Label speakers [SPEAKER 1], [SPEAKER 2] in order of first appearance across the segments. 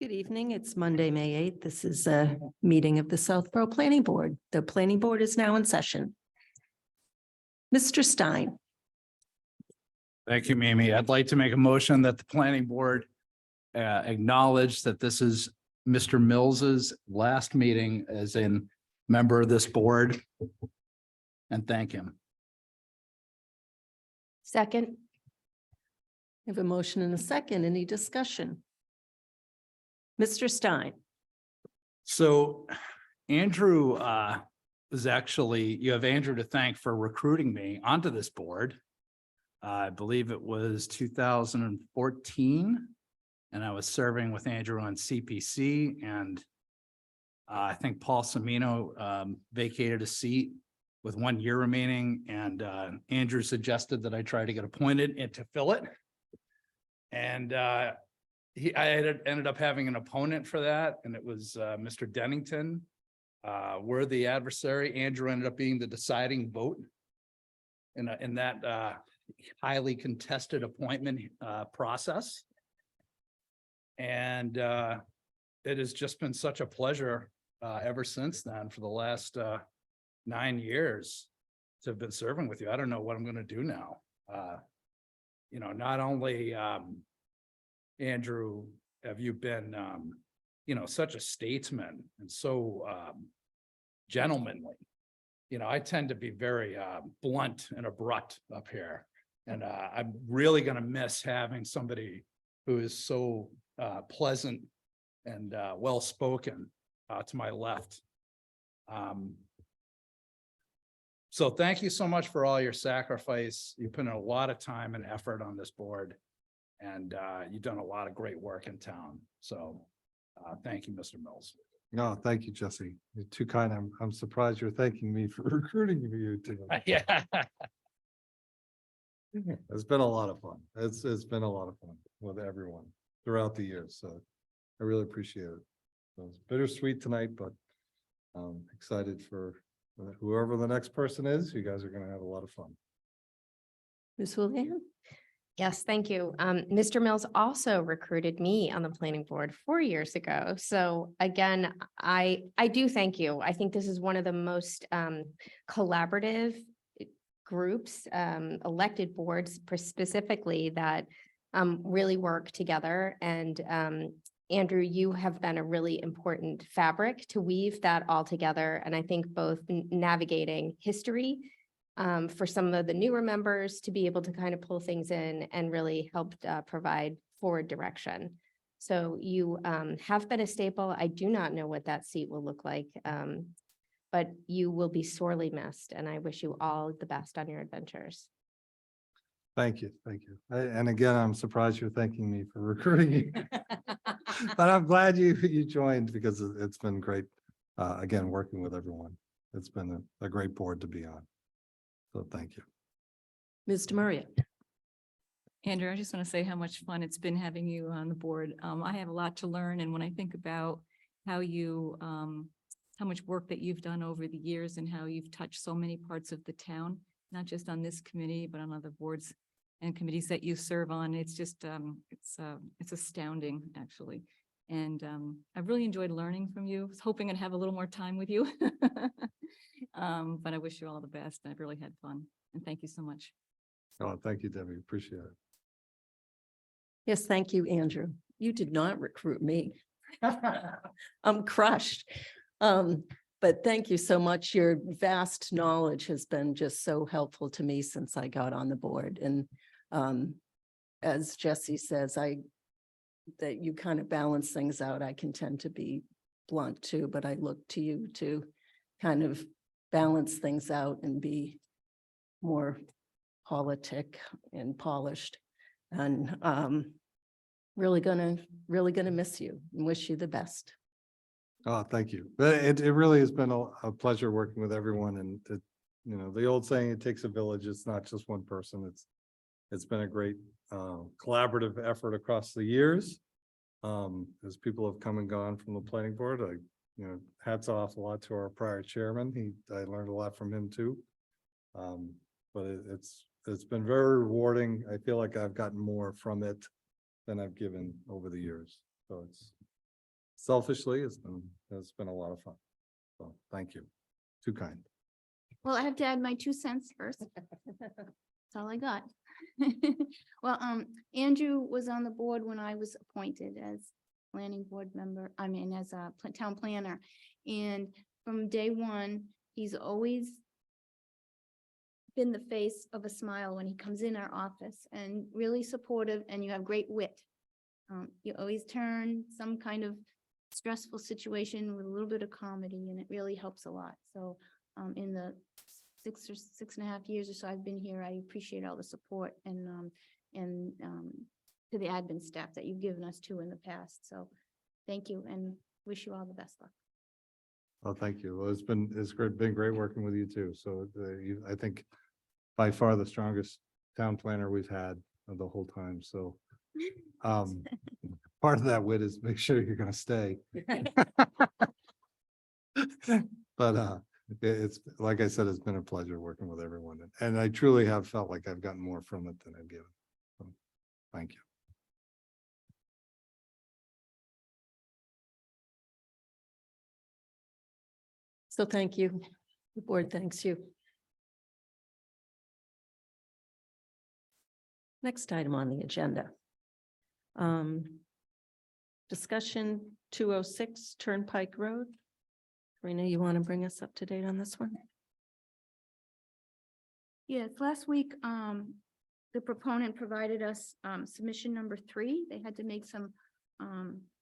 [SPEAKER 1] Good evening. It's Monday, May 8th. This is a meeting of the Southborough Planning Board. The planning board is now in session. Mr. Stein,
[SPEAKER 2] Thank you, Mimi. I'd like to make a motion that the planning board acknowledge that this is Mr. Mills's last meeting as a member of this board and thank him.
[SPEAKER 3] Second,
[SPEAKER 1] I have a motion and a second. Any discussion? Mr. Stein,
[SPEAKER 2] So Andrew was actually, you have Andrew to thank for recruiting me onto this board. I believe it was 2014. And I was serving with Andrew on CPC and I think Paul Semino vacated a seat with 1 year remaining and Andrew suggested that I try to get appointed and to fill it. And I ended up having an opponent for that, and it was Mr. Dennington, worthy adversary. Andrew ended up being the deciding vote in that highly contested appointment process. And it has just been such a pleasure ever since then for the last 9 years to have been serving with you. I don't know what I'm going to do now. You know, not only Andrew, have you been, you know, such a statesman and so gentlemanly. You know, I tend to be very blunt and abrupt up here. And I'm really going to miss having somebody who is so pleasant and well-spoken to my left. So thank you so much for all your sacrifice. You put in a lot of time and effort on this board. And you've done a lot of great work in town. So thank you, Mr. Mills.
[SPEAKER 4] No, thank you, Jesse. You're too kind. I'm surprised you're thanking me for recruiting you too.
[SPEAKER 2] Yeah.
[SPEAKER 4] It's been a lot of fun. It's been a lot of fun with everyone throughout the years. So I really appreciate it. So it's bittersweet tonight, but I'm excited for whoever the next person is. You guys are going to have a lot of fun.
[SPEAKER 1] Ms. Houlihan?
[SPEAKER 3] yes, thank you. Mr. Mills also recruited me on the planning board 4 years ago. So again, I do thank you. I think this is one of the most collaborative groups, elected boards specifically that really work together. And Andrew, you have been a really important fabric to weave that all together. And I think both navigating history for some of the newer members to be able to kind of pull things in and really helped provide forward direction. So you have been a staple. I do not know what that seat will look like, but you will be sorely missed. And I wish you all the best on your adventures.
[SPEAKER 4] Thank you. Thank you. And again, I'm surprised you're thanking me for recruiting you. But I'm glad you joined because it's been great. Again, working with everyone. It's been a great board to be on. So thank you.
[SPEAKER 1] Ms. DeMaria?
[SPEAKER 5] Andrew, I just want to say how much fun it's been having you on the board. I have a lot to learn, and when I think about how you, how much work that you've done over the years and how you've touched so many parts of the town, not just on this committee, but on other boards and committees that you serve on, it's just, it's astounding, actually. And I've really enjoyed learning from you. I was hoping I'd have a little more time with you. But I wish you all the best. I've really had fun. And thank you so much.
[SPEAKER 4] Oh, thank you, Debbie. Appreciate it.
[SPEAKER 1] Yes, thank you, Andrew. You did not recruit me. I'm crushed. But thank you so much. Your vast knowledge has been just so helpful to me since I got on the board. And as Jesse says, that you kind of balance things out. I can tend to be blunt too, but I look to you to kind of balance things out and be more politic and polished. And really gonna miss you and wish you the best.
[SPEAKER 4] Oh, thank you. It really has been a pleasure working with everyone. And you know, the old saying, it takes a village. It's not just one person. It's been a great collaborative effort across the years. As people have come and gone from the planning board, you know, hats off a lot to our prior chairman. I learned a lot from him too. But it's been very rewarding. I feel like I've gotten more from it than I've given over the years. So selfishly, it's been a lot of fun. So thank you. Too kind.
[SPEAKER 6] Well, I have to add my 2 cents first. That's all I got. Well, Andrew was on the board when I was appointed as planning board member, as a town planner. And from day one, he's always been the face of a smile when he comes in our office, and really supportive, and you have great wit. You always turn some kind of stressful situation with a little bit of comedy, and it really helps a lot. So in the 6.5 years or so I've been here, I appreciate all the support and to the admin staff that you've given us too in the past. So thank you and wish you all the best luck.
[SPEAKER 4] Well, thank you. Well, been great working with you too. So I think by far the strongest town planner we've had the whole time. So part of that wit is make sure you're gonna stay. But it's, like I said, it's been a pleasure working with everyone. And I truly have felt like I've gotten more from it than I've given. So, thank you.
[SPEAKER 1] So thank you. The board thanks you. Next item on the agenda. Discussion 206 Turnpike Road. Karina, you want to bring us up to date on this one?
[SPEAKER 6] Yes, last week, the proponent provided us submission number 3. They had to make some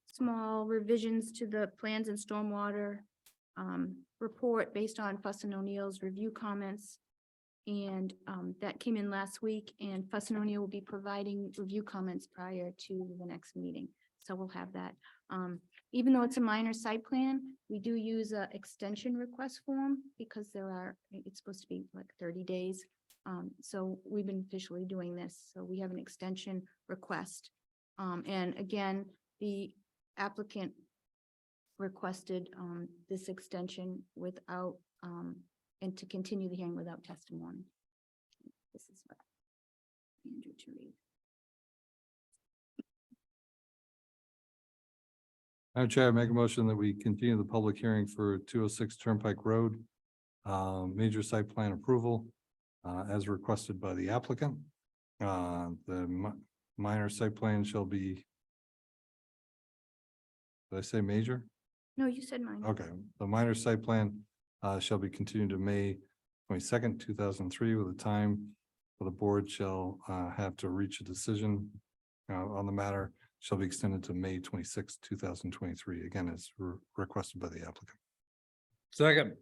[SPEAKER 6] small revisions to the plans and stormwater report based on Fuss and O'Neill's review comments. And that came in last week, and Fuss and O'Neill will be providing review comments prior to the next meeting. So we'll have that. Even though it's a minor site plan, we do use a extension request form because it's supposed to be like 30 days. So we've been officially doing this. So we have an extension request. And again, the applicant requested this extension without, and to continue the hearing without testimony. This is what Andrew to read.
[SPEAKER 4] Madam Chair, I make a motion that we continue the public hearing for 206 Turnpike Road, major site plan approval, as requested by the applicant. The minor site plan shall be, did I say major?
[SPEAKER 6] No, you said mine.
[SPEAKER 4] Okay, the minor site plan shall be continued to May 22nd, 2003, with a time for the board shall have to reach a decision on the matter shall be extended to May 26th, 2023, again, as requested by the applicant.
[SPEAKER 2] Second.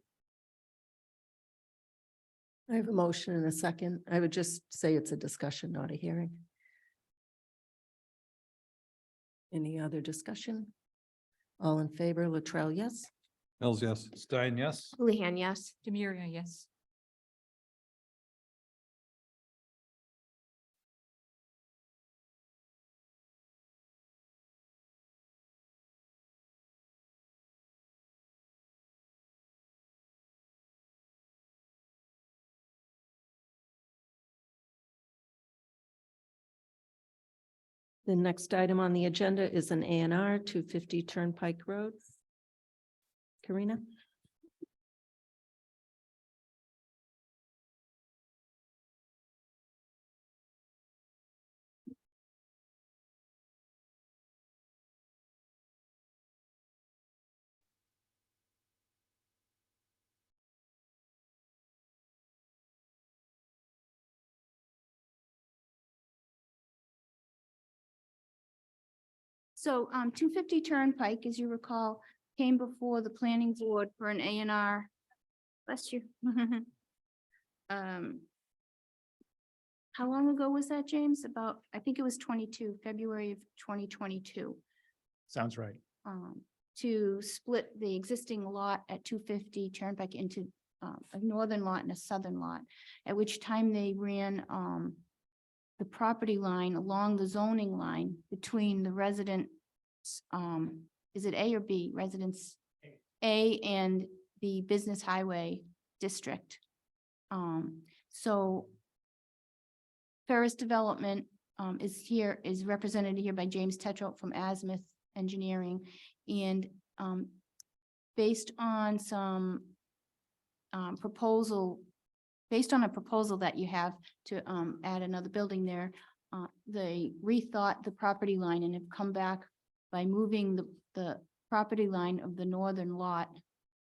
[SPEAKER 1] I have a motion and a second. I would just say it's a discussion, not a hearing. Any other discussion? All in favor, Latrell, yes?
[SPEAKER 4] Mills, yes.
[SPEAKER 2] Stein, yes.
[SPEAKER 3] Houlihan, yes.
[SPEAKER 5] Demiria, yes.
[SPEAKER 1] The next item on the agenda is an A&R 250 Turnpike Road. Karina?
[SPEAKER 6] So 250 Turnpike, as you recall, came before the planning board for an A&R. Bless you. How long ago was that, James? About, I think it was February of 2022.
[SPEAKER 7] Sounds right.
[SPEAKER 6] To split the existing lot at 250 Turnpike into a northern lot and a southern lot, at which time they ran the property line along the zoning line between the residents, is it A or B? Residence A and the business highway district. So Ferris Development is represented here by James Tetrolt from Azimuth Engineering. And based on some proposal, based on a proposal that you have to add another building there, they rethought the property line and have come back by moving the property line of the northern lot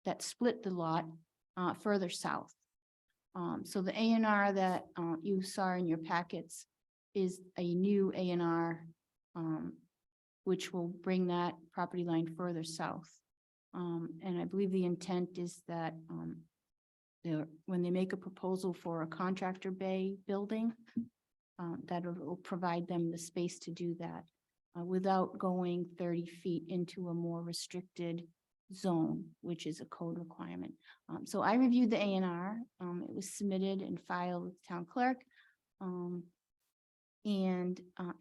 [SPEAKER 6] that split the lot further south. So the A&R that you saw in your packets is a new A&R, which will bring that property line further south. And I believe the intent is that when they make a proposal for a contractor bay building, that it will provide them the space to do that without going 30 feet into a more restricted zone, which is a code requirement. So I reviewed the A&R. It was submitted and filed with the town clerk. And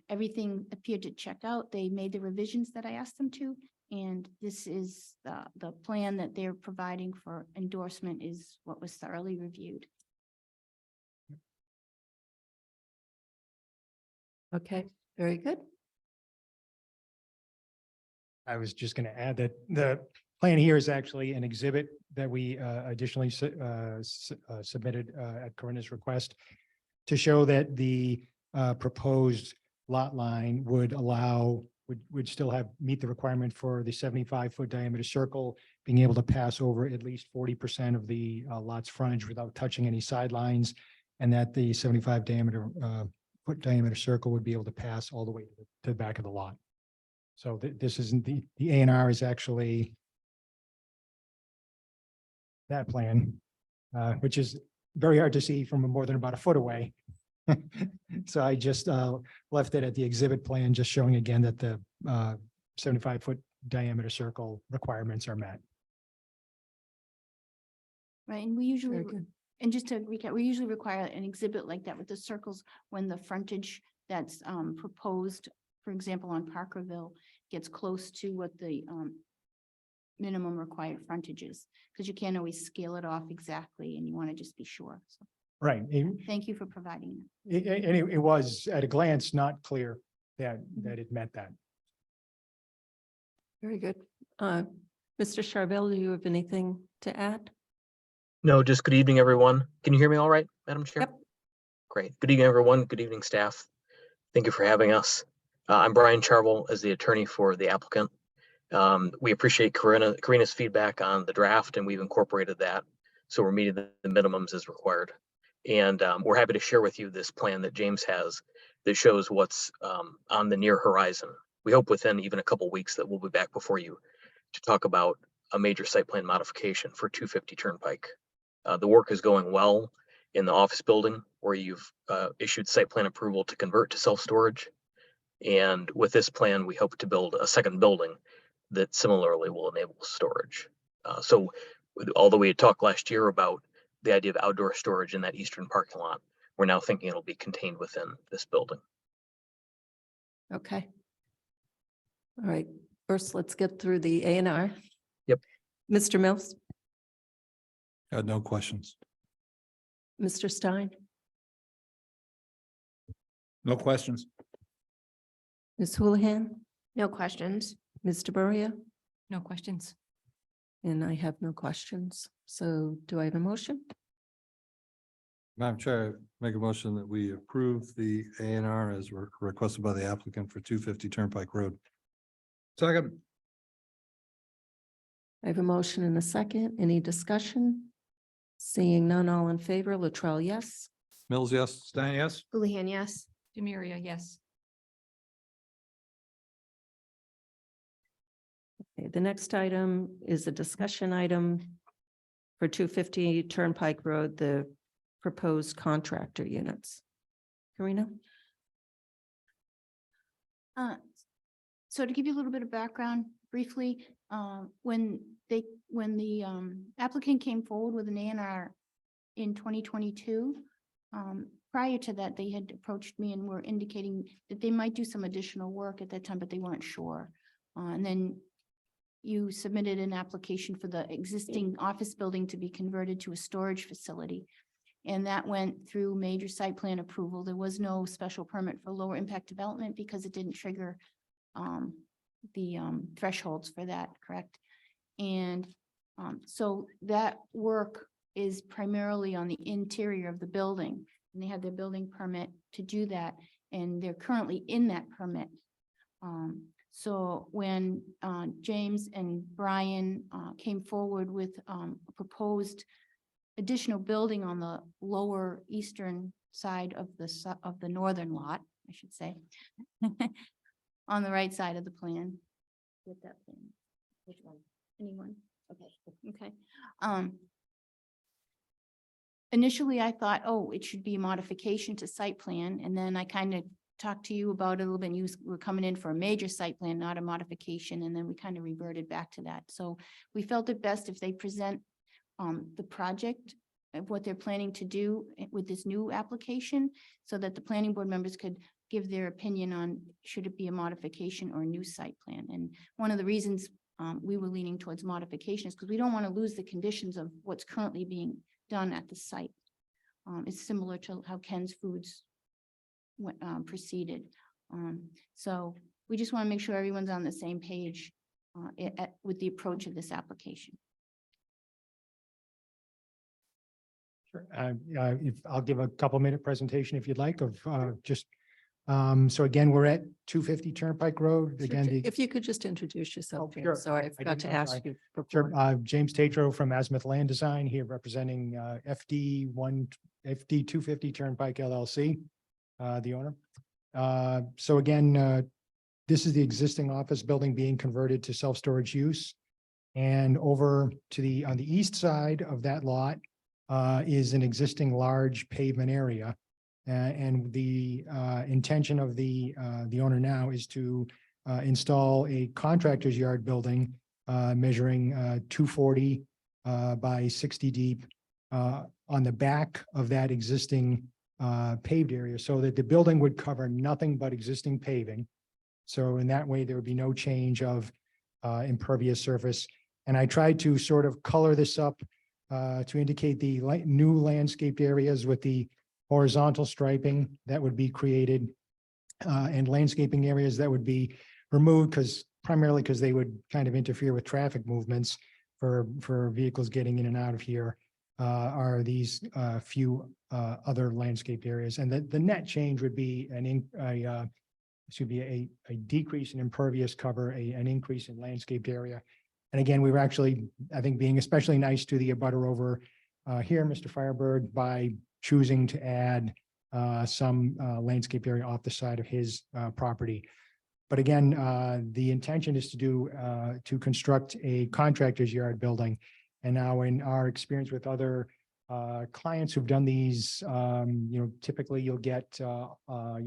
[SPEAKER 6] everything appeared to check out. They made the revisions that I asked them to. And this is the plan that they're providing for endorsement is what was thoroughly reviewed.
[SPEAKER 1] Okay, very good.
[SPEAKER 7] I was just going to add that the plan here is actually an exhibit that we additionally submitted at Corinna's request to show that the proposed lot line would allow, would still have, meet the requirement for the 75-foot diameter circle, being able to pass over at least 40% of the lot's frontage without touching any sidelines, and that the 75 foot diameter circle would be able to pass all the way to the back of the lot. So this isn't the A&R is actually that plan, which is very hard to see from more than about a foot away. So I just left it at the exhibit plan, just showing again that the 75-foot diameter circle requirements are met.
[SPEAKER 6] Right, and we usually,
[SPEAKER 1] Very good.
[SPEAKER 6] and just to recap, we usually require an exhibit like that with the circles when the frontage that's proposed, for example, on Parkerville, gets close to what the minimum required frontage is, because you can't always scale it off exactly, and you want to just be sure. So
[SPEAKER 7] Right.
[SPEAKER 6] thank you for providing.
[SPEAKER 7] It was at a glance not clear that it met that.
[SPEAKER 1] Very good. Mr. Charbel, do you have anything to add?
[SPEAKER 8] No, just good evening, everyone. Can you hear me all right, Madam Chair?
[SPEAKER 1] Yep.
[SPEAKER 8] Great. Good evening, everyone. Good evening, staff. Thank you for having us. I'm Brian Charvel as the attorney for the applicant. We appreciate Karina's feedback on the draft, and we've incorporated that. So we're meeting the minimums as required. And we're happy to share with you this plan that James has that shows what's on the near horizon. We hope within even a couple weeks that we'll be back before you to talk about a major site plan modification for 250 Turnpike. The work is going well in the office building where you've issued site plan approval to convert to self-storage. And with this plan, we hope to build a second building that similarly will enable storage. So although we had talked last year about the idea of outdoor storage in that eastern parking lot, we're now thinking it'll be contained within this building.
[SPEAKER 1] Okay. All right, first, let's get through the A&R.
[SPEAKER 8] Yep.
[SPEAKER 1] Mr. Mills,
[SPEAKER 4] No questions.
[SPEAKER 1] Mr. Stein,
[SPEAKER 2] No questions.
[SPEAKER 1] Ms. Houlihan,
[SPEAKER 3] No questions.
[SPEAKER 1] Mr. Buria,
[SPEAKER 5] No questions.
[SPEAKER 1] and I have no questions. So do I have a motion?
[SPEAKER 4] Madam Chair, I make a motion that we approve the A&R as requested by the applicant for 250 Turnpike Road.
[SPEAKER 2] Second.
[SPEAKER 1] I have a motion and a second. Any discussion? Seeing none, all in favor, Latrell, yes.
[SPEAKER 4] Mills, yes.
[SPEAKER 2] Stein, yes?
[SPEAKER 3] Houlihan, yes.
[SPEAKER 5] Demiria, yes.
[SPEAKER 1] Okay, the next item is a discussion item for 250 Turnpike Road, the proposed contractor units. Karina?
[SPEAKER 6] So to give you a little bit of background briefly, when the applicant came forward with an A&R in 2022, prior to that, they had approached me and were indicating that they might do some additional work at that time, but they weren't sure. And then you submitted an application for the existing office building to be converted to a storage facility. And that went through major site plan approval. There was no special permit for lower impact development because it didn't trigger the thresholds for that, correct? And so that work is primarily on the interior of the building. And they have their building permit to do that, and they're currently in that permit. So when James and Brian came forward with a proposed additional building on the lower eastern side of the northern lot, I should say, on the right side of the plan. With that plan, which one? Anyone? Okay. Initially, I thought, oh, it should be a modification to site plan, and then I kind of talked to you about it a little bit, and you were coming in for a major site plan, not a modification, and then we kind of reverted back to that. So we felt it best if they present the project of what they're planning to do with this new application, so that the planning board members could give their opinion on should it be a modification or a new site plan. And one of the reasons we were leaning towards modifications because we don't want to lose the conditions of what's currently being done at the site. It's similar to how Ken's Foods proceeded. So we just want to make sure everyone's on the same page with the approach of this application.
[SPEAKER 7] Sure. If I'll give a couple minute presentation if you'd like of just, so again, we're at 250 Turnpike Road.
[SPEAKER 1] Sir,
[SPEAKER 7] Again, the
[SPEAKER 1] if you could just introduce yourself.
[SPEAKER 7] Oh,
[SPEAKER 1] James.
[SPEAKER 7] sure.
[SPEAKER 1] Sorry, I forgot
[SPEAKER 7] didn't
[SPEAKER 1] to
[SPEAKER 7] know,
[SPEAKER 1] ask
[SPEAKER 7] sorry.
[SPEAKER 1] you.
[SPEAKER 7] Sure.
[SPEAKER 1] before.
[SPEAKER 7] James Tatro from Azimuth Land Design here representing FD 250 Turnpike LLC, the owner. So again, this is the existing office building being converted to self-storage use. And over to on the east side of that lot is an existing large pavement area. And the intention of the owner now is to install a contractor's yard building measuring 240 by 60 deep on the back of that existing paved area, so that the building would cover nothing but existing paving. So in that way, there would be no change of impervious surface. And I tried to sort of color this up to indicate the new landscaped areas with the horizontal striping that would be created and landscaping areas that would be removed primarily because they would kind of interfere with traffic movements for vehicles getting in and out of here are these few other landscaped areas. And the net change would be a decrease in impervious cover, an increase in landscaped area. And again, we were actually, I think, being especially nice to the abutter over here, Mr. Firebird, by choosing to add some landscape area off the side of his property. But again, the intention is to construct a contractor's yard building. And now in our experience with other clients who've done these, typically you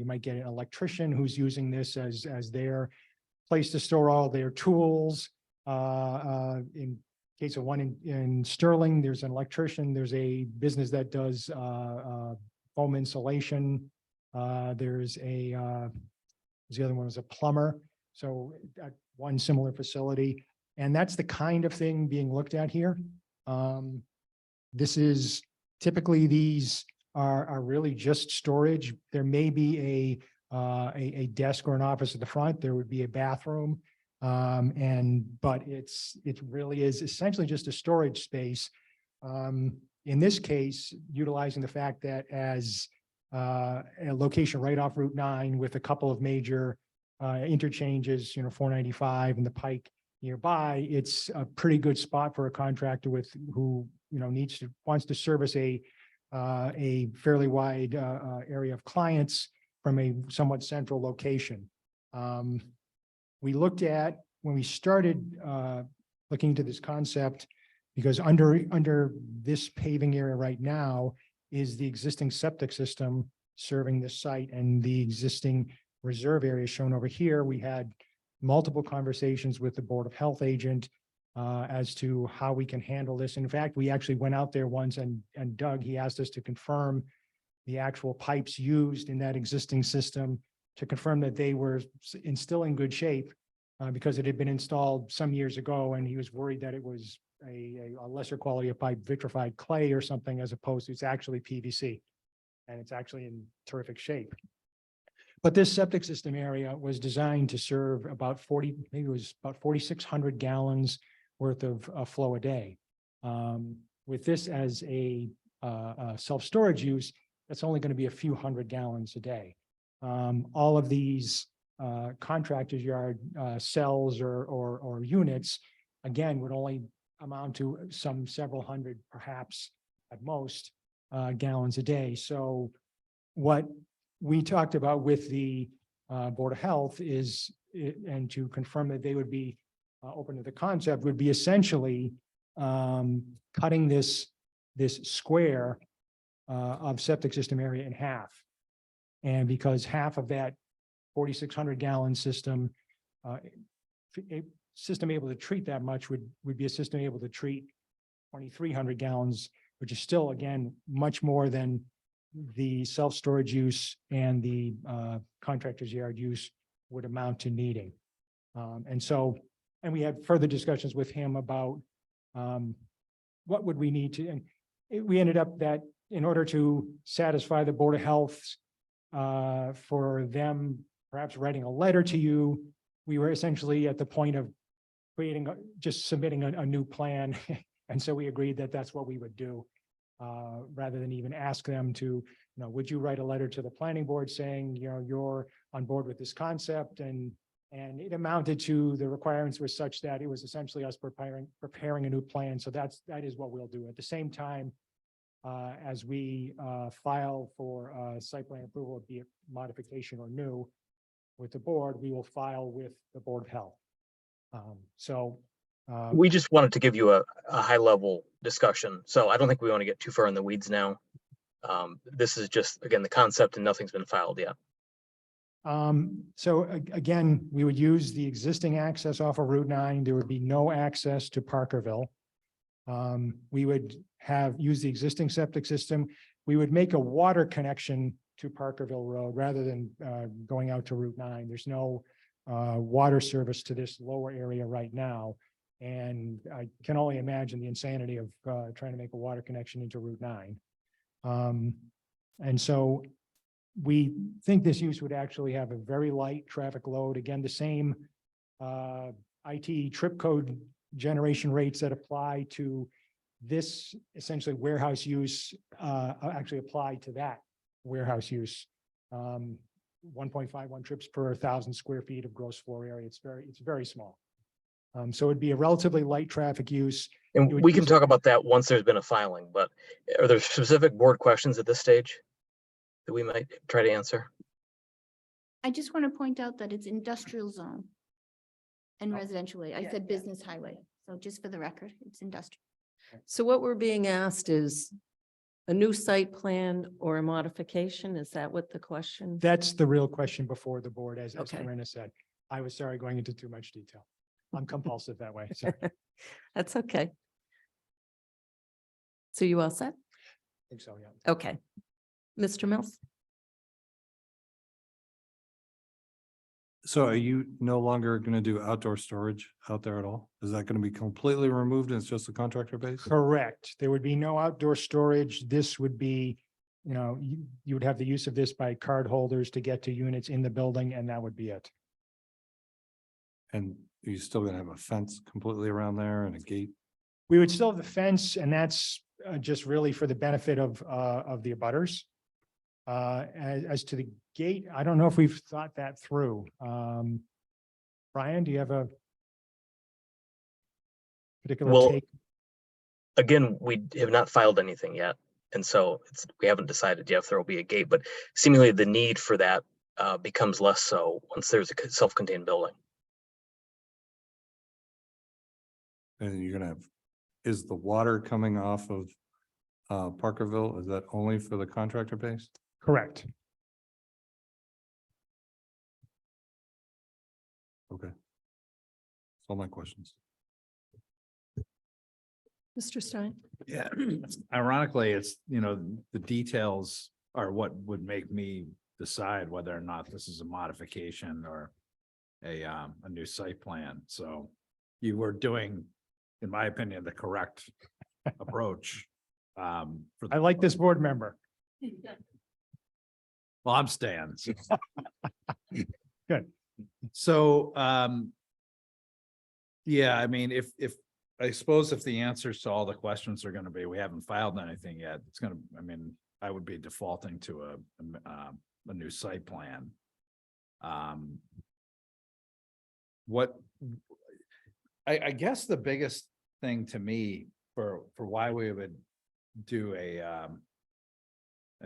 [SPEAKER 7] might get an electrician who's using this as their place to store all their tools. In case of one in Sterling, there's an electrician, there's a business that does foam insulation. The other one was a plumber. So at one similar facility. And that's the kind of thing being looked at here. This is typically these are really just storage. There may be a desk or an office at the front. There would be a bathroom. But it really is essentially just a storage space. In this case, utilizing the fact that as a location right off Route 9 with a couple of major interchanges, 495 and the Pike nearby, it's a pretty good spot for a contractor who wants to service a fairly wide area of clients from a somewhat central location. We looked at when we started looking into this concept, because under this paving area right now is the existing septic system serving this site and the existing reserve area shown over here. We had multiple conversations with the Board of Health agent as to how we can handle this. In fact, we actually went out there once and Doug, he asked us to confirm the actual pipes used in that existing system to confirm that they were still in good shape because it had been installed some years ago and he was worried that it was a lesser quality of pipe, vitrified clay or something, as opposed to it's actually PVC and it's actually in terrific shape. But this septic system area was designed to serve about 40, maybe it was about 4,600 gallons worth of flow a day. With this as a self-storage use, that's only going to be a few hundred gallons a day. All of these contractors yard cells or units, again, would only amount to some several hundred, perhaps at most, gallons a day. So what we talked about with the Board of Health is, and to confirm that they would be open to the concept, would be essentially cutting this square of septic system area in half. And because half of that 4,600 gallon system, a system able to treat that much would be a system able to treat 2,300 gallons, which is still, again, much more than the self-storage use and the contractor's yard use would amount to needing. And we had further discussions with him about what would we need to, and we ended up that in order to satisfy the Board of Health, for them perhaps writing a letter to you, we were essentially at the point of creating, just submitting a new plan. And so we agreed that that's what we would do, rather than even ask them to, would you write a letter to the planning board saying, you're on board with this concept? And it amounted to, the requirements were such that it was essentially us preparing a new plan. So that is what we'll do. At the same time, as we file for site plan approval, be it modification or new with the board, we will file with the Board of Health.
[SPEAKER 8] We just wanted to give you a high level discussion. So I don't think we want to get too far in the weeds now. This is just, again, the concept and nothing's been filed yet.
[SPEAKER 7] Again, we would use the existing access off of Route 9. There would be no access to Parkerville. We would use the existing septic system. We would make a water connection to Parkerville Road rather than going out to Route 9. There's no water service to this lower area right now. And I can only imagine the insanity of trying to make a water connection into Route 9. And so we think this use would actually have a very light traffic load. Again, the same IT trip code generation rates that apply to this essentially warehouse use actually apply to that warehouse use. 1.51 trips per 1,000 square feet of gross floor area. It's very small. So it'd be a relatively light traffic use.
[SPEAKER 8] And we can talk about that once there's been a filing, but are there specific board questions at this stage that we might try to answer?
[SPEAKER 6] I just want to point out that it's industrial zone and residential. I said business highway. So just for the record, it's industrial.
[SPEAKER 1] So what we're being asked is a new site plan or a modification? Is that what the question?
[SPEAKER 7] That's the real question before the board, as
[SPEAKER 1] Okay.
[SPEAKER 7] Corinna said. I was sorry going into too much detail. I'm compulsive that way. So I
[SPEAKER 1] That's okay. So you all set?
[SPEAKER 7] think so, yeah.
[SPEAKER 1] Okay. Mr. Mills?
[SPEAKER 4] So are you no longer going to do outdoor storage out there at all? Is that going to be completely removed and it's just a contractor base?
[SPEAKER 7] Correct. There would be no outdoor storage. This would be, you would have the use of this by card holders to get to units in the building, and that would be it.
[SPEAKER 4] And are you still going to have a fence completely around there and a gate?
[SPEAKER 7] We would still have the fence, and that's just really for the benefit of the abutters. As to the gate, I don't know if we've thought that through. Brian, do you have a particular
[SPEAKER 8] Well,
[SPEAKER 7] take?
[SPEAKER 8] Again, we have not filed anything yet. And so we haven't decided yet if there will be a gate, but seemingly the need for that becomes less so once there's a self-contained building.
[SPEAKER 4] And you're going to have, is the water coming off of Parkerville? Is that only for the contractor base?
[SPEAKER 7] Correct.
[SPEAKER 4] Okay. That's all my questions.
[SPEAKER 1] Mr. Stein?
[SPEAKER 2] Yeah, ironically, it's, the details are what would make me decide whether or not this is a modification or a new site plan. So you were doing, in my opinion, the correct approach.
[SPEAKER 7] I like this board member.
[SPEAKER 2] Well, I'm staying. so.
[SPEAKER 7] Good.
[SPEAKER 2] So, yeah, I mean, if, I suppose if the answers to all the questions are gonna be, we haven't filed anything yet, it's gonna, I mean, I would be defaulting to a new site plan. What, I guess the biggest thing to me for why we would do a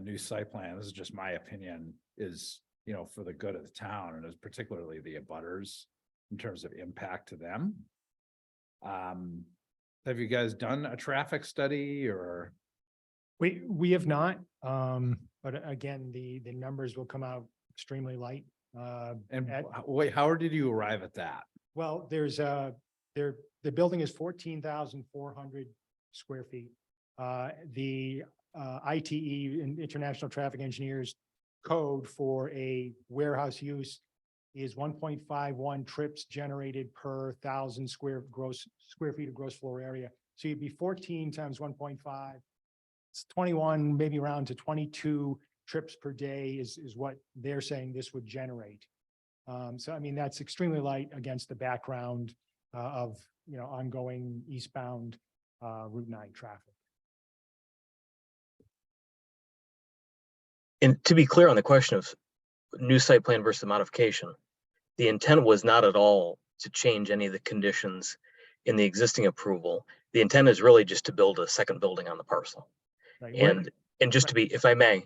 [SPEAKER 2] new site plan, this is just my opinion, is, you know, for the good of the town and is particularly the abutters in terms of impact to them. Have you guys done a traffic study or?
[SPEAKER 7] We have not, but again, the numbers will come out extremely light.
[SPEAKER 2] And
[SPEAKER 7] At-
[SPEAKER 2] wait, how did you arrive at that?
[SPEAKER 7] Well, the building is 14,400 square feet. The ITE, International Traffic Engineers code for a warehouse use is 1.51 trips generated per 1,000 square feet of gross floor area. So you'd be 14 times 1.5. It's 21, maybe around to 22 trips per day is what they're saying this would generate. So I mean, that's extremely light against the background of, you know, ongoing eastbound Route 9 traffic.
[SPEAKER 8] And to be clear on the question of new site plan versus modification, the intent was not at all to change any of the conditions in the existing approval. The intent is really just to build a second building on the parcel.
[SPEAKER 7] Right?
[SPEAKER 8] And just to be, if I may,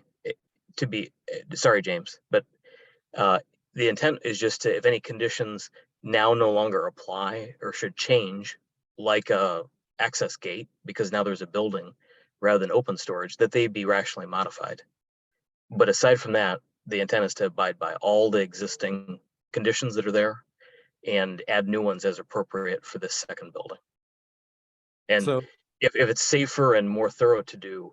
[SPEAKER 8] to be, sorry, James, but the intent is just to, if any conditions now no longer apply or should change, like a access gate, because now there's a building rather than open storage, that they be rationally modified. But aside from that, the intent is to abide by all the existing conditions that are there and add new ones as appropriate for this second building. And
[SPEAKER 2] So,
[SPEAKER 8] if it's safer and more thorough to do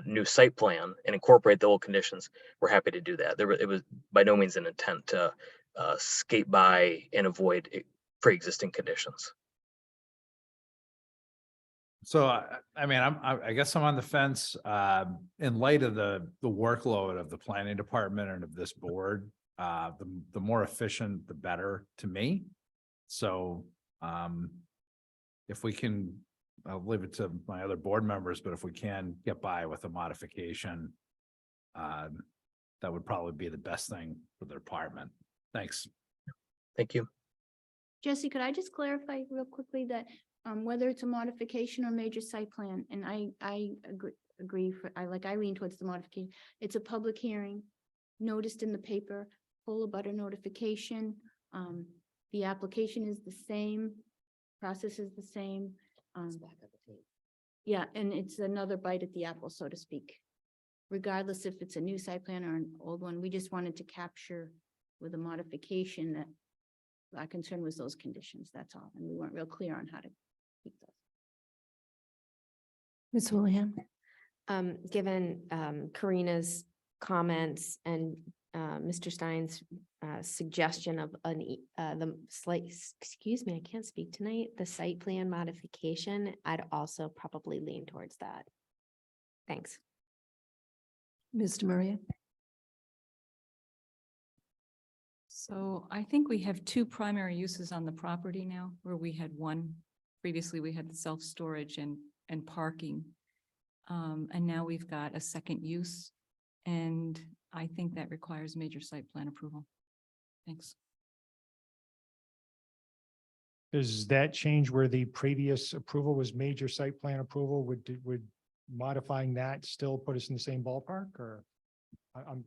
[SPEAKER 8] new site plan and incorporate the old conditions, we're happy to do that. It was by no means an intent to skate by and avoid pre-existing conditions.
[SPEAKER 2] so I mean, I guess I'm on the fence, in light of the workload of the planning department and of this board. The more efficient, the better to me. So, if we can, I'll leave it to my other board members, but if we can get by with a modification, that would probably be the best thing for the department. Thanks.
[SPEAKER 8] Thank you.
[SPEAKER 6] Jesse, could I just clarify real quickly that whether it's a modification or major site plan, and I agree I lean towards the modification. It's a public hearing, noticed in the paper, full abutter notification. The application is the same, process is the same. Yeah, and it's another bite at the apple, so to speak. Regardless if it's a new site plan or an old one, we just wanted to capture with a modification that our concern was those conditions, that's all, and we weren't real clear on how to keep those.
[SPEAKER 1] Ms. Houlihan?
[SPEAKER 3] Given Karina's comments and Mr. Stein's suggestion of the excuse me, I can't speak tonight, the site plan modification, I'd also probably lean towards that. Thanks.
[SPEAKER 1] Mr. Maria?
[SPEAKER 5] So I think we have two primary uses on the property now, where we had one. Previously, we had the self-storage and parking. And now we've got a second use. And I think that requires major site plan approval. Thanks.
[SPEAKER 7] Does that change where the previous approval was major site plan approval? Would modifying that still put us in the same ballpark, or? I'm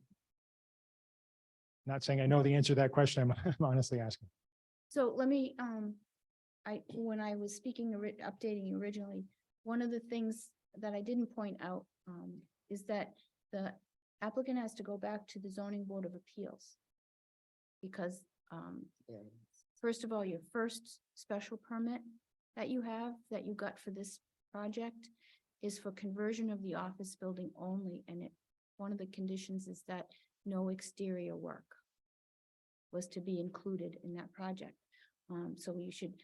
[SPEAKER 7] not saying I know the answer to that question. I'm honestly asking.
[SPEAKER 6] So let me, when I was speaking, updating you originally, one of the things that I didn't point out is that the applicant has to go back to the zoning board of appeals. Because first of all, your first special permit that you got for this project is for conversion of the office building only, and one of the conditions is that no exterior work was to be included in that project. So you should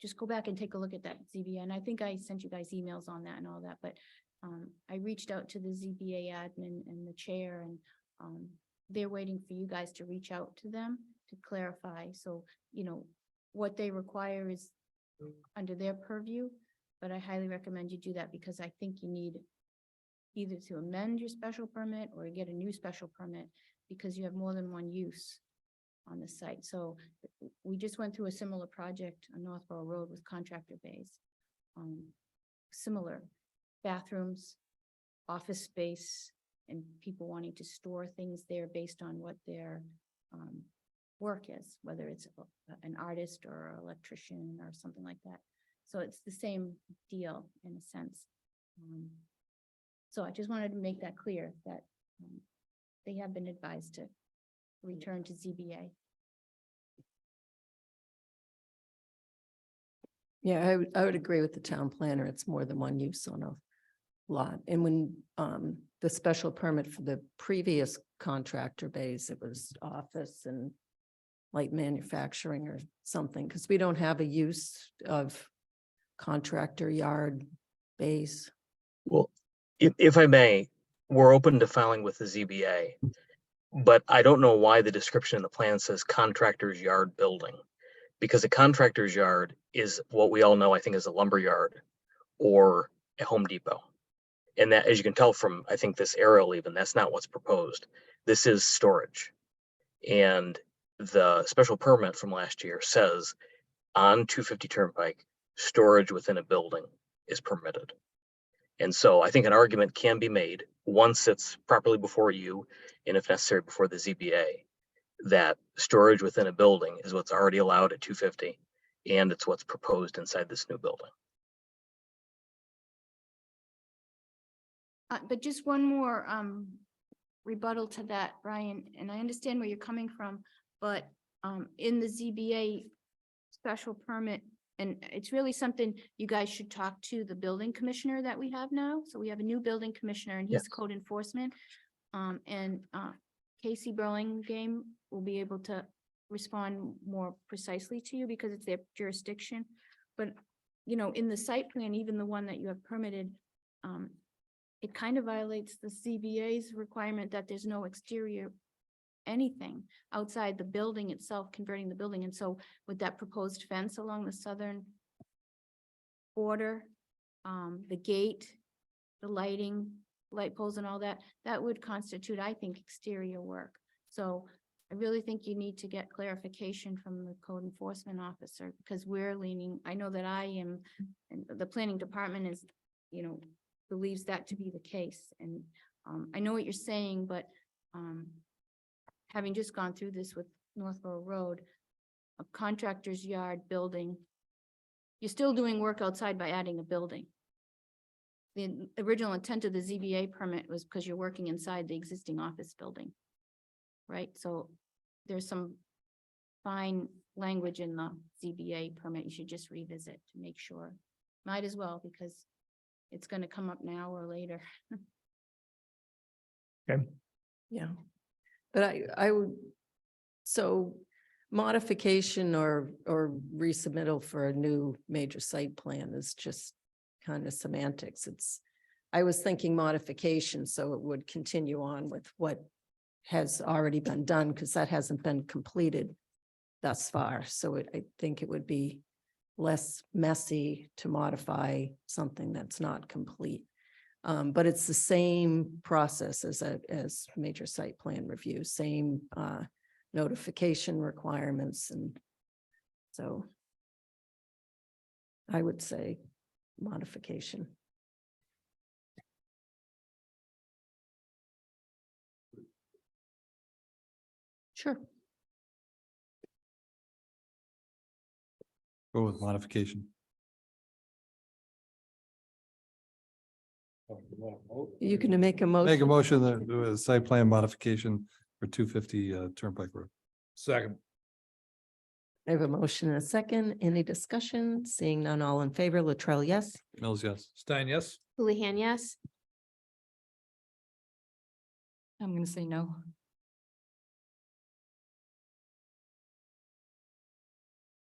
[SPEAKER 6] just go back and take a look at that ZBA. And I think I sent you guys emails on that and all that, but I reached out to the ZBA admin and the chair, and they're waiting for you guys to reach out to them to clarify. So, what they require is under their purview, but I highly recommend you do that because I think you need either to amend your special permit or get a new special permit because you have more than one use on the site. So we just went through a similar project on Northborough Road with contractor bays. Similar bathrooms, office space, and people wanting to store things there based on what their work is, whether it's an artist or an electrician or something like that. So it's the same deal in a sense. So I just wanted to make that clear that they have been advised to return to ZBA.
[SPEAKER 1] Yeah, I would agree with the town planner. It's more than one use on a lot. And when the special permit for the previous contractor base, it was office and light manufacturing or something, because we don't have a use of contractor yard base.
[SPEAKER 8] Well, if I may, we're open to filing with the ZBA, but I don't know why the description in the plan says contractor's yard building. Because a contractor's yard is what we all know, I think, is a lumber yard or a Home Depot. And that, as you can tell from, I think, this aerial even, that's not what's proposed. This is storage. And the special permit from last year says on 250 Turnpike, storage within a building is permitted. And so I think an argument can be made once it's properly before you, and if necessary, before the ZBA, that storage within a building is what's already allowed at 250, and it's what's proposed inside this new building.
[SPEAKER 6] But just one more rebuttal to that, Brian, and I understand where you're coming from, but in the ZBA special permit, and it's really something you guys should talk to the building commissioner that we have now. So we have a new building commissioner and he's
[SPEAKER 8] Yes.
[SPEAKER 6] code enforcement. Casey Burlingame will be able to respond more precisely to you because it's their jurisdiction. But, in the site plan, even the one that you have permitted, it kind of violates the CBA's requirement that there's no exterior anything outside the building itself, converting the building. And so with that proposed fence along the southern border, the gate, the lighting, light poles and all that, that would constitute, I think, exterior work. So I really think you need to get clarification from the code enforcement officer because we're leaning, I know that I am, and the planning department is, believes that to be the case. And I know what you're saying, but having just gone through this with Northborough Road, a contractor's yard building, you're still doing work outside by adding a building. The original intent of the ZBA permit was because you're working inside the existing office building. Right? So there's some fine language in the ZBA permit. You should just revisit to make sure. Might as well, because it's going to come up now or later.
[SPEAKER 7] Okay.
[SPEAKER 1] Yeah. But I would, so modification or resubmittal for a new major site plan is just kind of semantics. I was thinking modification, so it would continue on with what has already been done, because that hasn't been completed thus far. So I think it would be less messy to modify something that's not complete. But it's the same process as major site plan review, same notification requirements. And so I would say modification. Sure.
[SPEAKER 4] Go with modification.
[SPEAKER 1] You can make a motion.
[SPEAKER 4] Make a motion that do a site plan modification for 250 Turnpike Road.
[SPEAKER 2] Second.
[SPEAKER 1] I have a motion and a second. Any discussion? Seeing none, all in favor, Latrell, yes?
[SPEAKER 4] Mills, yes.
[SPEAKER 2] Stein, yes?
[SPEAKER 3] Houlihan, yes.
[SPEAKER 5] I'm going to say no.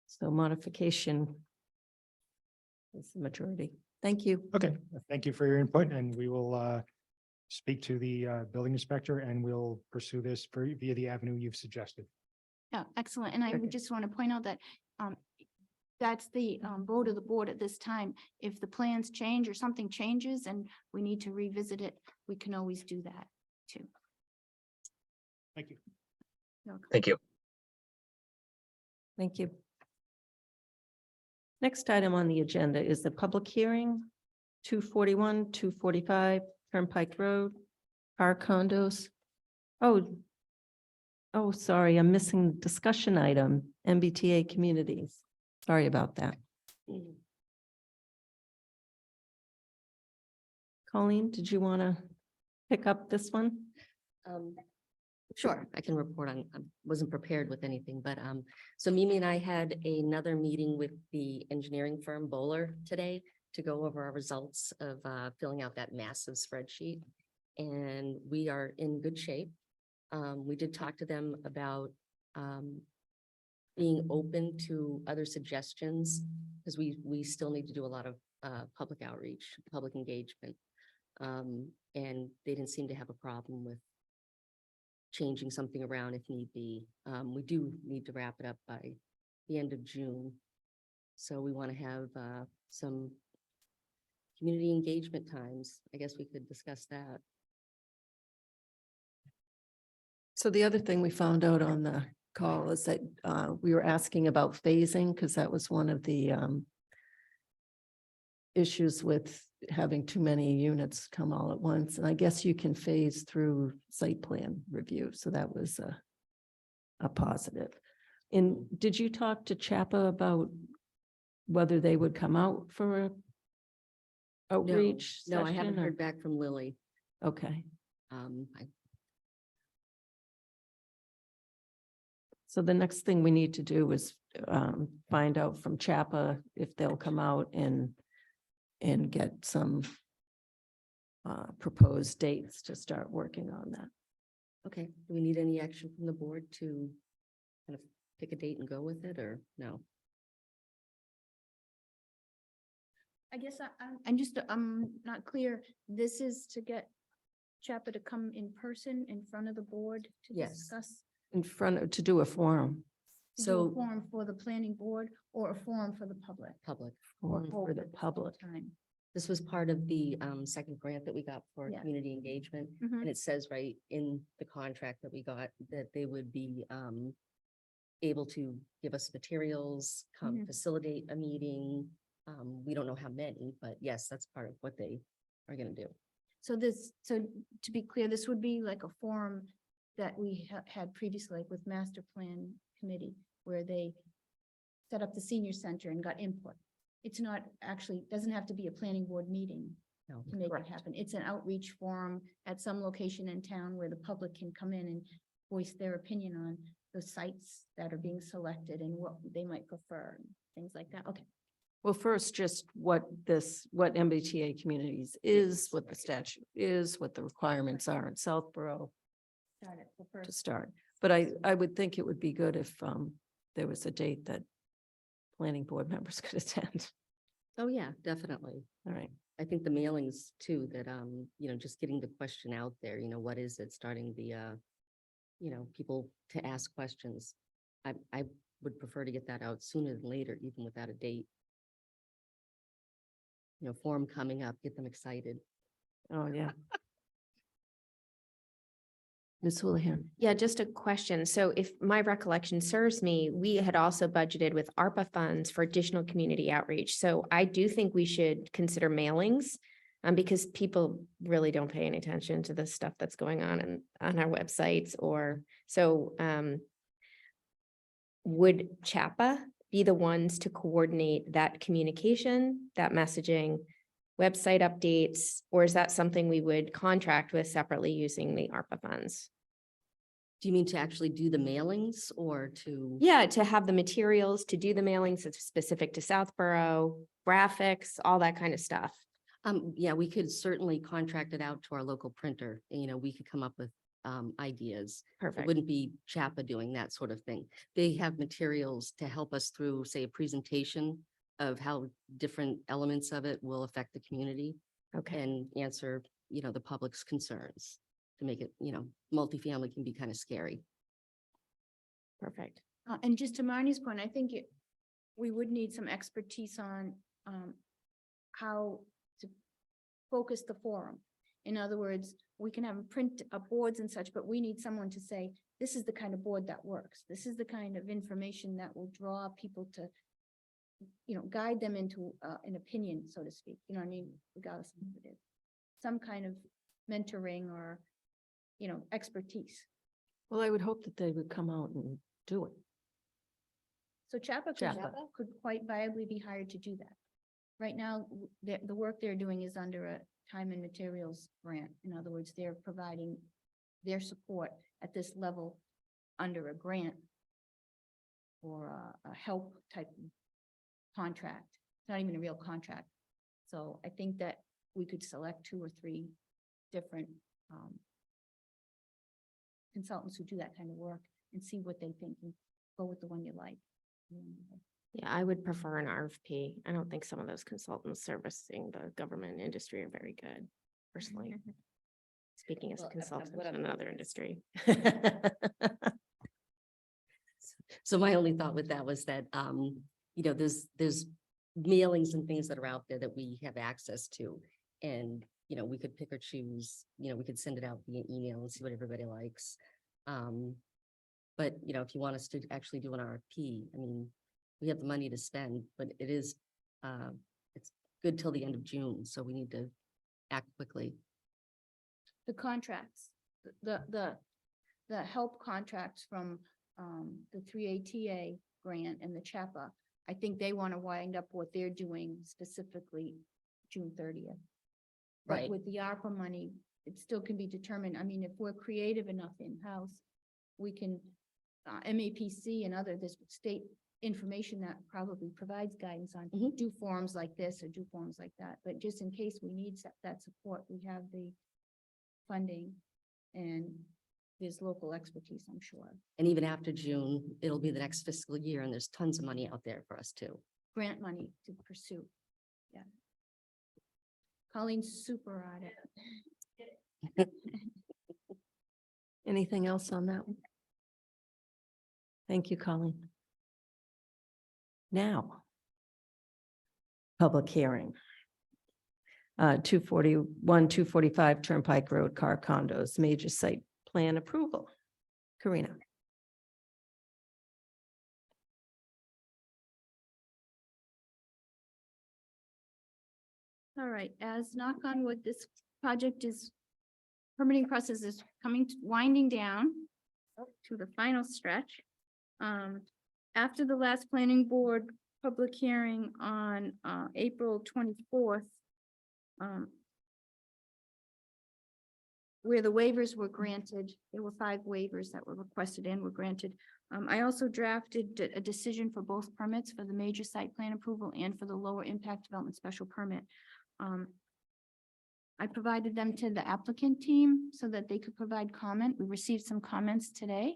[SPEAKER 1] So modification is the majority. Thank you.
[SPEAKER 7] Okay, thank you for your input and we will speak to the building inspector and we'll pursue this via the avenue you've suggested.
[SPEAKER 6] Yeah, excellent. And I
[SPEAKER 1] Okay.
[SPEAKER 6] would just want to point out that that's the vote of the board at this time. If the plans change or something changes and we need to revisit it, we can always do that too.
[SPEAKER 7] Thank you.
[SPEAKER 6] You're welcome.
[SPEAKER 8] Thank you.
[SPEAKER 1] Thank you. Next item on the agenda is the public hearing, 241, 245 Turnpike Road, our condos. Oh, sorry, I'm missing discussion item, MBTA communities. Sorry about that. Colleen, did you want to pick up this one?
[SPEAKER 9] Sure, I can report on, I wasn't prepared with anything, but so Mimi and I had another meeting with the engineering firm Bowler today to go over our results of filling out that massive spreadsheet. And we are in good shape. We did talk to them about being open to other suggestions, because we still need to do a lot of public outreach, public engagement. And they didn't seem to have a problem with changing something around if need be. We do need to wrap it up by the end of June. So we want to have some community engagement times. I guess we could discuss that.
[SPEAKER 1] So the other thing we found out on the call is that we were asking about phasing, because that was one of the issues with having too many units come all at once. And I guess you can phase through site plan review. So that was a positive. And did you talk to Chapa about whether they would come out for a outreach?
[SPEAKER 9] No, I haven't
[SPEAKER 1] session, or-
[SPEAKER 9] heard back from Lily.
[SPEAKER 1] Okay.
[SPEAKER 9] I
[SPEAKER 1] So the next thing we need to do is find out from Chapa if they'll come out and get some proposed dates to start working on that.
[SPEAKER 9] Okay, do we need any action from the board to kind of pick a date and go with it, or no?
[SPEAKER 6] I guess I'm just, I'm not clear. This is to get Chapa to come in person in front of the board to
[SPEAKER 9] Yes.
[SPEAKER 6] discuss.
[SPEAKER 1] In front of, to do a forum
[SPEAKER 6] To do a
[SPEAKER 9] So
[SPEAKER 6] forum for the planning board or a forum for the public.
[SPEAKER 9] public,
[SPEAKER 1] for
[SPEAKER 6] Both
[SPEAKER 1] the
[SPEAKER 6] at the same
[SPEAKER 1] public.
[SPEAKER 6] Time.
[SPEAKER 9] this was part of the second grant that we got for
[SPEAKER 6] Yeah.
[SPEAKER 9] community engagement.
[SPEAKER 6] Mhm.
[SPEAKER 9] And it says right in the contract that we got that they would be able to give us materials, come
[SPEAKER 6] Mhm.
[SPEAKER 9] facilitate a meeting. We don't know how many, but yes, that's part of what they are gonna do.
[SPEAKER 6] So to be clear, this would be like a forum that we had previously, like with master plan committee, where they set up the senior center and got input. It's not actually, doesn't have to be a planning board meeting
[SPEAKER 9] No.
[SPEAKER 6] to make it
[SPEAKER 1] Correct.
[SPEAKER 6] happen. It's an outreach forum at some location in town where the public can come in and voice their opinion on the sites that are being selected and what they might prefer, and things like that. Okay.
[SPEAKER 1] Well, first, just what MBTA communities is, what the statute is, what the requirements are in Southborough
[SPEAKER 6] Got it. The
[SPEAKER 1] to
[SPEAKER 6] first.
[SPEAKER 1] start. But I would think it would be good if there was a date that planning board members could attend.
[SPEAKER 9] Oh, yeah, definitely.
[SPEAKER 1] All right.
[SPEAKER 9] I think the mailings too, that, just getting the question out there, what is it, starting the, people to ask questions. I would prefer to get that out sooner than later, even without a date. Forum coming up, get them excited.
[SPEAKER 1] Oh, yeah. Ms. Houlihan.
[SPEAKER 3] Yeah, just a question. So if my recollection serves me, we had also budgeted with ARPA funds for additional community outreach. So I do think we should consider mailings because people really don't pay any attention to the stuff that's going on our websites or so. Would Chapa be the ones to coordinate that communication, that messaging, website updates, or is that something we would contract with separately using the ARPA funds?
[SPEAKER 9] Do you mean to actually do the mailings or to?
[SPEAKER 3] Yeah, to have the materials, to do the mailings that's specific to Southborough, graphics, all that kind of stuff.
[SPEAKER 9] Yeah, we could certainly contract it out to our local printer. We could come up with ideas. It
[SPEAKER 3] Perfect.
[SPEAKER 9] wouldn't be Chapa doing that sort of thing. They have materials to help us through, say, a presentation of how different elements of it will affect the community
[SPEAKER 3] Okay,
[SPEAKER 9] and answer, the public's concerns to make it, multifamily can be kind of scary.
[SPEAKER 3] perfect.
[SPEAKER 6] And just to Marnie's point, I think we would need some expertise on, how to focus the forum. In other words, we can have print boards and such, but we need someone to say, this is the kind of board that works. This is the kind of information that will draw people to, guide them into, an opinion, so to speak, you know what I mean, regardless of what it is. Some kind of mentoring or, expertise.
[SPEAKER 1] Well, I would hope that they would come out and do it.
[SPEAKER 6] So Chapa
[SPEAKER 1] Chapa.
[SPEAKER 6] could quite viably be hired to do that. Right now, the work they're doing is under a time and materials grant. In other words, they're providing their support at this level under a grant or a help type of contract. It's not even a real contract. So I think that we could select 2 or 3 different consultants who do that kind of work and see what they think and go with the one you like.
[SPEAKER 3] Yeah, I would prefer an RFP. I don't think some of those consultants servicing the government industry are very good, personally. Speaking as a
[SPEAKER 9] Well,
[SPEAKER 3] consultant
[SPEAKER 9] what
[SPEAKER 3] in
[SPEAKER 9] I'm-
[SPEAKER 3] another industry.
[SPEAKER 9] So my only thought with that was that, there's mailings and things that are out there that we have access to. And, we could pick or choose, we could send it out via email and see what everybody likes. But, if you want us to actually do an RFP, I mean, we have the money to spend, but it's good till the end of June, so we need to act quickly.
[SPEAKER 6] The contracts, the help contracts from the 3ATA grant and the Chapa, I think they want to wind up what they're doing specifically June 30th. But
[SPEAKER 9] Right.
[SPEAKER 6] with the ARPA money, it still can be determined. I mean, if we're creative enough in-house, we can, MAPC and there's state information that probably provides guidance on
[SPEAKER 9] Mhm.
[SPEAKER 6] do forms like this or do forms like that. But just in case we need that support, we have the funding and there's local expertise, I'm sure.
[SPEAKER 9] And even after June, it'll be the next fiscal year, and there's tons of money out there for us too.
[SPEAKER 6] Grant money to pursue. Yeah. Colleen's super at it.
[SPEAKER 1] Anything else on that one? Thank you, Colleen. Now. Public hearing. 241, 245 Turnpike Road Car Condos, major site plan approval. Karina.
[SPEAKER 6] All right, as knock on wood, this permitting process is winding down to the final stretch. After the last planning board public hearing on April 24th, where the waivers were granted, there were 5 waivers that were requested and were granted. I also drafted a decision for both permits, for the major site plan approval and for the lower impact development special permit. I provided them to the applicant team so that they could provide comment. We received some comments today,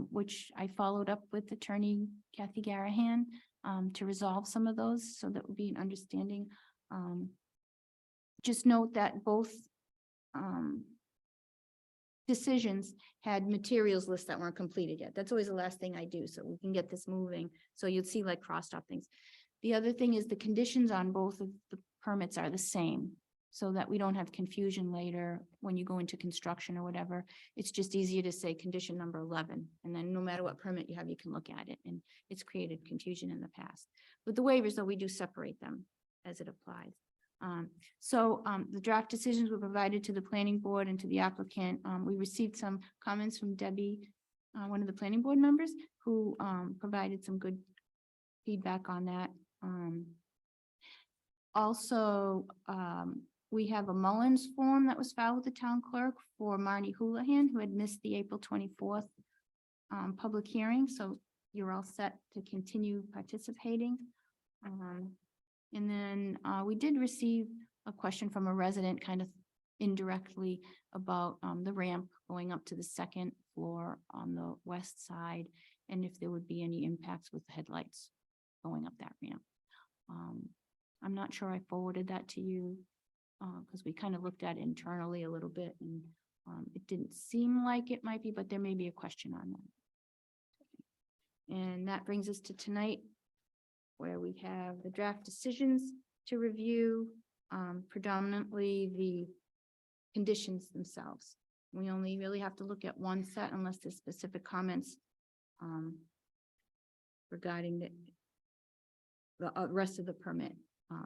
[SPEAKER 6] which I followed up with Attorney Kathy Garahan to resolve some of those, so that would be an understanding. Just note that both decisions had materials lists that weren't completed yet. That's always the last thing I do, so we can get this moving. So you'd see like crossed off things. The other thing is the conditions on both of the permits are the same, so that we don't have confusion later when you go into construction or whatever. It's just easier to say condition number 11, and then no matter what permit you have, you can look at it, and it's created confusion in the past. With the waivers, though, we do separate them as it applies. The draft decisions were provided to the planning board and to the applicant. We received some comments from Debbie, one of the planning board members, who provided some good feedback on that. Also, we have a Mullins form that was filed with the town clerk for Marnie Houlihan, who had missed the April 24th public hearing. So you're all set to continue participating. And then we did receive a question from a resident kind of indirectly about the ramp going up to the 2nd floor on the west side, and if there would be any impacts with the headlights going up that ramp. I'm not sure I forwarded that to you, because we kind of looked at it internally a little bit and it didn't seem like it might be, but there may be a question on that. And that brings us to tonight, where we have the draft decisions to review, predominantly the conditions themselves. We only really have to look at one set unless there's specific comments regarding the rest of the permit,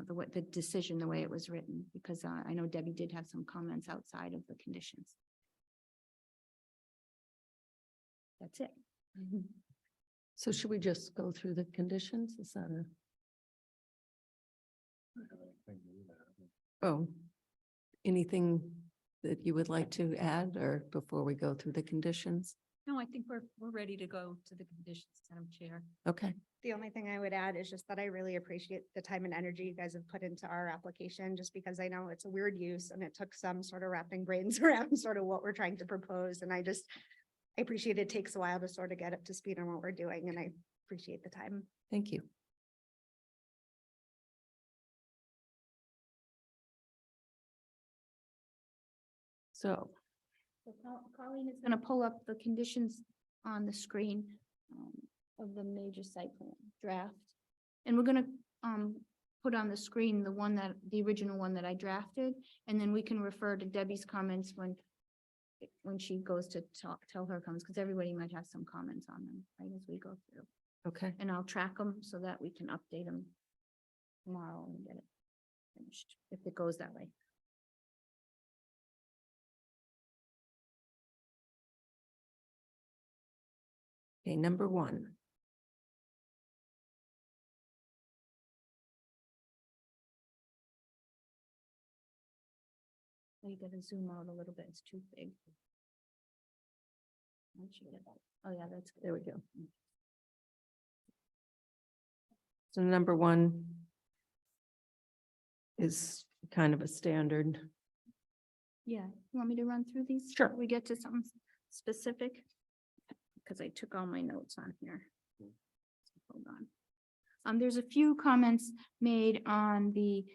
[SPEAKER 6] the decision, the way it was written, because I know Debbie did have some comments outside of the conditions. That's it.
[SPEAKER 1] So should we just go through the conditions? Is that oh, anything that you would like to add or before we go through the conditions?
[SPEAKER 5] No, I think we're ready to go to the conditions, Madam Chair.
[SPEAKER 1] Okay,
[SPEAKER 10] The only thing I would add is just that I really appreciate the time and energy you guys have put into our application, just because I know it's a weird use and it took some sort of wrapping brains around sort of what we're trying to propose. And I appreciate it takes a while to sort of get up to speed on what we're doing, and I appreciate the time.
[SPEAKER 1] thank you. So,
[SPEAKER 6] Colleen is gonna pull up the conditions on the screen of the major site plan draft. And we're gonna put on the screen the original one that I drafted, and then we can refer to Debbie's comments when she goes to tell her comments, because everybody might have some comments on them, right, as we go through.
[SPEAKER 1] okay,
[SPEAKER 6] And I'll track them so that we can update them tomorrow and get it finished, if it goes that way.
[SPEAKER 1] okay, number one.
[SPEAKER 6] You gotta zoom out a little bit, it's too big. Oh, yeah, that's good.
[SPEAKER 1] There we go. So number one is kind of a standard.
[SPEAKER 6] Yeah, you want me to run through these?
[SPEAKER 1] Sure.
[SPEAKER 6] before We get to something specific? Because I took all my notes on here. Hold on. There's a few comments made on the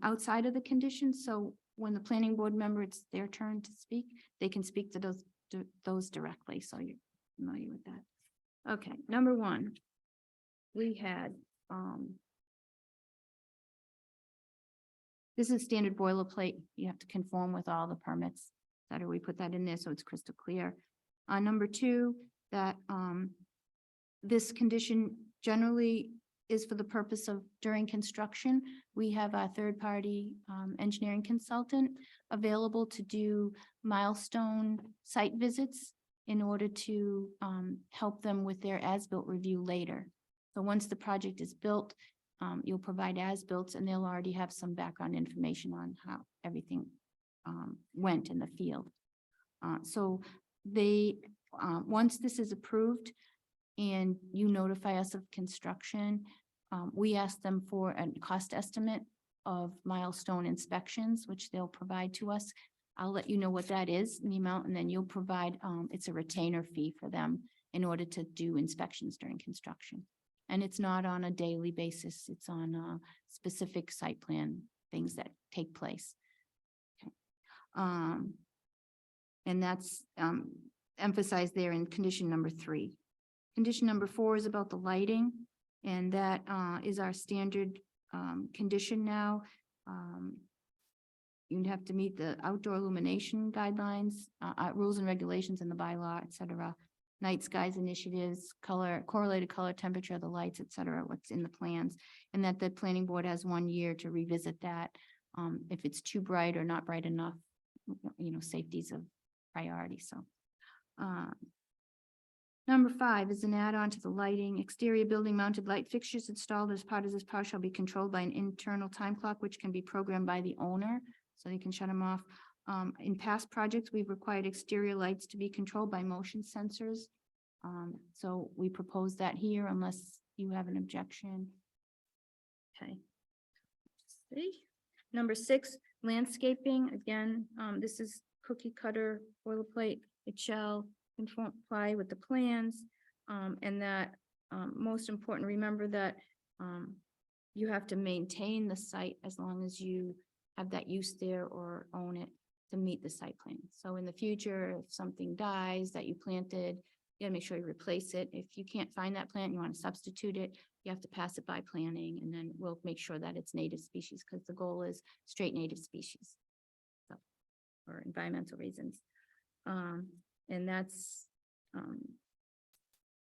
[SPEAKER 6] outside of the conditions, so when the planning board member, it's their turn to speak, they can speak to those directly, so you're familiar with that. Okay, number one, we had this is standard boilerplate. You have to conform with all the permits. That we put that in there so it's crystal clear. Number two, that this condition generally is for the purpose of during construction. We have a third-party engineering consultant available to do milestone site visits in order to help them with their as-built review later. So once the project is built, you'll provide as-built, and they'll already have some background information on how everything went in the field. So they, once this is approved and you notify us of construction, we ask them for a cost estimate of milestone inspections, which they'll provide to us. I'll let you know what that is in the amount, and then you'll provide, it's a retainer fee for them in order to do inspections during construction. And it's not on a daily basis, it's on specific site plan things that take place. Okay. And that's emphasized there in condition number 3. Condition number 4 is about the lighting, and that is our standard condition now. You'd have to meet the outdoor illumination guidelines, rules and regulations in the bylaw, et cetera. Night skies initiatives, correlated color temperature of the lights, et cetera, what's in the plans. And that the planning board has 1 year to revisit that. If it's too bright or not bright enough, safety is a priority, so. Number 5 is an add-on to the lighting. Exterior building mounted light fixtures installed as part of this project shall be controlled by an internal time clock, which can be programmed by the owner, so you can shut them off. In past projects, we've required exterior lights to be controlled by motion sensors. So we propose that here unless you have an objection. Okay. See? Number 6, landscaping. Again, this is cookie cutter boilerplate. It shall comply with the plans. And that most important, remember that you have to maintain the site as long as you have that use there or own it to meet the site plan. So in the future, if something dies that you planted, you gotta make sure you replace it. If you can't find that plant, you want to substitute it, you have to pass it by planning, and then we'll make sure that it's native species, because the goal is straight native species. So, for environmental reasons. And that's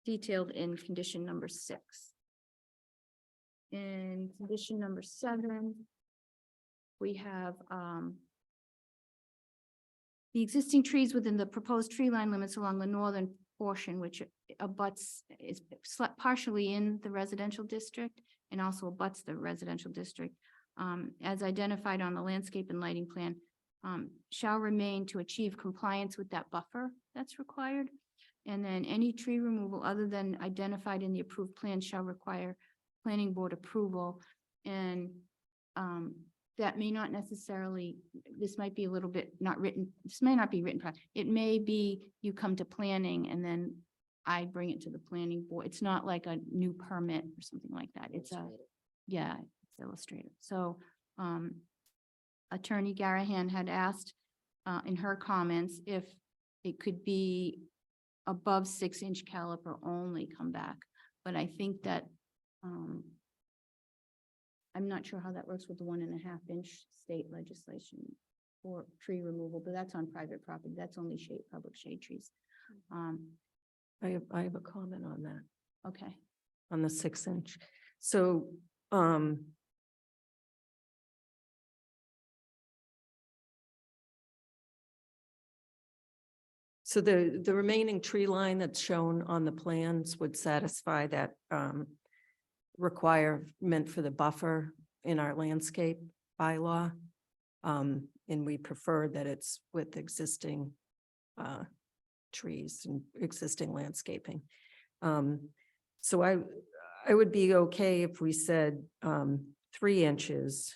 [SPEAKER 6] detailed in condition number 6. In condition number 7, we have the existing trees within the proposed tree line limits along the northern portion, which is partially in the residential district and also abuts the residential district, as identified on the landscape and lighting plan, shall remain to achieve compliance with that buffer that's required. And then any tree removal other than identified in the approved plan shall require planning board approval. And that may not necessarily, this might be a little bit not written, this may not be written. It may be you come to planning and then I bring it to the planning board. It's not like a new permit or something like that. It's yeah, it's illustrative. So Attorney Garahan had asked in her comments if it could be above 6-inch caliper only come back. But I think that I'm not sure how that works with the 1.5-inch state legislation for tree removal, but that's on private property. That's only public shade trees.
[SPEAKER 1] I have a comment on that,
[SPEAKER 6] Okay.
[SPEAKER 1] on the 6-inch. So, so the remaining tree line that's shown on the plans would satisfy that requirement for the buffer in our landscape bylaw. And we prefer that it's with existing trees and existing landscaping. So I would be okay if we said 3 inches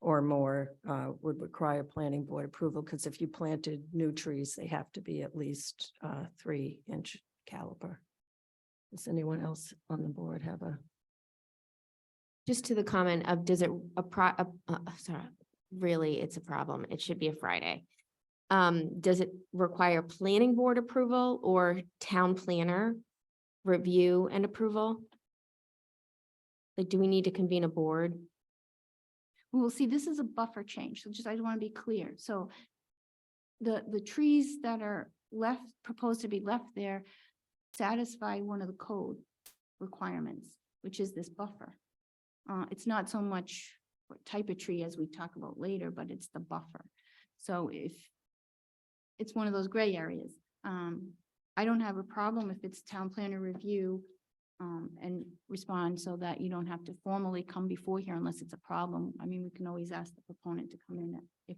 [SPEAKER 1] or more would require planning board approval, because if you planted new trees, they have to be at least 3-inch caliber. Does anyone else on the board have a?
[SPEAKER 3] Just to the comment of, does it, sorry, really, it's a problem. It should be a Friday. Does it require planning board approval or town planner review and approval? Like, do we need to convene a board?
[SPEAKER 6] Well, see, this is a buffer change, so I want to be clear. So the trees that are proposed to be left there satisfy one of the code requirements, which is this buffer. It's not so much what type of tree as we talk about later, but it's the buffer. So if it's one of those gray areas, I don't have a problem if it's town planner review and respond so that you don't have to formally come before here unless it's a problem. I mean, we can always ask the proponent to come in if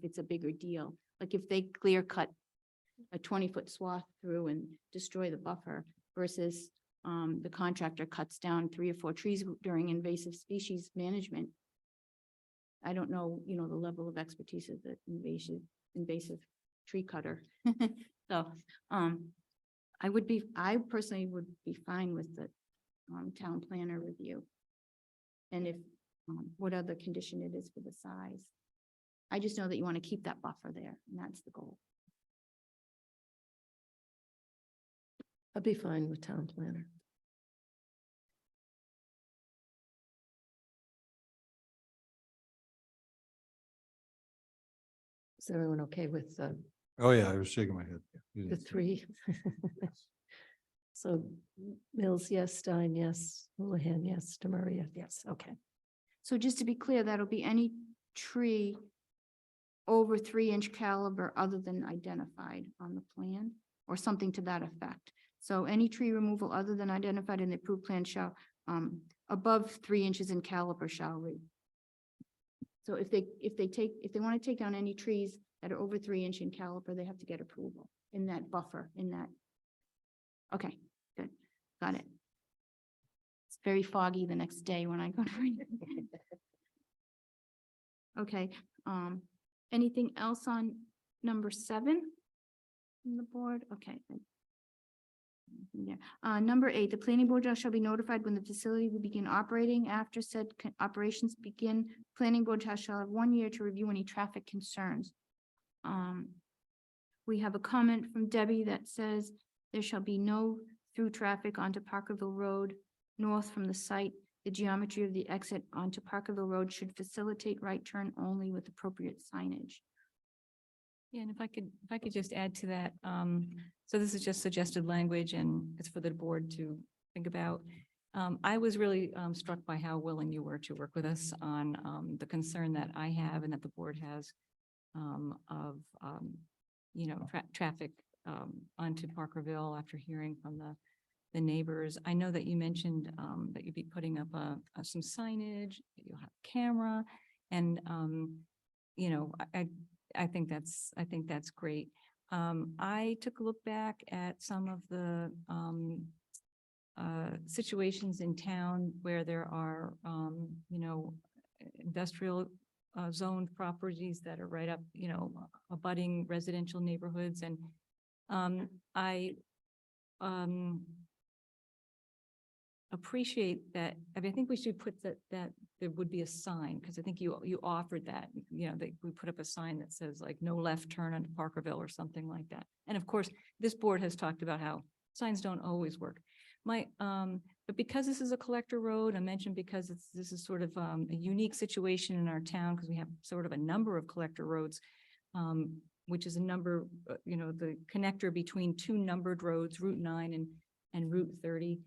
[SPEAKER 6] it's a bigger deal. Like if they clear cut a 20-foot swath through and destroy the buffer versus the contractor cuts down 3 or 4 trees during invasive species management. I don't know, the level of expertise of the invasive tree cutter. So, I personally would be fine with the town planner review. And if, what other condition it is for the size. I just know that you want to keep that buffer there, and that's the goal.
[SPEAKER 1] I'd be fine with town planner. Is everyone okay with
[SPEAKER 4] Oh, yeah, I was shaking my head. You
[SPEAKER 1] the
[SPEAKER 4] didn't see.
[SPEAKER 1] 3? So Mills, yes, Stein, yes, Houlihan, yes, Demaria, yes, okay.
[SPEAKER 6] So just to be clear, that'll be any tree over 3-inch caliber other than identified on the plan or something to that effect. So any tree removal other than identified in the approved plan shall, above 3 inches in caliber shall read. So if they want to take down any trees that are over 3-inch in caliber, they have to get approval in that buffer, in that. Okay, good, got it. It's very foggy the next day when I go to read it. Okay, anything else on number 7 on the board? Okay. Good. Yeah. Number 8, the planning board shall be notified when the facility will begin operating. After said operations begin, planning board shall have 1 year to review any traffic concerns. We have a comment from Debbie that says there shall be no through traffic onto Parkerville Road north from the site. The geometry of the exit onto Parkerville Road should facilitate right turn only with appropriate signage.
[SPEAKER 5] Yeah, and if I could just add to that, so this is just suggested language and it's for the board to think about. I was really struck by how willing you were to work with us on the concern that I have and that the board has of, you know, traffic onto Parkerville after hearing from the neighbors. I know that you mentioned that you'd be putting up some signage, that you'll have camera, and you know, I think that's great. I took a look back at some of the situations in town where there are, you know, industrial zoned properties that are right up, you know, abutting residential neighborhoods. And I appreciate that. I mean, I think we should put that there would be a sign, because I think you offered that, you know, that we put up a sign that says like no left turn onto Parkerville or something like that. And of course, this board has talked about how signs don't always work. But because this is a collector road, I mentioned because this is sort of a unique situation in our town, because we have sort of a number of collector roads, which is a number, you know, the connector between 2 numbered roads, Route 9 and Route 30.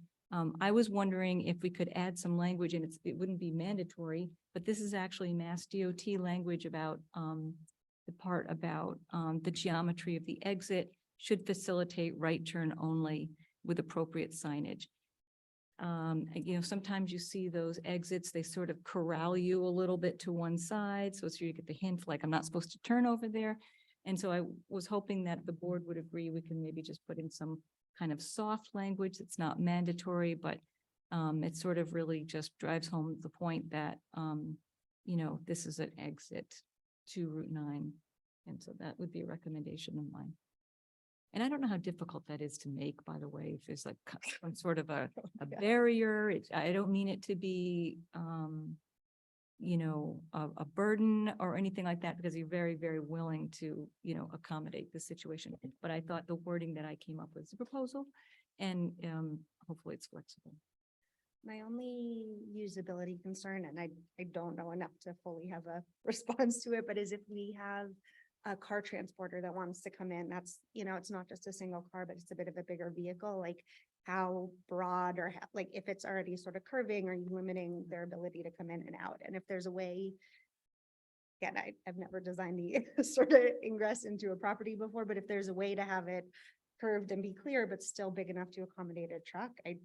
[SPEAKER 5] I was wondering if we could add some language, and it wouldn't be mandatory, but this is actually Mass DOT language about the part about the geometry of the exit should facilitate right turn only with appropriate signage. You know, sometimes you see those exits, they sort of corral you a little bit to one side. So you get the hint, like I'm not supposed to turn over there. And so I was hoping that the board would agree. We can maybe just put in some kind of soft language. It's not mandatory, but it sort of really just drives home the point that, you know, this is an exit to Route 9. And so that would be a recommendation of mine. And I don't know how difficult that is to make, by the way, if there's like some sort of a barrier. I don't mean it to be, you know, a burden or anything like that, because you're very, very willing to, you know, accommodate the situation. But I thought the wording that I came up with is a proposal, and hopefully it's flexible.
[SPEAKER 10] My only usability concern, and I don't know enough to fully have a response to it, but is if we have a car transporter that wants to come in, that's, you know, it's not just a single car, but it's a bit of a bigger vehicle, like how broad or like if it's already sort of curving, or you limiting their ability to come in and out? And if there's a way, again, I've never designed the sort of ingress into a property before, but if there's a way to have it curved and be clear, but still big enough to accommodate a truck, I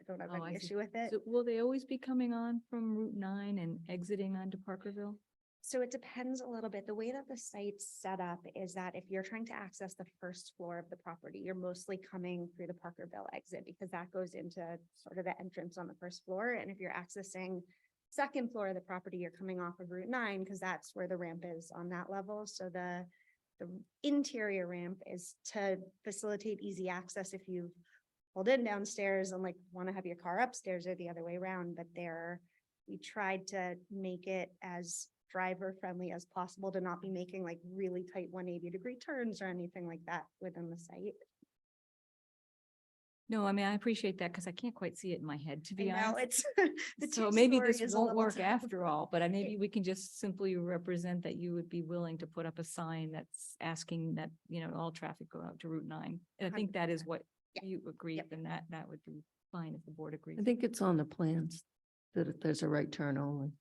[SPEAKER 10] don't have
[SPEAKER 5] Oh, I
[SPEAKER 10] any
[SPEAKER 5] see.
[SPEAKER 10] issue with it.
[SPEAKER 5] So will they always be coming on from Route 9 and exiting onto Parkerville?
[SPEAKER 10] So it depends a little bit. The way that the site's set up is that if you're trying to access the first floor of the property, you're mostly coming through the Parkerville exit, because that goes into sort of the entrance on the first floor. And if you're accessing second floor of the property, you're coming off of Route 9, because that's where the ramp is on that level. So the interior ramp is to facilitate easy access if you pulled in downstairs and like want to have your car upstairs, or the other way around. But we tried to make it as driver friendly as possible, to not be making like really tight 180-degree turns or anything like that within the site.
[SPEAKER 5] No, I mean, I appreciate that, because I can't quite see it in my head, to be
[SPEAKER 10] I know
[SPEAKER 5] honest.
[SPEAKER 10] it's
[SPEAKER 5] So maybe
[SPEAKER 10] two-story
[SPEAKER 5] this
[SPEAKER 10] is a
[SPEAKER 5] won't
[SPEAKER 10] little
[SPEAKER 5] work
[SPEAKER 10] tough.
[SPEAKER 5] after all, but maybe we can just simply represent that you would be willing to put up a sign that's asking that, you know, all traffic go out to Route 9. And I think that is what
[SPEAKER 10] Yeah.
[SPEAKER 5] you agreed,
[SPEAKER 10] Yep.
[SPEAKER 5] then that would be fine if the board agrees.
[SPEAKER 1] I think it's on the plans that if there's a right turn only.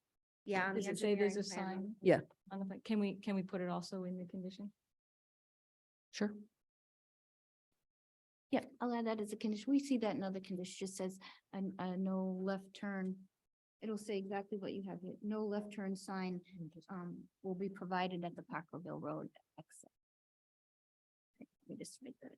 [SPEAKER 10] Yeah. on the
[SPEAKER 5] Does it say there's a
[SPEAKER 10] engineering plan.
[SPEAKER 5] sign?
[SPEAKER 1] Yeah.
[SPEAKER 5] On the, plan? Can we put it also in the condition?
[SPEAKER 1] Sure.
[SPEAKER 6] Yeah, I'll add that as a condition. We see that in other conditions, just says a no left turn. It'll say exactly what you have here. No left turn sign will be provided at the Parkerville Road exit. Let me just make that.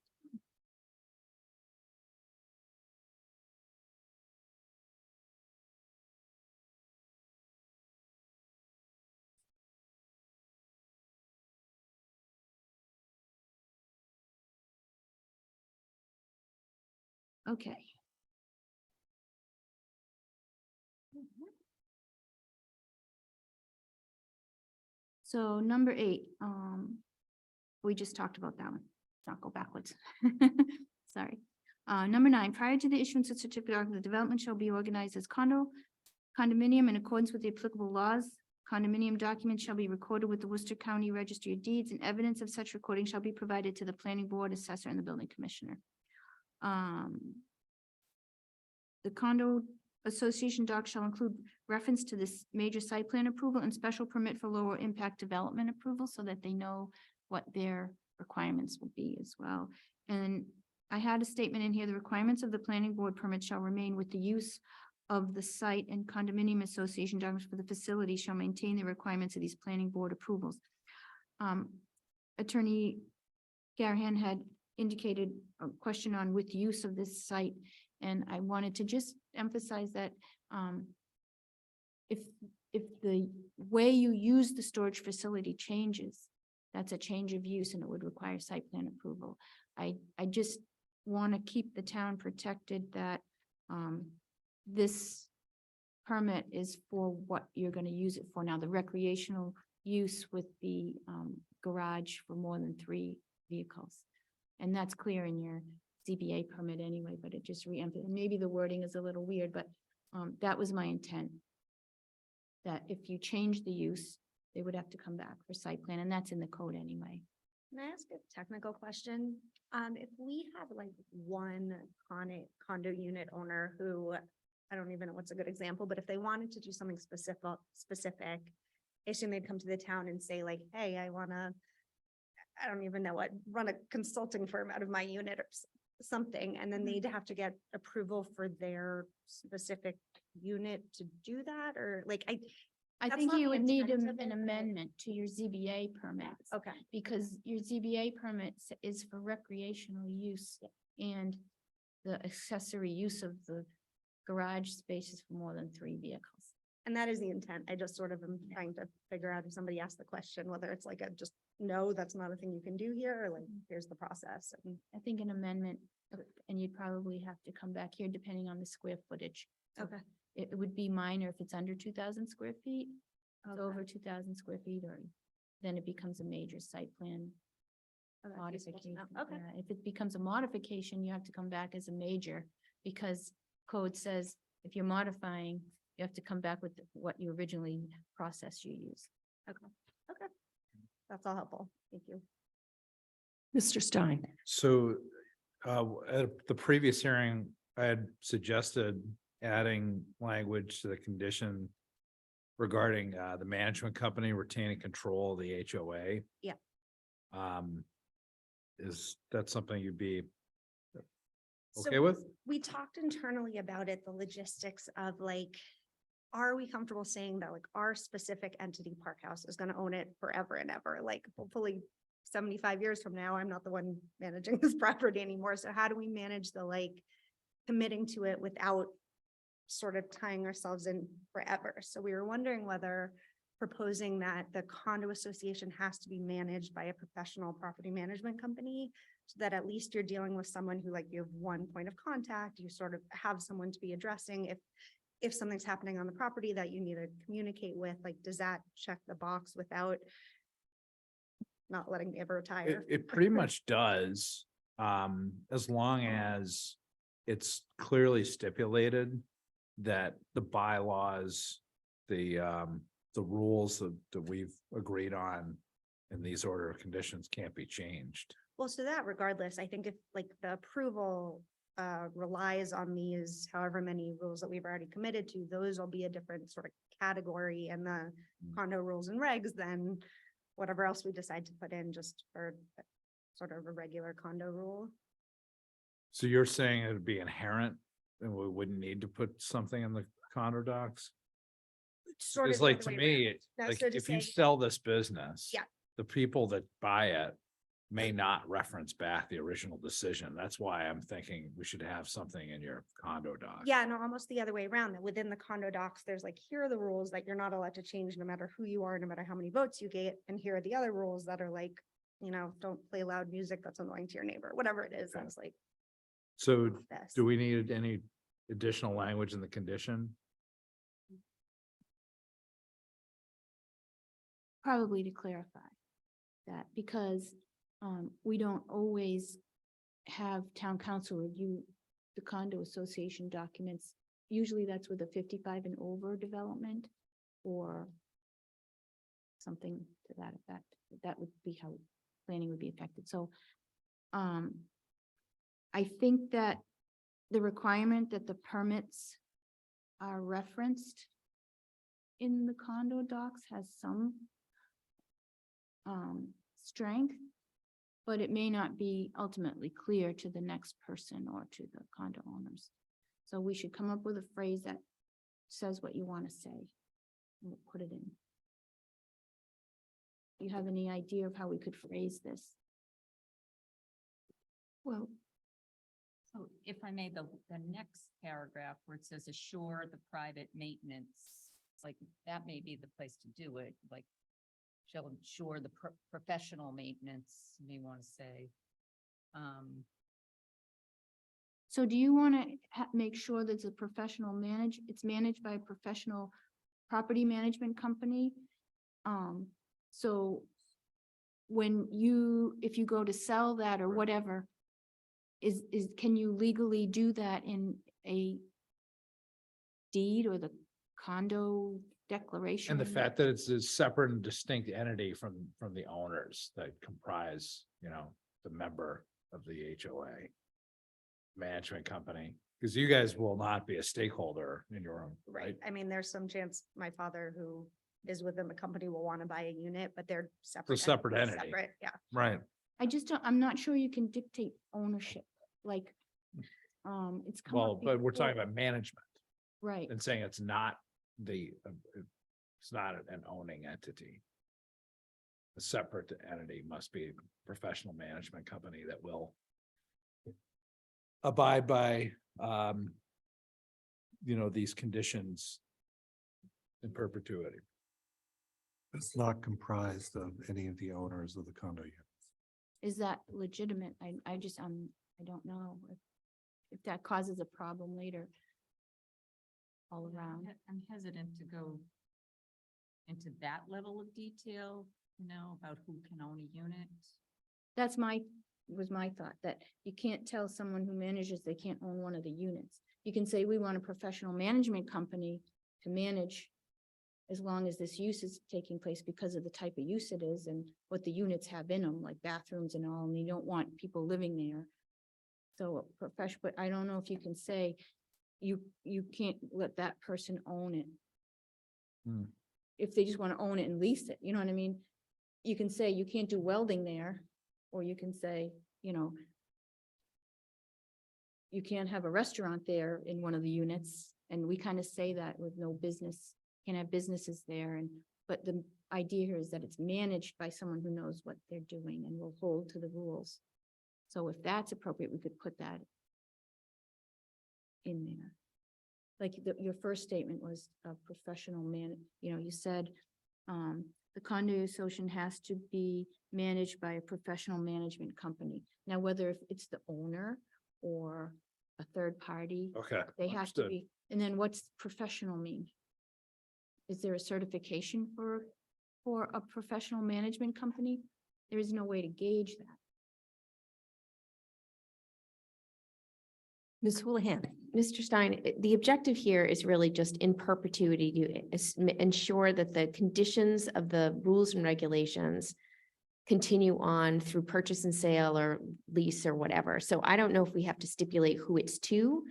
[SPEAKER 6] Okay. So number 8, we just talked about that one. Let's not go backwards. Sorry. Number 9, prior to the issuance of certificate, the development shall be organized as condominium in accordance with the applicable laws. Condominium documents shall be recorded with the Worcester County Registry of Deeds, and evidence of such recording shall be provided to the planning board, assessor, and the building commissioner. The condo association doc shall include reference to this major site plan approval and special permit for lower impact development approval, so that they know what their requirements will be as well. And I had a statement in here, the requirements of the planning board permit shall remain with the use of the site, and condominium association documents for the facility shall maintain the requirements of these planning board approvals. Attorney Garahan had indicated a question on with use of this site, and I wanted to just emphasize that if the way you use the storage facility changes, that's a change of use and it would require site plan approval. I just want to keep the town protected that this permit is for what you're going to use it for. Now, the recreational use with the garage for more than 3 vehicles. And that's clear in your ZBA permit anyway, but it just re-emphasized, maybe the wording is a little weird, but that was my intent. That if you change the use, they would have to come back for site plan, and that's in the code anyway.
[SPEAKER 10] Can I ask a technical question? If we have like one condo unit owner who, I don't even know what's a good example, but if they wanted to do something specific, I assume they'd come to the town and say like, hey, I don't even know what, run a consulting firm out of my unit or something, and then they'd have to get approval for their specific unit to do that, or like,
[SPEAKER 6] I
[SPEAKER 10] That's
[SPEAKER 6] think
[SPEAKER 10] not
[SPEAKER 6] you
[SPEAKER 10] the
[SPEAKER 6] would need
[SPEAKER 10] intent of
[SPEAKER 6] an
[SPEAKER 10] it, but-
[SPEAKER 6] amendment to your ZBA permits.
[SPEAKER 10] okay.
[SPEAKER 6] Because your ZBA permit is for recreational use and the accessory use of the garage spaces for more than 3 vehicles.
[SPEAKER 10] And that is the intent. I just sort of am trying to figure out if somebody asked the question, whether it's like a just, no, that's not a thing you can do here, or like, here's the process. And
[SPEAKER 6] I think an amendment, and you'd probably have to come back here depending on the square footage. So
[SPEAKER 10] Okay.
[SPEAKER 6] It would be minor if it's under 2,000 square feet. If it's
[SPEAKER 10] Okay.
[SPEAKER 6] over 2,000 square feet, or then it becomes a major site plan
[SPEAKER 10] Oh, that's useful to
[SPEAKER 6] modification.
[SPEAKER 10] know. Okay.
[SPEAKER 6] Yeah, if it becomes a modification, you have to come back as a major, because code says if you're modifying, you have to come back with what you originally process you use.
[SPEAKER 10] That's all helpful. Thank you.
[SPEAKER 1] Mr. Stein.
[SPEAKER 2] So at the previous hearing, I had suggested adding language to the condition regarding the management company retaining control of the HOA.
[SPEAKER 10] Yeah.
[SPEAKER 2] Is that something you'd be
[SPEAKER 10] So
[SPEAKER 2] okay with?
[SPEAKER 10] We talked internally about it, the logistics of like, are we comfortable saying that like our specific entity, Park House, is gonna own it forever and ever? Like hopefully 75 years from now, I'm not the one managing this property anymore. So how do we manage the like committing to it without sort of tying ourselves in forever? So we were wondering whether proposing that the condo association has to be managed by a professional property management company, so that at least you're dealing with someone who like you have one point of contact, you sort of have someone to be addressing if something's happening on the property that you need to communicate with, like, does that check the box without not letting me ever retire?
[SPEAKER 2] It pretty much does, as long as it's clearly stipulated that the bylaws, the rules that we've agreed on in these order of conditions can't be changed.
[SPEAKER 10] Well, so that regardless, I think if like the approval relies on these however many rules that we've already committed to, those will be a different sort of category, and the condo rules and regs than whatever else we decide to put in just for sort of a regular condo rule.
[SPEAKER 2] So you're saying it'd be inherent and we wouldn't need to put something in the condo docs?
[SPEAKER 10] Sort of
[SPEAKER 2] It's
[SPEAKER 10] the
[SPEAKER 2] like,
[SPEAKER 10] other
[SPEAKER 2] to
[SPEAKER 10] way
[SPEAKER 2] me,
[SPEAKER 10] around. No,
[SPEAKER 2] like
[SPEAKER 10] so to
[SPEAKER 2] if you
[SPEAKER 10] say-
[SPEAKER 2] sell this business.
[SPEAKER 10] Yeah.
[SPEAKER 2] The people that buy it may not reference back the original decision. That's why I'm thinking we should have something in your condo doc.
[SPEAKER 10] Yeah, no, almost the other way around, that within the condo docs, there's like, here are the rules that you're not allowed to change no matter who you are, no matter how many votes you get. And here are the other rules that are like, don't play loud music that's annoying to your neighbor, whatever it is.
[SPEAKER 2] Okay.
[SPEAKER 10] That's like,
[SPEAKER 2] So
[SPEAKER 10] this.
[SPEAKER 2] do we need any additional language in the condition?
[SPEAKER 6] Probably to clarify that, because we don't always have town council review the condo association documents. Usually that's with a 55 and over development or something to that effect. That would be how planning would be affected. So I think that the requirement that the permits are referenced in the condo docs has some strength, but it may not be ultimately clear to the next person or to the condo owners. So we should come up with a phrase that says what you want to say. And we'll put it in. Do you have any idea of how we could phrase this?
[SPEAKER 5] Well, so if I may, the next paragraph where it says assure the private maintenance, like that may be the place to do it, like shall ensure the professional maintenance, you may want to say.
[SPEAKER 6] So do you want to make sure that it's a professional it's managed by a professional property management company? So if you go to sell that or whatever, can you legally do that in a deed or the condo declaration?
[SPEAKER 2] And the fact that it's a separate and distinct entity from the owners that comprise, the member of the HOA management company, because you guys will not be a stakeholder in your own, right?
[SPEAKER 10] I mean, there's some chance my father who is within the company will want to buy a unit, but they're separate.
[SPEAKER 2] separate entity.
[SPEAKER 10] Separate, yeah.
[SPEAKER 2] Right.
[SPEAKER 6] I'm not sure you can dictate ownership, like, it's. come up
[SPEAKER 2] Well, but we're talking
[SPEAKER 6] before.
[SPEAKER 2] about management
[SPEAKER 6] Right,
[SPEAKER 2] and saying it's not it's not an owning entity. A separate entity must be a professional management company that will abide by, these conditions in perpetuity.
[SPEAKER 4] It's not comprised of any of the owners of the condo units.
[SPEAKER 6] is that legitimate? I don't know if that causes a problem later. All around.
[SPEAKER 5] I'm hesitant to go into that level of detail, about who can own a unit.
[SPEAKER 6] That's was my thought, that you can't tell someone who manages they can't own one of the units. You can say, we want a professional management company to manage as long as this use is taking place because of the type of use it is and what the units have in them, like bathrooms and all, and you don't want people living there. So professional, but I don't know if you can say, you can't let that person own it.
[SPEAKER 2] Hmm.
[SPEAKER 6] If they just want to own it and lease it, you know what I mean? You can say you can't do welding there, or you can say, you can't have a restaurant there in one of the units. And we kind of say that with no business, can't have businesses there. But the idea here is that it's managed by someone who knows what they're doing and will hold to the rules. So if that's appropriate, we could put that in there. Like your first statement was a professional you said, the condo association has to be managed by a professional management company. Now, whether it's the owner or a third party,
[SPEAKER 2] Okay.
[SPEAKER 6] they have to
[SPEAKER 2] understood.
[SPEAKER 6] be, and then what's professional mean? Is there a certification for a professional management company? There is no way to gauge that.
[SPEAKER 1] Ms. Houlihan.
[SPEAKER 3] Mr. Stein, the objective here is really just in perpetuity to ensure that the conditions of the rules and regulations continue on through purchase and sale or lease or whatever. So I don't know if we have to stipulate who it's to,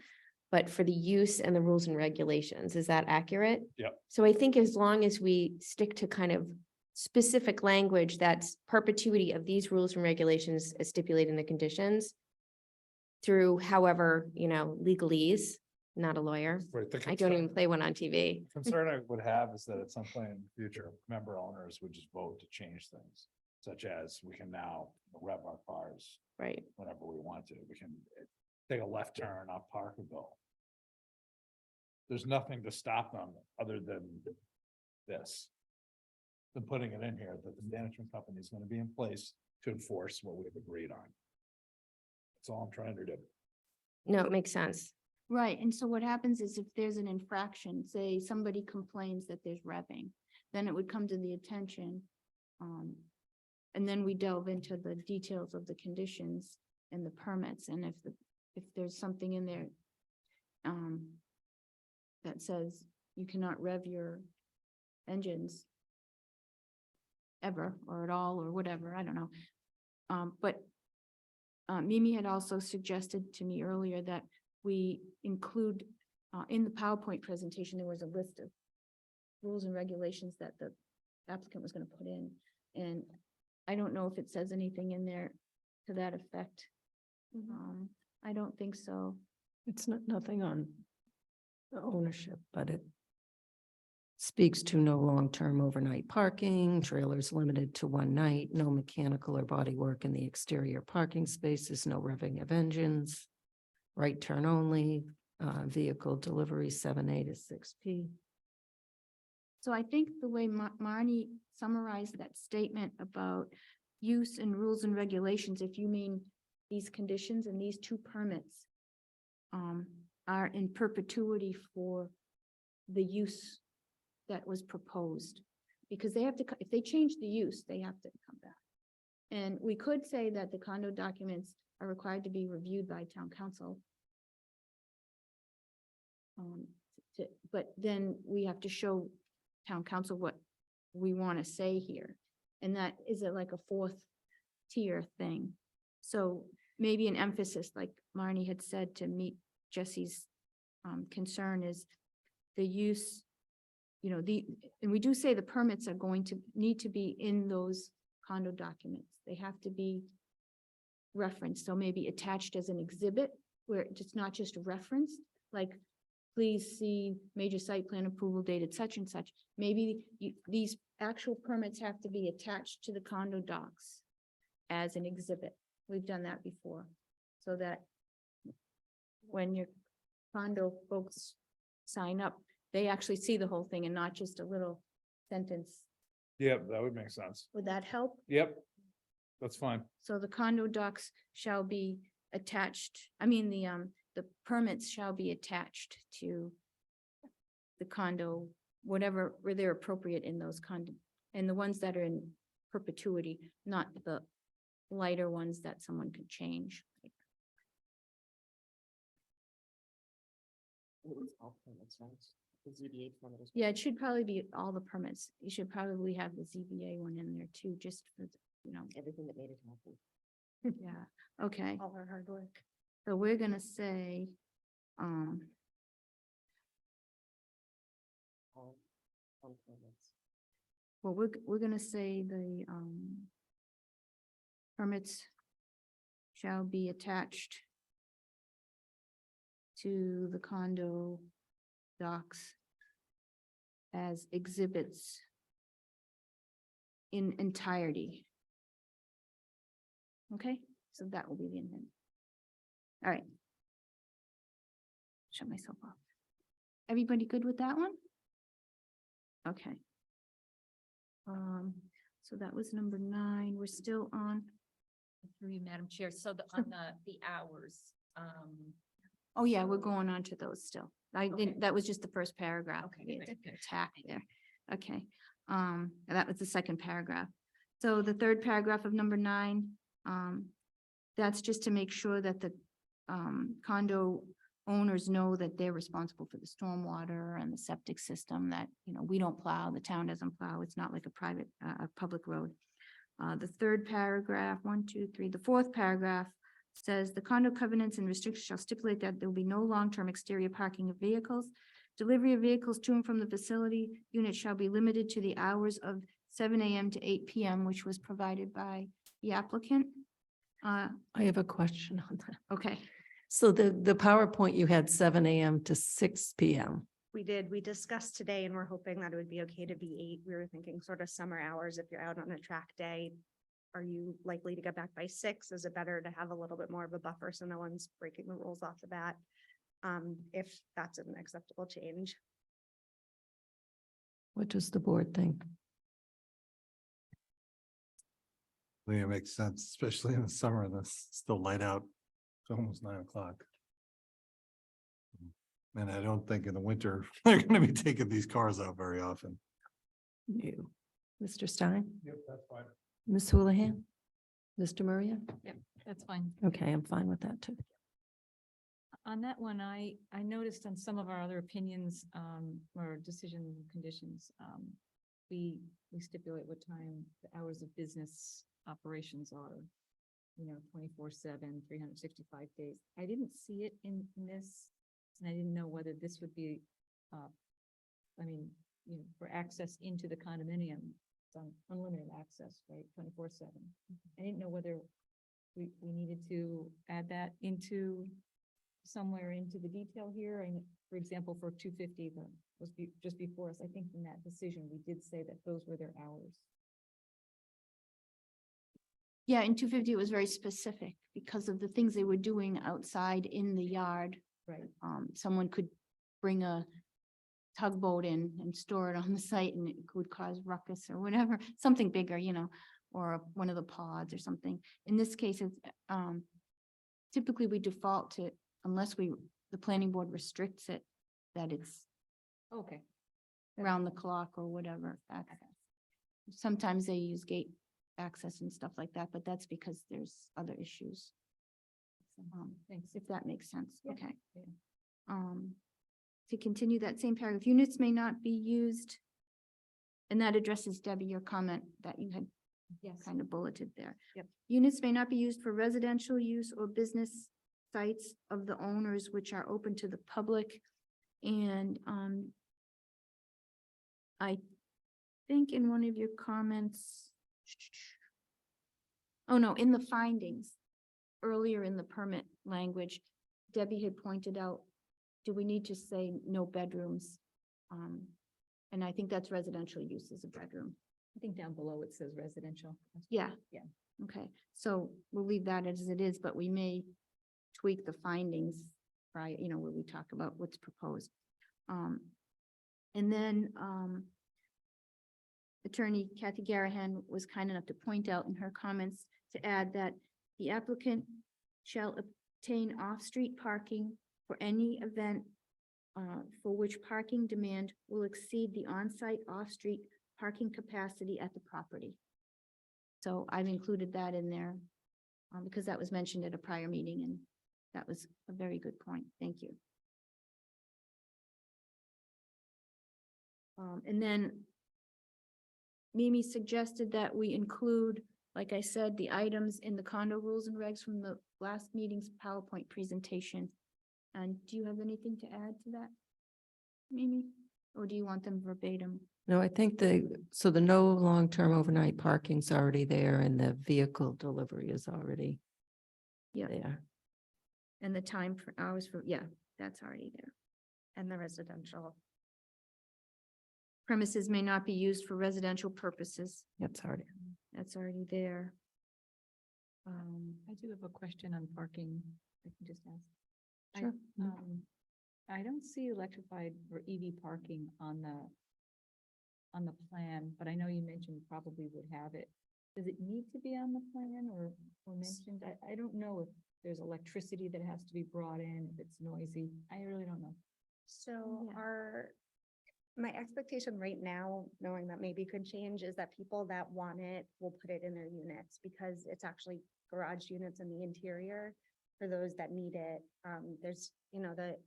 [SPEAKER 3] but for the use and the rules and regulations, is that accurate?
[SPEAKER 2] Yep.
[SPEAKER 3] So I think as long as we stick to kind of specific language that's perpetuity of these rules and regulations as stipulated in the conditions, through however, legalese, not a lawyer.
[SPEAKER 2] Right, the
[SPEAKER 3] I don't even
[SPEAKER 2] concern-
[SPEAKER 3] play one on TV.
[SPEAKER 2] Concern I would have is that at some point in the future, member owners would just vote to change things. Such as we can now rev our cars
[SPEAKER 3] Right.
[SPEAKER 2] whenever we want to. We can take a left turn off Parkerville. There's nothing to stop them other than this. Than putting it in here that the management company is going to be in place to enforce what we've agreed on. That's all I'm trying to do.
[SPEAKER 3] No, it makes sense.
[SPEAKER 6] Right, and so what happens is if there's an infraction, say somebody complains that there's revving, then it would come to the attention. And then we delve into the details of the conditions and the permits, and if there's something in there that says you cannot rev your engines ever or at all or whatever, I don't know. But Mimi had also suggested to me earlier that we include, in the PowerPoint presentation, there was a list of rules and regulations that the applicant was gonna put in. And I don't know if it says anything in there to that effect. I don't think so.
[SPEAKER 1] It's not, nothing on the ownership, but it speaks to no long-term overnight parking, trailers limited to one night, no mechanical or body work in the exterior parking spaces, no revving of engines, right turn only, vehicle delivery 7A to 6P.
[SPEAKER 6] So I think the way Marnie summarized that statement about use and rules and regulations, if you mean these conditions and these two permits are in perpetuity for the use that was proposed. Because they have to, if they change the use, they have to come back. And we could say that the condo documents are required to be reviewed by town council. But then we have to show town council what we want to say here. And that is it like a fourth tier thing. So maybe an emphasis, like Marnie had said, to meet Jesse's concern is the use, you know, and we do say the permits are going to need to be in those condo documents. They have to be referenced, so maybe attached as an exhibit where it's not just referenced, like please see major site plan approval dated such and such. Maybe these actual permits have to be attached to the condo docs as an exhibit. We've done that before, so that when your condo folks sign up, they actually see the whole thing and not just a little sentence.
[SPEAKER 2] Yep, that would make sense.
[SPEAKER 6] Would that help?
[SPEAKER 2] Yep, that's fine.
[SPEAKER 6] So the condo docs shall be attached, the permits shall be attached to the condo, whatever, where they're appropriate in those condo, and the ones that are in perpetuity, not the lighter ones that someone could change. Yeah, it should probably be all the permits. You should probably have the ZBA one in there too, just for,
[SPEAKER 9] Everything that made it happen.
[SPEAKER 6] yeah, okay.
[SPEAKER 10] All our hard work.
[SPEAKER 6] So we're gonna say, well, we're gonna say the, permits shall be attached to the condo docs as exhibits in entirety. Okay, so that will be the intent. All right. Shut myself off. Everybody good with that one? Okay. So that was number 9. We're still on.
[SPEAKER 5] Through you, Madam Chair. So on the hours,
[SPEAKER 6] Oh, yeah, we're going on to those still. I
[SPEAKER 5] Okay.
[SPEAKER 6] didn't, that was just the first paragraph.
[SPEAKER 5] Okay,
[SPEAKER 6] We had
[SPEAKER 5] good, good.
[SPEAKER 6] Attack there. Okay. And that was the second paragraph. So the third paragraph of number 9, that's just to make sure that the condo owners know that they're responsible for the stormwater and the septic system, that, we don't plow, the town doesn't plow. It's not like a private, public road. The third paragraph, 1, 2, 3, the fourth paragraph says the condo covenants and restrictions shall stipulate that there will be no long-term exterior parking of vehicles. Delivery of vehicles to and from the facility unit shall be limited to the hours of 7 a.m. to 8 p.m., which was provided by the applicant.
[SPEAKER 1] I have a question on that.
[SPEAKER 6] Okay,
[SPEAKER 1] So the PowerPoint you had 7 a.m. to 6 p.m.
[SPEAKER 10] We discussed today and we're hoping that it would be okay to be 8. We were thinking sort of summer hours. If you're out on a track day, are you likely to get back by 6? Is it better to have a little bit more of a buffer so no one's breaking the rules off the bat? If that's an acceptable change.
[SPEAKER 1] What does the board think?
[SPEAKER 4] I think it makes sense, especially in the summer, and it's still light out. It's almost 9 o'clock. And I don't think in the winter, they're gonna be taking these cars out very often.
[SPEAKER 1] No. Mr. Stein,
[SPEAKER 7] Yep, that's fine.
[SPEAKER 1] Ms. Houlihan, Mr. Maria?
[SPEAKER 5] That's fine.
[SPEAKER 1] Okay, I'm fine with that too.
[SPEAKER 5] On that one, I noticed on some of our other opinions, or decision conditions, we stipulate what time the hours of business operations are. 24/7, 365 days. I didn't see it in this, and I didn't know whether this would be, for access into the condominium, it's unlimited access, right, 24/7. I didn't know whether we needed to add that into somewhere into the detail here. And for example, for 250, that was just before us, I think in that decision, we did say that those were their hours.
[SPEAKER 6] Yeah, in 250, it was very specific because of the things they were doing outside in the yard.
[SPEAKER 5] Right.
[SPEAKER 6] Someone could bring a tugboat in and store it on the site and it could cause ruckus or whatever, something bigger, or one of the pods or something. In this case, it's, typically we default to, unless the planning board restricts it, that it's
[SPEAKER 5] Okay.
[SPEAKER 6] around the clock or whatever. access. Sometimes they use gate access and stuff like that, but that's because there's other issues.
[SPEAKER 5] Thanks.
[SPEAKER 6] If that makes sense.
[SPEAKER 5] Yeah.
[SPEAKER 6] Okay.
[SPEAKER 5] Yeah.
[SPEAKER 6] To continue that same paragraph, units may not be used. And that addresses, Debbie, your comment that you had
[SPEAKER 5] Yes.
[SPEAKER 6] kind of bulleted there.
[SPEAKER 5] Yep.
[SPEAKER 6] Units may not be used for residential use or business sites of the owners which are open to the public. And I think in one of your comments, oh no, in the findings, earlier in the permit language, Debbie had pointed out, do we need to say no bedrooms? And I think that's residential use as a bedroom.
[SPEAKER 5] I think down below it says residential.
[SPEAKER 6] Yeah.
[SPEAKER 5] Yeah.
[SPEAKER 6] Okay, so we'll leave that as it is, but we may tweak the findings, right, where we talk about what's proposed. And then, Attorney Kathy Garahan was kind enough to point out in her comments to add that the applicant shall obtain off-street parking for any event for which parking demand will exceed the on-site off-street parking capacity at the property. So I've included that in there because that was mentioned at a prior meeting and that was a very good point. Thank you. And then Mimi suggested that we include, like I said, the items in the condo rules and regs from the last meeting's PowerPoint presentation. And do you have anything to add to that, Mimi? Or do you want them verbatim?
[SPEAKER 1] No, I think the no long-term overnight parking's already there and the vehicle delivery is already
[SPEAKER 6] Yeah.
[SPEAKER 1] there.
[SPEAKER 6] And the time for hours for, yeah, that's already there.
[SPEAKER 10] And the residential.
[SPEAKER 6] Premises may not be used for residential purposes.
[SPEAKER 1] That's already.
[SPEAKER 6] That's already there.
[SPEAKER 5] I do have a question on parking. I can just ask.
[SPEAKER 1] Sure.
[SPEAKER 5] I don't see electrified or EV parking on the plan, but I know you mentioned probably would have it. Does it need to be on the plan or mentioned? I don't know if there's electricity that has to be brought in, if it's noisy. I really don't know.
[SPEAKER 10] So
[SPEAKER 6] Yeah.
[SPEAKER 10] my expectation right now, knowing that maybe could change, is that people that want it will put it in their units because it's actually garage units in the interior for those that need it. There's,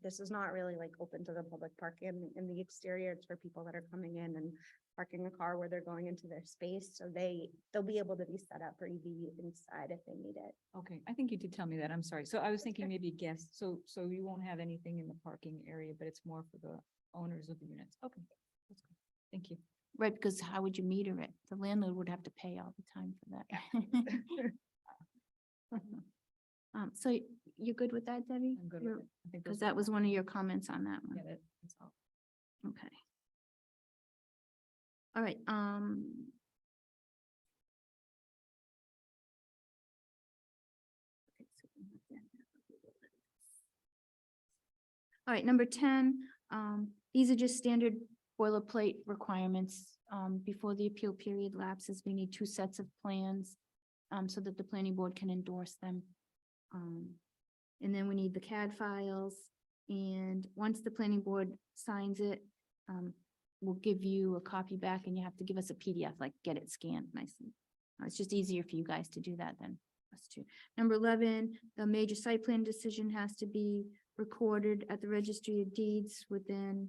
[SPEAKER 10] this is not really like open to the public park in the exterior. It's for people that are coming in and parking a car where they're going into their space. So they'll be able to be set up for EV inside if they need it.
[SPEAKER 5] Okay, I think you did tell me that. I'm sorry. So I was thinking maybe guests, so you won't have anything in the parking area, but it's more for the owners of the units. Okay, that's good. Thank you.
[SPEAKER 6] Right, because how would you meter it? The landlord would have to pay all the time for that. So you're good with that, Debbie?
[SPEAKER 5] I'm good with it. I think
[SPEAKER 6] Because
[SPEAKER 5] those-
[SPEAKER 6] that was one of your comments on that one.
[SPEAKER 5] Yeah, that's all.
[SPEAKER 6] Okay. All right, all right, number 10, these are just standard boilerplate requirements. Before the appeal period lapses, we need 2 sets of plans so that the planning board can endorse them. And then we need the CAD files, And once the planning board signs it, we'll give you a copy back and you have to give us a PDF, like get it scanned nicely. It's just easier for you guys to do that than us to. Number 11, the major site plan decision has to be recorded at the registry of deeds within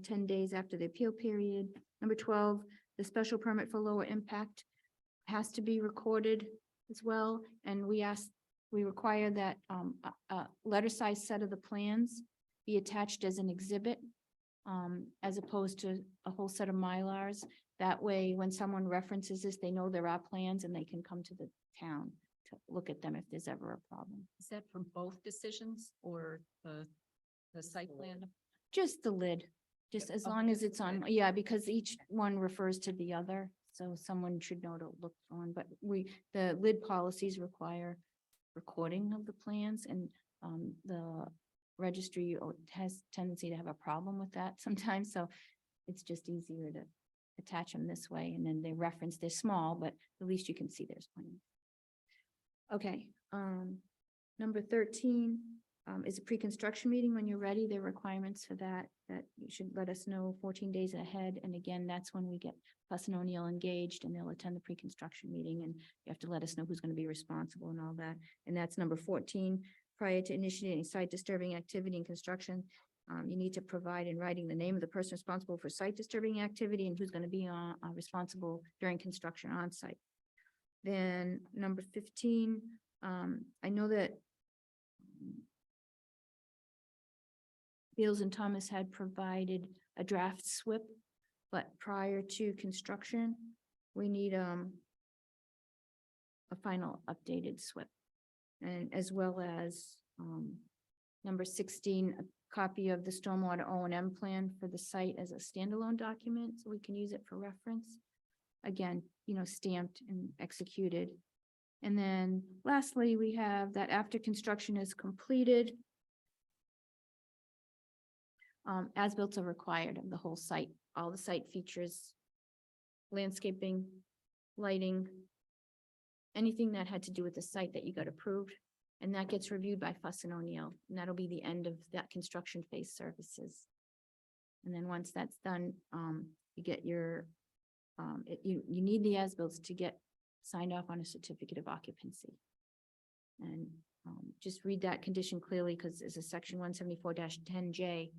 [SPEAKER 6] 10 days after the appeal period. Number 12, the special permit for lower impact has to be recorded as well. And we require that a letter size set of the plans be attached as an exhibit, as opposed to a whole set of Mylars. That way, when someone references this, they know there are plans and they can come to the town to look at them if there's ever a problem.
[SPEAKER 5] Is that for both decisions or the site plan?
[SPEAKER 6] Just the lid, just as long
[SPEAKER 5] Okay,
[SPEAKER 6] as it's on,
[SPEAKER 5] lid.
[SPEAKER 6] yeah, because each one refers to the other. So someone should know to look on, but the lid policies require recording of the plans, and the registry has tendency to have a problem with that sometimes, so it's just easier to attach them this way, and then they reference, they're small, but at least you can see there's plans. Okay, number 13 is a pre-construction meeting. When you're ready, there are requirements for that you should let us know 14 days ahead. And again, that's when we get Fuss and O'Neill engaged, and they'll attend the pre-construction meeting, and you have to let us know who's going to be responsible and all that. And that's number 14. Prior to initiating site disturbing activity and construction, you need to provide in writing the name of the person responsible for site disturbing activity and who's going to be responsible during construction on site. Then number 15, I know that Beals and Thomas had provided a draft SWIP, but prior to construction, we need a final updated SWIP. And as well as number 16, a copy of the stormwater O&M plan for the site as a standalone document, so we can use it for reference. Again, stamped and executed. And then lastly, we have that after construction is completed, as-built are required of the whole site, all the site features, landscaping, lighting, anything that had to do with the site that you got approved. And that gets reviewed by Fuss and O'Neill, and that'll be the end of that construction phase services. And then once that's done, you get your, you need the as-bills to get signed off on a certificate of occupancy. And just read that condition clearly, because there's a section 174-10J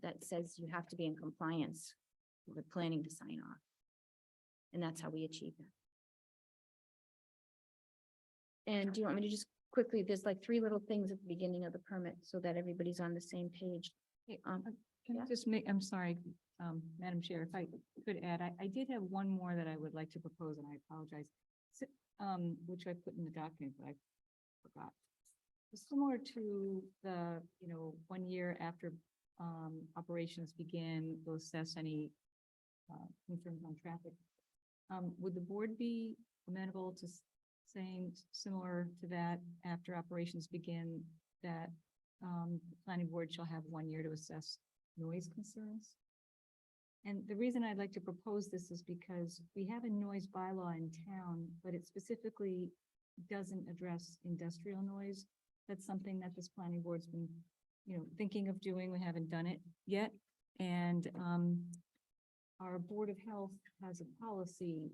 [SPEAKER 6] that says you have to be in compliance with planning to sign off. And that's how we achieve that. And do you want me to just quickly, there's like 3 little things at the beginning of the permit so that everybody's on the same page.
[SPEAKER 5] Can I
[SPEAKER 6] Yeah.
[SPEAKER 5] just make, I'm sorry, Madam Chair, if I could add, I did have one more that I would like to propose, and I apologize. Which I put in the document, but I forgot. Similar to the, 1 year after operations begin, we'll assess any concerns on traffic. Would the board be amenable to saying similar to that after operations begin, that the planning board shall have 1 year to assess noise concerns? And the reason I'd like to propose this is because we have a noise bylaw in town, but it specifically doesn't address industrial noise. That's something that this planning board's been, thinking of doing. We haven't done it yet. And our Board of Health has a policy,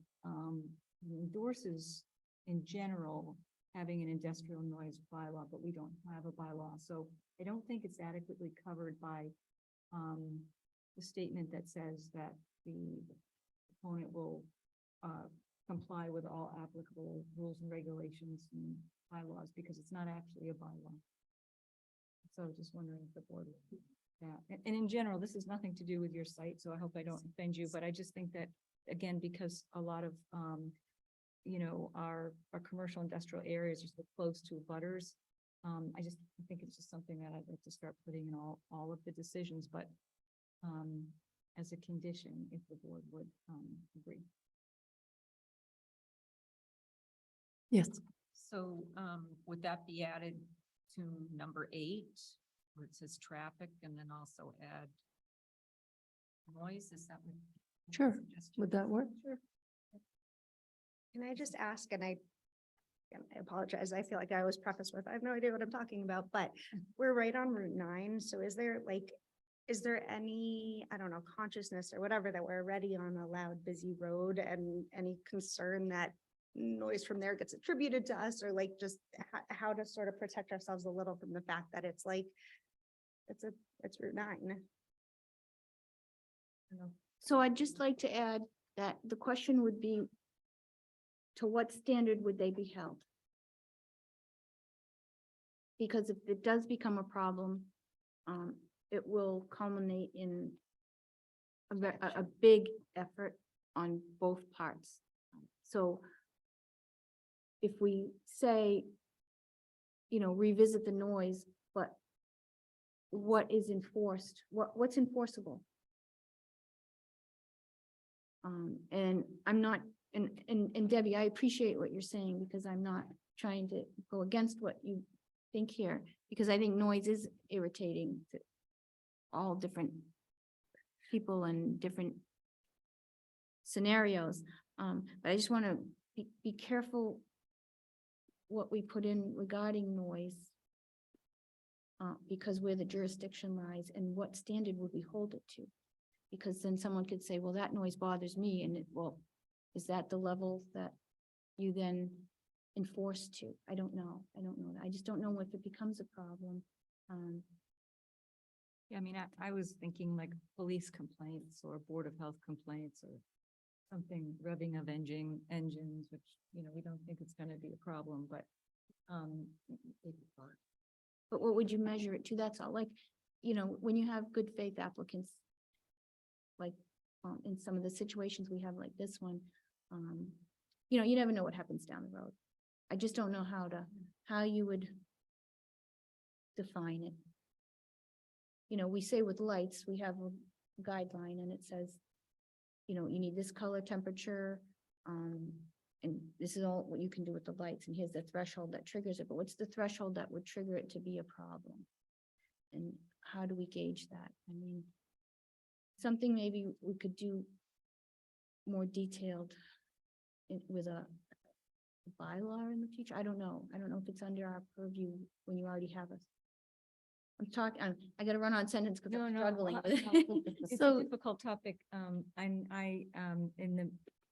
[SPEAKER 5] endorses in general having an industrial noise bylaw, but we don't have a bylaw. So I don't think it's adequately covered by the statement that says that the opponent will comply with all applicable rules and regulations and bylaws, because it's not actually a bylaw. So I was just wondering if the board would do that. And in general, this has nothing to do with your site, so I hope I don't offend you, but I just think that, again, because a lot of our commercial industrial areas are so close to butters. I think it's just something that I'd like to start putting in all of the decisions, but as a condition, if the board would agree.
[SPEAKER 1] Yes.
[SPEAKER 11] So would that be added to number 8, where it says traffic, and then also add noise? Is that what?
[SPEAKER 1] Sure. Would that work?
[SPEAKER 10] Can I just ask, and I and I apologize, I feel like I always preface with, I have no idea what I'm talking about, but we're right on Route 9, so is there any, I don't know, consciousness or whatever that we're already on a loud, busy road and any concern that noise from there gets attributed to us, or like just how to sort of protect ourselves a little from the fact that it's like, it's Route 9.
[SPEAKER 6] So I'd just like to add that the question would be, to what standard would they be held? Because if it does become a problem, it will culminate in a big effort on both parts. So if we say, revisit the noise, but what is enforced, what's enforceable? And I'm not, and Debbie, I appreciate what you're saying, because I'm not trying to go against what you think here, because I think noise is irritating to all different people and different scenarios. But I just want to be careful what we put in regarding noise, because where the jurisdiction lies and what standard would we hold it to? Because then someone could say, well, that noise bothers me, and well, is that the level that you then enforce to? I don't know. I just don't know if it becomes a problem.
[SPEAKER 5] Yeah, I mean, I was thinking like police complaints or Board of Health complaints or something, revving of engines, which, we don't think it's gonna be a problem, but
[SPEAKER 6] But what would you measure it to? That's all. Like, when you have good faith applicants, like in some of the situations we have like this one, you never know what happens down the road. I just don't know how you would define it. We say with lights, we have a guideline and it says, you need this color, temperature, and this is all what you can do with the lights, and here's the threshold that triggers it. But what's the threshold that would trigger it to be a problem? And how do we gauge that? I mean, something maybe we could do more detailed with a bylaw in the future. I don't know. I don't know if it's under our purview when you already have us. I'm talking, I gotta run on sentence because I'm struggling with it.
[SPEAKER 5] it's a
[SPEAKER 1] So-
[SPEAKER 5] difficult topic.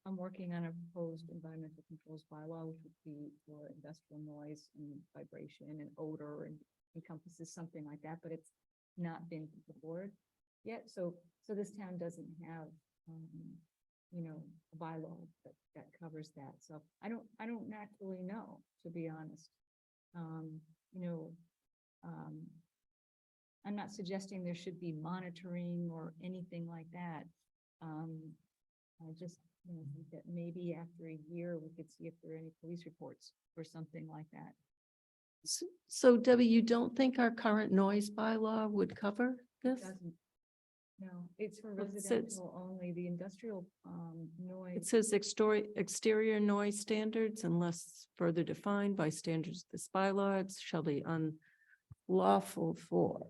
[SPEAKER 5] I'm working on a proposed environmental controls bylaw, which would be for industrial noise and vibration and odor, and encompasses something like that, but it's not been to the board yet. So this town doesn't have, a bylaw that covers that. So I don't naturally know, to be honest. I'm not suggesting there should be monitoring or anything like that. I just, think that maybe after a year, we could see if there are any police reports or something like that.
[SPEAKER 1] So Debbie, you don't think our current noise bylaw would cover this?
[SPEAKER 5] Doesn't. No, it's for
[SPEAKER 1] Well, it says-
[SPEAKER 5] residential only, the industrial,
[SPEAKER 1] It
[SPEAKER 5] noise.
[SPEAKER 1] says exterior noise standards, unless further defined by standards of this bylaw, it shall be unlawful for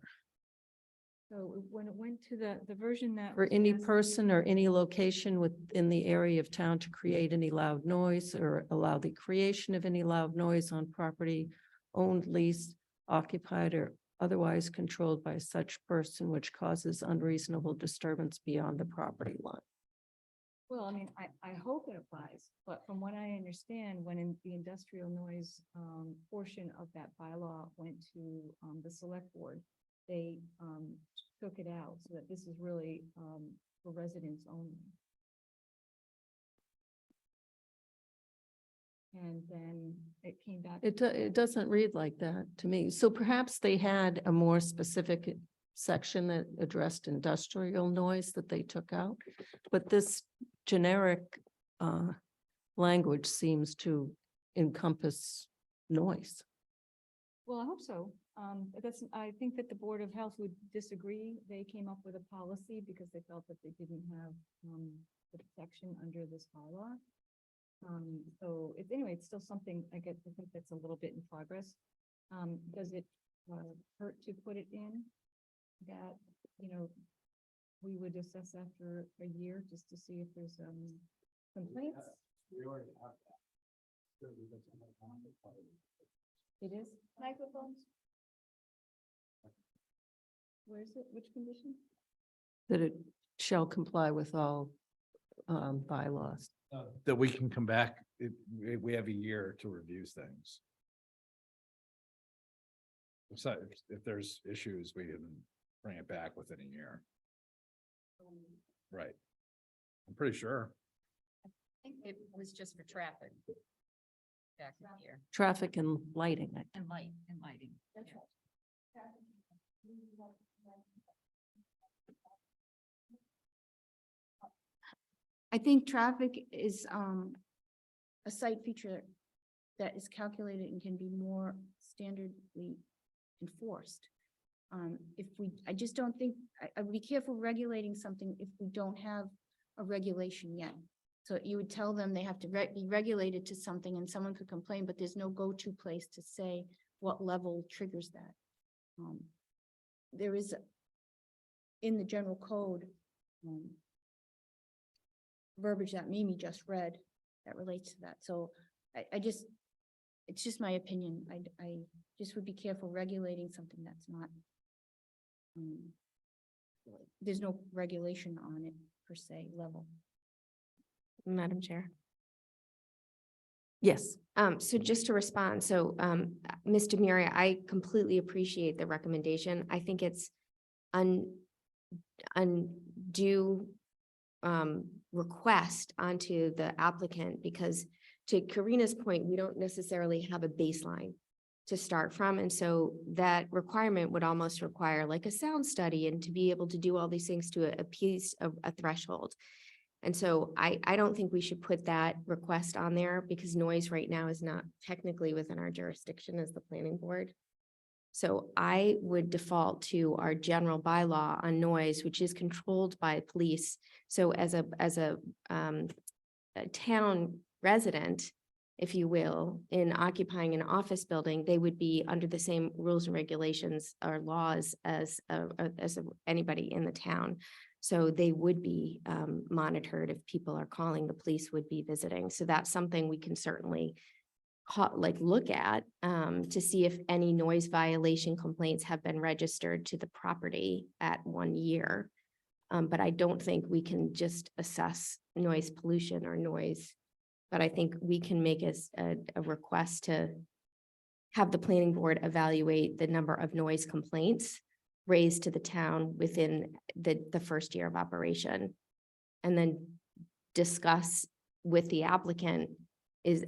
[SPEAKER 5] When it went to the version that.
[SPEAKER 1] for
[SPEAKER 5] was
[SPEAKER 1] any
[SPEAKER 5] passed-
[SPEAKER 1] person or any location within the area of town to create any loud noise or allow the creation of any loud noise on property owned, leased, occupied, or otherwise controlled by such person which causes unreasonable disturbance beyond the property line.
[SPEAKER 5] Well, I mean, I hope it applies, but from what I understand, when in the industrial noise portion of that bylaw went to the select board, they took it out so that this is really for residents only. And then it came back.
[SPEAKER 1] It doesn't read like that to me. So perhaps they had a more specific section that addressed industrial noise that they took out. But this generic language seems to encompass noise.
[SPEAKER 5] Well, I hope so. I think that the Board of Health would disagree. They came up with a policy because they felt that they didn't have the protection under this bylaw. So anyway, it's still something, I think that's a little bit in progress. Does it hurt to put it in that, we would assess after a year just to see if there's complaints?
[SPEAKER 4] We already have that.
[SPEAKER 6] It is? Microphones? Where is it? Which condition?
[SPEAKER 1] That it shall comply with all bylaws.
[SPEAKER 2] That we can come back, we have a year to review things. So if there's issues, we can bring it back within a year. Right. I'm pretty sure.
[SPEAKER 11] I think it was just for traffic. Back in here,
[SPEAKER 1] Traffic and lighting.
[SPEAKER 11] and lighting.
[SPEAKER 6] That's
[SPEAKER 11] Yeah.
[SPEAKER 6] right. I think traffic is a site feature that is calculated and can be more standardly enforced. I just don't think, I would be careful regulating something if we don't have a regulation yet. So you would tell them they have to be regulated to something and someone could complain, but there's no go-to place to say what level triggers that. There is in the general code, verbiage that Mimi just read that relates to that. So I just, it's just my opinion. I just would be careful regulating something that's not, there's no regulation on it per se level.
[SPEAKER 3] Madam Chair.
[SPEAKER 1] Yes,
[SPEAKER 3] So just to respond, so, Ms. Demiria, I completely appreciate the recommendation. I think it's undue request onto the applicant because to Karina's point, we don't necessarily have a baseline to start from. And so that requirement would almost require like a sound study and to be able to do all these things to appease a threshold. And so I don't think we should put that request on there because noise right now is not technically within our jurisdiction as the planning board. So I would default to our general bylaw on noise, which is controlled by police. So as a town resident, if you will, in occupying an office building, they would be under the same rules and regulations or laws as anybody in the town. So they would be monitored if people are calling, the police would be visiting. So that's something we can certainly look at to see if any noise violation complaints have been registered to the property at 1 year. But I don't think we can just assess noise pollution or noise. But I think we can make a request to have the planning board evaluate the number of noise complaints raised to the town within the first year of operation. And then discuss with the applicant,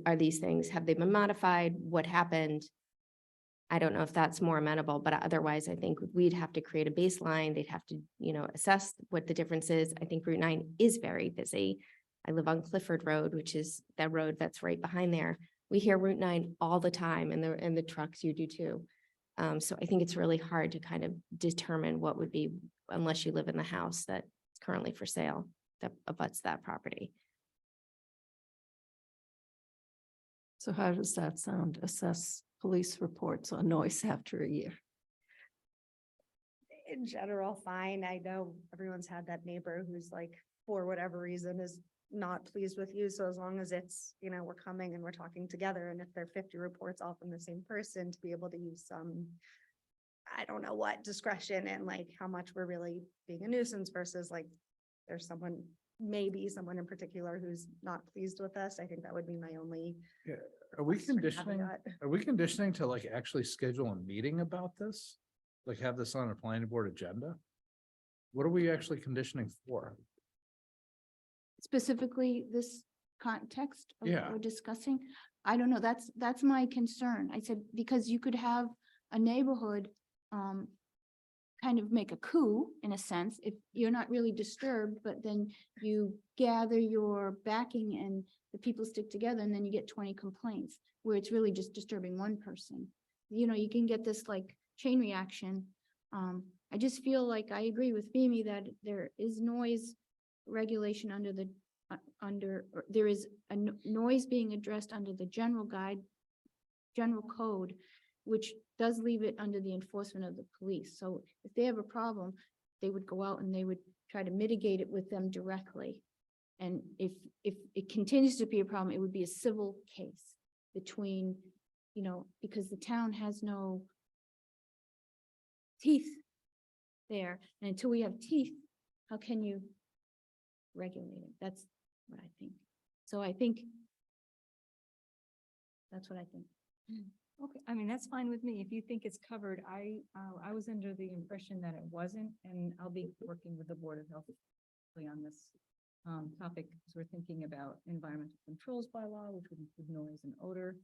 [SPEAKER 3] are these things, have they been modified? What happened? I don't know if that's more amenable, but otherwise I think we'd have to create a baseline. They'd have to, assess what the difference is. I think Route 9 is very busy. I live on Clifford Road, which is that road that's right behind there. We hear Route 9 all the time and the trucks, you do too. So I think it's really hard to kind of determine what would be, unless you live in the house that's currently for sale that abuts that property.
[SPEAKER 1] so how does that sound? Assess police reports on noise after a year.
[SPEAKER 10] In general, fine. I know everyone's had that neighbor who's like, for whatever reason, is not pleased with you. So as long as it's, we're coming and we're talking together, and if there are 50 reports all from the same person, to be able to use some, I don't know what discretion and like how much we're really being a nuisance versus like there's maybe someone in particular who's not pleased with us. I think that would be my only.
[SPEAKER 2] Are we
[SPEAKER 10] sort of
[SPEAKER 2] conditioning,
[SPEAKER 10] caveat.
[SPEAKER 2] are we conditioning to like actually schedule a meeting about this? Like have this on a planning board agenda? What are we actually conditioning for?
[SPEAKER 6] Specifically this context of what
[SPEAKER 2] Yeah.
[SPEAKER 6] we're discussing. I don't know. That's my concern. I said, because you could have a neighborhood kind of make a coup in a sense, if you're not really disturbed, but then you gather your backing and the people stick together and then you get 20 complaints where it's really just disturbing one person. You can get this like chain reaction. I just feel like I agree with Mimi that there is noise regulation there is a noise being addressed under the general code, which does leave it under the enforcement of the police. So if they have a problem, they would go out and they would try to mitigate it with them directly. And if it continues to be a problem, it would be a civil case. between, you know, because the town has no teeth there. And until we have teeth, how can you regulate it? That's what I think. So I think that's what I think.
[SPEAKER 5] Okay, I mean, that's fine with me. If you think it's covered, I was under the impression that it wasn't, and I'll be working with the Board of Health on this topic, because we're thinking about environmental controls bylaw, which would include noise and odor.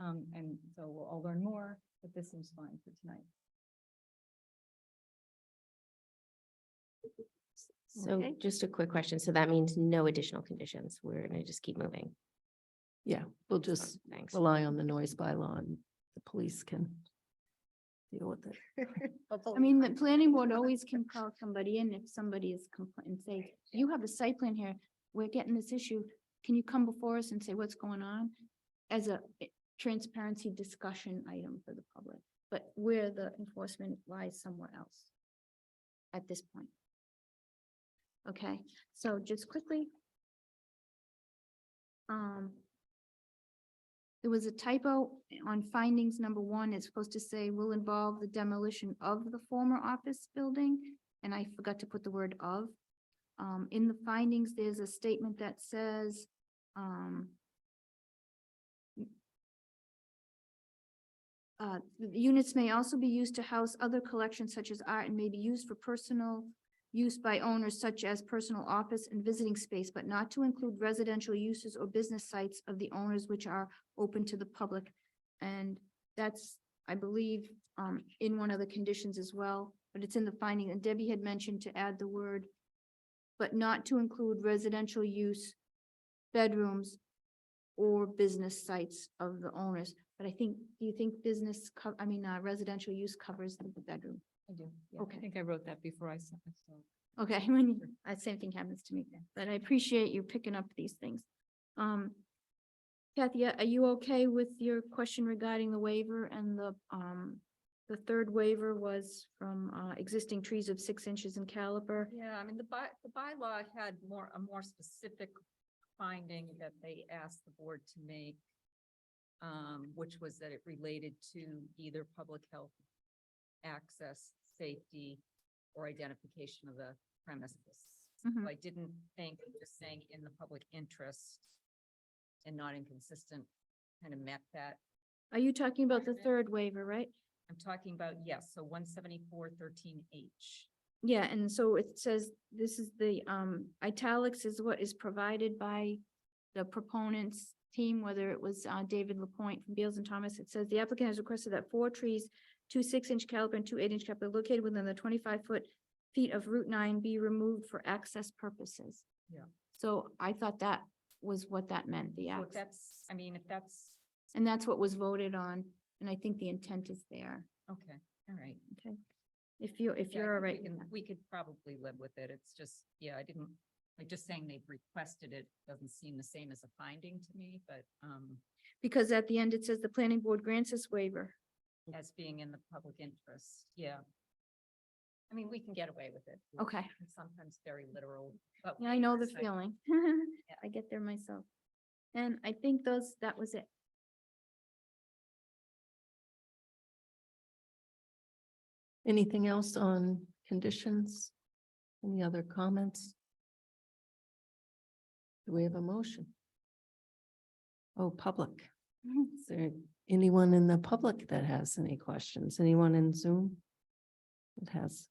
[SPEAKER 5] And so we'll all learn more, but this seems fine for tonight.
[SPEAKER 3] So
[SPEAKER 1] Okay.
[SPEAKER 3] just a quick question. So that means no additional conditions. We're gonna just keep moving.
[SPEAKER 1] Yeah, we'll just
[SPEAKER 3] Thanks.
[SPEAKER 1] rely on the noise bylaw and the police can deal with it.
[SPEAKER 6] I mean, the planning board always can call somebody in if somebody is complaining and say, you have a site plan here, we're getting this issue. Can you come before us and say what's going on? As a transparency discussion item for the public, but where the enforcement lies somewhere else at this point. Okay, so just quickly. There was a typo on findings number 1. It's supposed to say will involve the demolition of the former office building, and I forgot to put the word of. In the findings, there's a statement that says, the units may also be used to house other collections such as art and may be used for personal use by owners such as personal office and visiting space, but not to include residential uses or business sites of the owners which are open to the public. And that's, I believe, in one of the conditions as well, but it's in the finding. And Debbie had mentioned to add the word, but not to include residential use, bedrooms, or business sites of the owners. But I think, do you think business, residential use covers the bedroom?
[SPEAKER 5] I do. Yeah,
[SPEAKER 6] Okay.
[SPEAKER 5] I think I wrote that before I saw it. So.
[SPEAKER 6] Okay, when that same thing happens to me, but I appreciate you picking up these things. Kathy, are you okay with your question regarding the waiver and the third waiver was from existing trees of 6 inches in caliber?
[SPEAKER 11] Yeah, I mean, the bylaw had a more specific finding that they asked the board to make, which was that it related to either public health, access, safety, or identification of the premises.
[SPEAKER 6] Mhm.
[SPEAKER 11] So I didn't think just saying in the public interest and not inconsistent kind of met that.
[SPEAKER 6] Are you talking about the third waiver, right?
[SPEAKER 11] I'm talking about, yes, so 174.13H.
[SPEAKER 6] Yeah, and so it says, this is the italics is what is provided by the proponents team, whether it was David Lapointe from Beals and Thomas. It says the applicant has requested that 4 trees, 2 6-inch caliber and 2 8-inch caliber located within the 25 feet of Route 9 be removed for access purposes.
[SPEAKER 11] Yeah.
[SPEAKER 6] So I thought that was what that meant, the
[SPEAKER 11] So if
[SPEAKER 6] access.
[SPEAKER 11] that's, I mean, if that's,
[SPEAKER 6] And that's what was voted on, and I think the intent is there,
[SPEAKER 11] okay, all right.
[SPEAKER 6] okay? If you're
[SPEAKER 11] Yeah, I
[SPEAKER 6] all
[SPEAKER 11] think
[SPEAKER 6] right.
[SPEAKER 11] we could probably live with it. It's just, yeah, I didn't, like, just saying they've requested it doesn't seem the same as a finding to me, but,
[SPEAKER 6] Because at the end, it says the planning board grants this waiver.
[SPEAKER 11] as being in the public interest, yeah. I mean, we can get away with it.
[SPEAKER 6] Okay.
[SPEAKER 11] It's sometimes very literal. But
[SPEAKER 6] Yeah, I know the
[SPEAKER 11] waivers,
[SPEAKER 6] feeling. I get there myself. And I think that was it.
[SPEAKER 1] Anything else on conditions? Any other comments? Do we have a motion? Oh, public. Is there anyone in the public that has any questions? Anyone in Zoom? That has,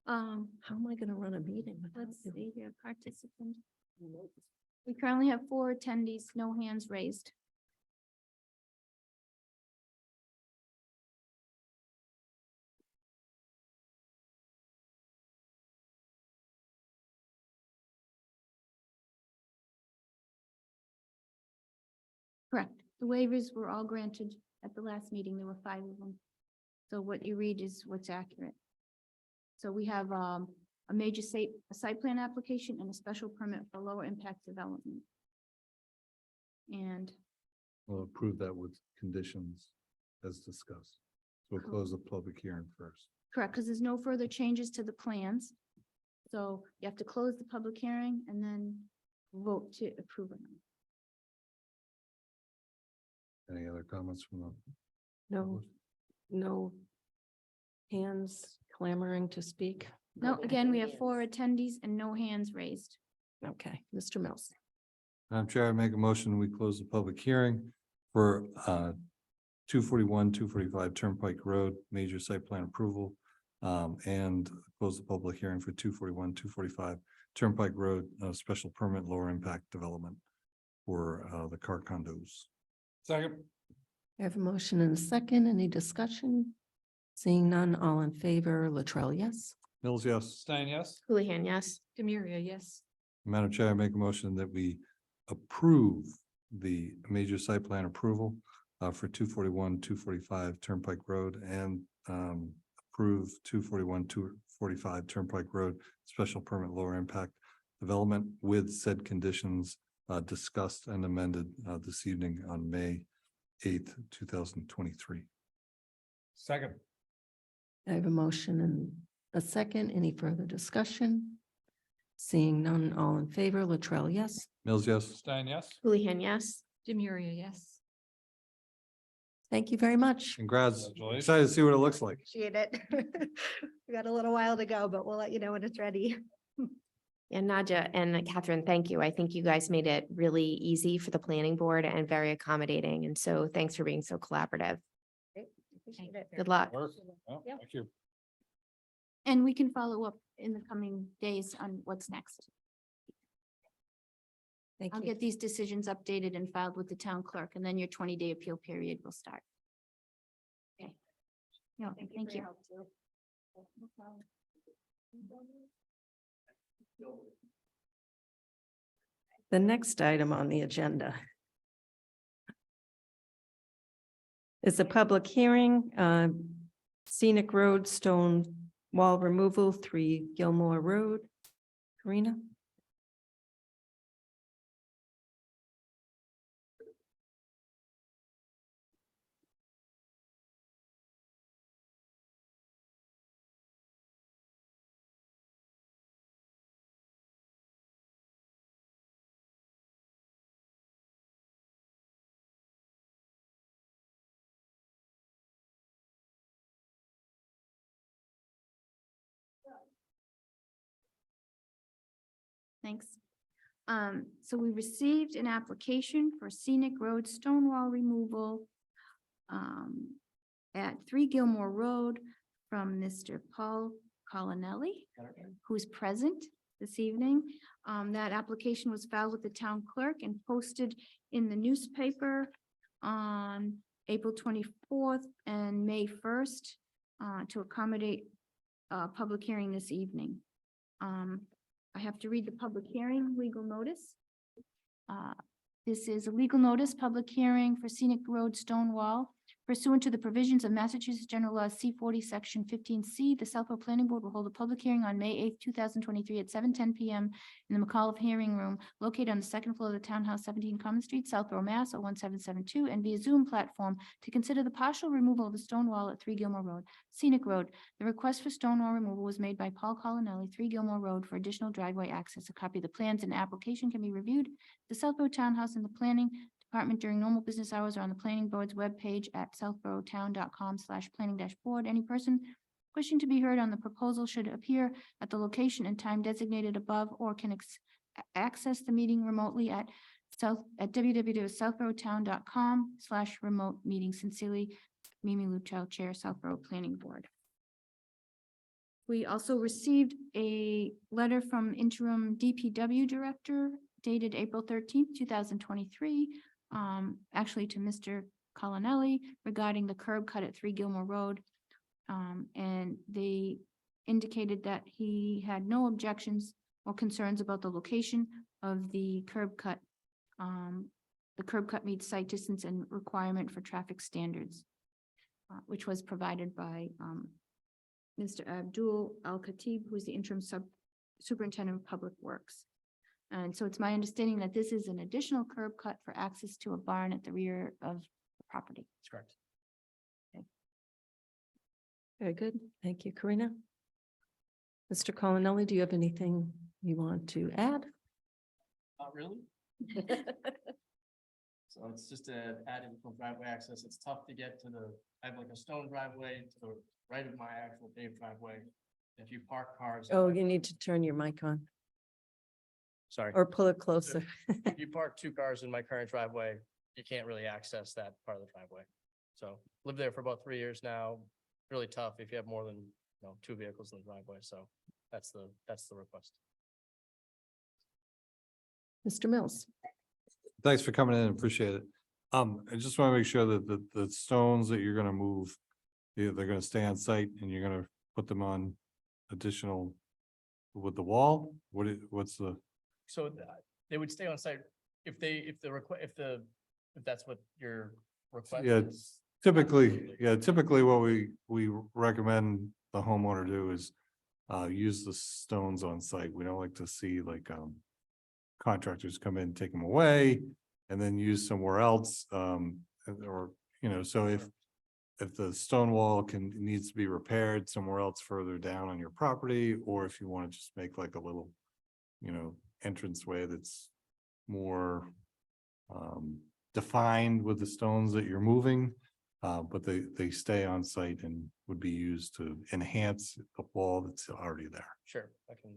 [SPEAKER 1] how am I gonna run a meeting? without
[SPEAKER 6] Let's
[SPEAKER 1] you?
[SPEAKER 6] see here, participants. We currently have 4 attendees, no hands raised. Correct. The waivers were all granted at the last meeting. There were 5 of them. So what you read is what's accurate. So we have a major site plan application and a special permit for lower impact development. And
[SPEAKER 4] We'll approve that with conditions as discussed. So we'll close the public hearing first.
[SPEAKER 6] correct, because there's no further changes to the plans. So you have to close the public hearing and then vote to approve it.
[SPEAKER 4] Any other comments from the?
[SPEAKER 1] No, no hands clamoring to speak?
[SPEAKER 6] No, again, we have 4 attendees and no hands raised.
[SPEAKER 1] Okay, Mr. Mills.
[SPEAKER 4] Madam Chair, I make a motion, we close the public hearing for 241, 245 Turnpike Road, major site plan approval. And close the public hearing for 241, 245 Turnpike Road, special permit, lower impact development for the car condos.
[SPEAKER 2] Second.
[SPEAKER 1] I have a motion and a second. Any discussion? Seeing none, all in favor, Latrell, yes.
[SPEAKER 4] Mills, yes.
[SPEAKER 2] Stein, yes.
[SPEAKER 3] Houlihan, yes.
[SPEAKER 5] Demiria, yes.
[SPEAKER 4] Madam Chair, I make a motion that we approve the major site plan approval for 241, 245 Turnpike Road and approve 241, 245 Turnpike Road, special permit lower impact development with said conditions discussed and amended this evening on May 8th, 2023.
[SPEAKER 2] Second.
[SPEAKER 1] I have a motion and a second. Any further discussion? Seeing none, all in favor, Latrell, yes.
[SPEAKER 4] Mills, yes.
[SPEAKER 2] Stein, yes.
[SPEAKER 3] Houlihan, yes.
[SPEAKER 5] Demiria, yes.
[SPEAKER 1] Thank you very much.
[SPEAKER 4] Congrats.
[SPEAKER 2] Congratulations.
[SPEAKER 4] Excited to see what it looks like.
[SPEAKER 10] Appreciate it. We got a little while to go, but we'll let you know when it's ready.
[SPEAKER 3] And Nadja and Catherine, thank you. I think you guys made it really easy for the planning board and very accommodating. And so thanks for being so collaborative.
[SPEAKER 10] Appreciate it.
[SPEAKER 3] Good luck.
[SPEAKER 10] Yep.
[SPEAKER 2] Thank you.
[SPEAKER 6] And we can follow up in the coming days on what's next.
[SPEAKER 1] Thank
[SPEAKER 6] I'll
[SPEAKER 1] you.
[SPEAKER 6] get these decisions updated and filed with the town clerk, and then your 20-day appeal period will start. Okay. No, thank you.
[SPEAKER 1] The next item on the agenda is a public hearing, scenic road, stone wall removal, 3 Gilmore Road. Karina?
[SPEAKER 6] Thanks. So we received an application for scenic road stone wall removal at 3 Gilmore Road from Mr. Paul Colonelli, who's present this evening. That application was filed with the town clerk and posted in the newspaper on April 24th and May 1st to accommodate a public hearing this evening. I have to read the public hearing legal notice. This is a legal notice, public hearing for scenic road stone wall pursuant to the provisions of Massachusetts General Law C40, Section 15C. The Southborough Planning Board will hold a public hearing on May 8th, 2023 at 7:10 PM in the McAuliffe Hearing Room located on the second floor of the Townhouse, 17 Common Street, Southborough, Mass. 01772, and via Zoom platform to consider the partial removal of the stone wall at 3 Gilmore Road, scenic road. The request for stone wall removal was made by Paul Colonelli, 3 Gilmore Road, for additional driveway access. A copy of the plans and application can be reviewed at the Southborough Townhouse in the Planning Department during normal business hours or on the planning board's webpage at southboroughtown.com/planning-board. Any person wishing to be heard on the proposal should appear at the location and time designated above or can access the meeting remotely at www.southboroughtown.com/remote meeting. Sincerely, Mimi Luchow, Chair, Southborough Planning Board. We also received a letter from interim DPW Director dated April 13th, 2023, actually to Mr. Colonelli regarding the curb cut at 3 Gilmore Road. And they indicated that he had no objections or concerns about the location of the curb cut. The curb cut meets site distance and requirement for traffic standards, which was provided by Mr. Abdul Al-Khatib, who is the interim superintendent of public works. And so it's my understanding that this is an additional curb cut for access to a barn at the rear of the property.
[SPEAKER 2] That's correct.
[SPEAKER 1] Very good. Thank you, Karina. Mr. Colonelli, do you have anything you want to add?
[SPEAKER 2] Not really. So
[SPEAKER 12] So it's just a additional driveway access. It's tough to get to I have like a stone driveway to the right of my actual paved driveway. If you park cars.
[SPEAKER 1] Oh, you need to turn your mic on
[SPEAKER 12] Sorry.
[SPEAKER 1] or pull it closer.
[SPEAKER 12] If you park 2 cars in my current driveway, you can't really access that part of the driveway. So lived there for about 3 years now. Really tough if you have more than, 2 vehicles in the driveway. So that's the request.
[SPEAKER 1] Mr. Mills.
[SPEAKER 4] Thanks for coming in, appreciate it. I just want to make sure that the stones that you're gonna move, they're gonna stay on site and you're gonna put them on additional with the wall? What's the,
[SPEAKER 12] So they would stay on site if that's what your request
[SPEAKER 4] Yeah,
[SPEAKER 12] is.
[SPEAKER 4] typically what we recommend the homeowner do is use the stones on site. We don't like to see like contractors come in, take them away and then use somewhere else. Or, so if the stone wall needs to be repaired somewhere else further down on your property, or if you want to just make like a little, entranceway that's more defined with the stones that you're moving. But they stay on site and would be used to enhance the wall that's already there.
[SPEAKER 12] Sure, I can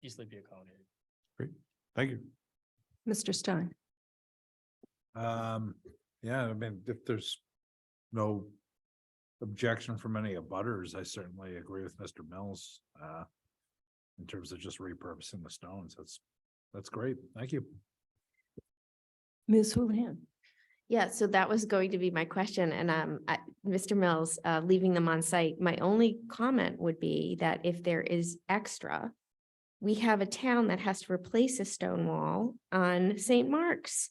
[SPEAKER 12] easily be accommodated.
[SPEAKER 4] Great, thank you.
[SPEAKER 1] Mr. Stein.
[SPEAKER 2] Yeah, I mean, if there's no objection from any abutters, I certainly agree with Mr. Mills. In terms of just repurposing the stones, that's great. Thank you.
[SPEAKER 1] Ms. Houlihan.
[SPEAKER 3] Yeah, so that was going to be my question. And Mr. Mills, leaving them on site, my only comment would be that if there is extra, we have a town that has to replace a stone wall on St. Mark's.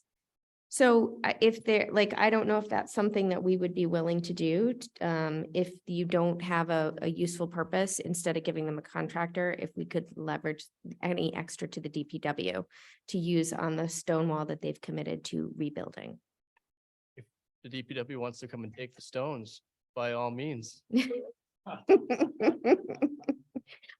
[SPEAKER 3] So if they're like, I don't know if that's something that we would be willing to do. If you don't have a useful purpose, instead of giving them a contractor, if we could leverage any extra to the DPW to use on the stone wall that they've committed to rebuilding.
[SPEAKER 12] The DPW wants to come and take the stones, by all means.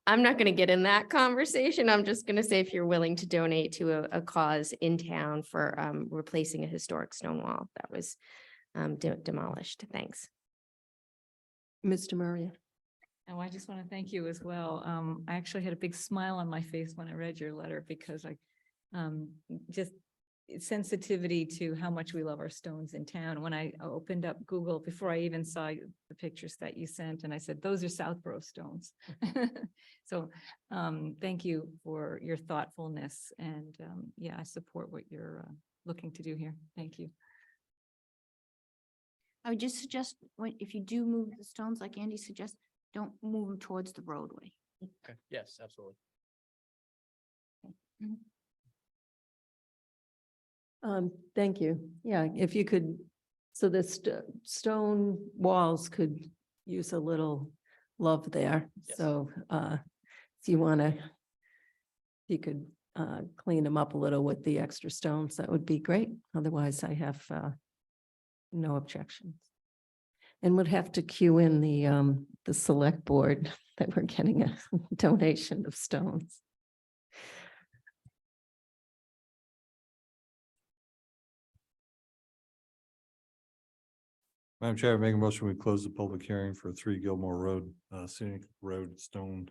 [SPEAKER 3] I'm not gonna get in that conversation. I'm just gonna say if you're willing to donate to a cause in town for replacing a historic stone wall that was demolished. Thanks.
[SPEAKER 1] Mr. Murray.
[SPEAKER 5] Oh, I just want to thank you as well. I actually had a big smile on my face when I read your letter because I just sensitivity to how much we love our stones in town. When I opened up Google before I even saw the pictures that you sent, and I said, those are Southborough stones. So thank you for your thoughtfulness. And yeah, I support what you're looking to do here. Thank you.
[SPEAKER 6] I would just suggest if you do move the stones, like Andy suggests, don't move them towards the roadway.
[SPEAKER 12] Okay, yes, absolutely.
[SPEAKER 1] Thank you. Yeah, if you could, so the stone walls could use a little love there.
[SPEAKER 12] Yes.
[SPEAKER 1] So if you want to, you could clean them up a little with the extra stones, that would be great. Otherwise, I have no objections. And would have to cue in the select board that we're getting a donation of stones.
[SPEAKER 4] Madam Chair, I make a motion, we close the public hearing for 3 Gilmore Road, scenic road stone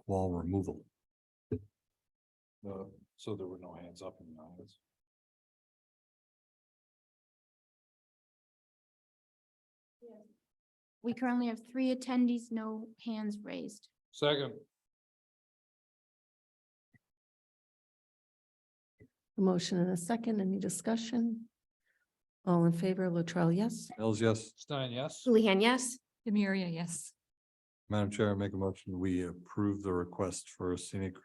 [SPEAKER 4] wall removal.
[SPEAKER 2] So there were no hands up in the audience.
[SPEAKER 6] We currently have 3 attendees, no hands raised.
[SPEAKER 2] Second.
[SPEAKER 1] A motion and a second, any discussion? All in favor, Latrell, yes?
[SPEAKER 4] Mills, yes.
[SPEAKER 2] Stein, yes.
[SPEAKER 3] Houlihan, yes.
[SPEAKER 5] Demiria, yes.
[SPEAKER 4] Madam Chair, I make a motion, we approve the request for scenic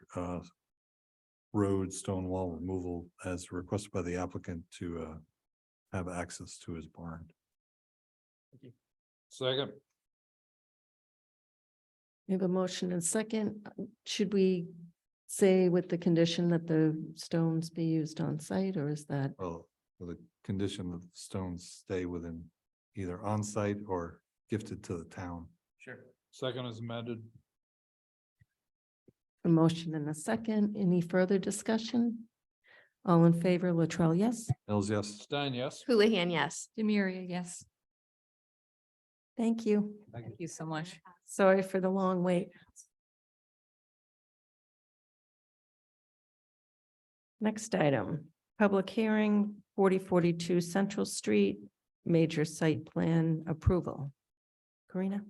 [SPEAKER 4] road stone wall removal as requested by the applicant to have access to his barn.
[SPEAKER 2] Second.
[SPEAKER 1] We have a motion and second. Should we say with the condition that the stones be used on site, or is that?
[SPEAKER 4] Well, with the condition that the stones stay within either on-site or gifted to the town.
[SPEAKER 12] Sure.
[SPEAKER 2] Second is amended.
[SPEAKER 1] A motion and a second. Any further discussion? All in favor, Latrell, yes?
[SPEAKER 4] Mills, yes.
[SPEAKER 2] Stein, yes?
[SPEAKER 3] Houlihan, yes.
[SPEAKER 5] Demiria, yes.
[SPEAKER 1] Thank you.
[SPEAKER 5] Thank you so much.
[SPEAKER 1] Sorry for the long wait. Next item, public hearing, 4042 Central Street, major site plan approval. Karina?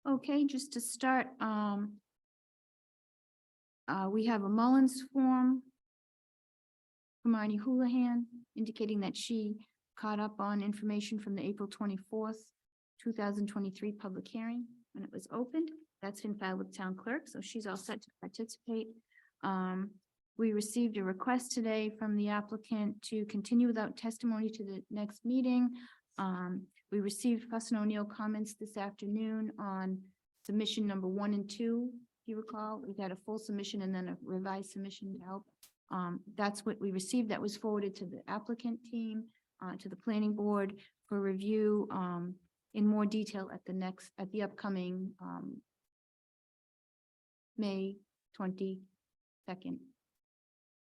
[SPEAKER 6] Okay, just to start, we have a Mullins form from Marnie Houlihan indicating that she caught up on information from the April 24th, 2023 public hearing when it was opened. That's been filed with town clerk, so she's all set to participate. We received a request today from the applicant to continue without testimony to the next meeting. We received Fuss and O'Neill comments this afternoon on submission number 1 and 2. If you recall, we got a full submission and then a revised submission to help. That's what we received. That was forwarded to the applicant team, to the planning board for review, in more detail at the upcoming, May 22nd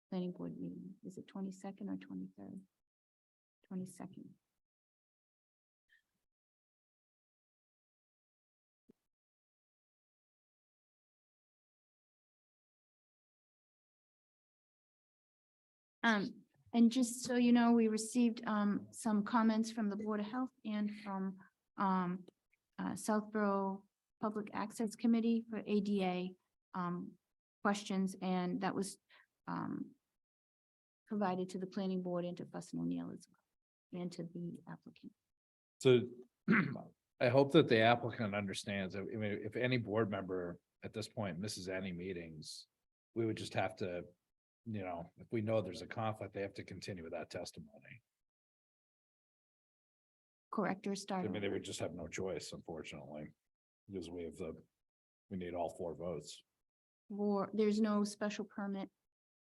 [SPEAKER 6] planning board meeting. Is it 22nd or 23rd? 22nd. And just so you know, we received some comments from the Board of Health and from Southborough Public Access Committee for ADA questions, and that was provided to the planning board and to Fuss and O'Neill as well, and to the applicant.
[SPEAKER 2] So I hope that the applicant understands, I mean, if any board member at this point misses any meetings, we would just have to, you know, if we know there's a conflict, they have to continue with that testimony.
[SPEAKER 6] Correct or
[SPEAKER 2] I
[SPEAKER 6] start?
[SPEAKER 2] mean, they would just have no choice, unfortunately, because we need all 4 votes.
[SPEAKER 6] Or there's no special permit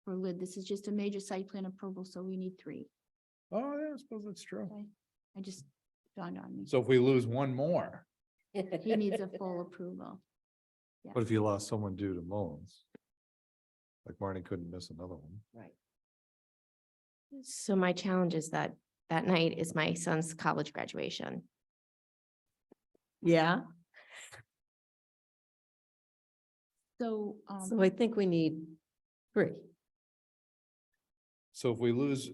[SPEAKER 6] for lid. This is just a major site plan approval, so we need 3.
[SPEAKER 2] Oh, yeah, I suppose that's true.
[SPEAKER 6] Okay, I just dawned on me.
[SPEAKER 2] So if we lose one more,
[SPEAKER 6] He needs a full approval.
[SPEAKER 4] But if you lost someone due to Mullins, like Marnie couldn't miss another one.
[SPEAKER 1] Right.
[SPEAKER 3] So my challenge is that night is my son's college graduation.
[SPEAKER 1] Yeah,
[SPEAKER 6] So,
[SPEAKER 1] so I think we need 3.
[SPEAKER 2] so if we lose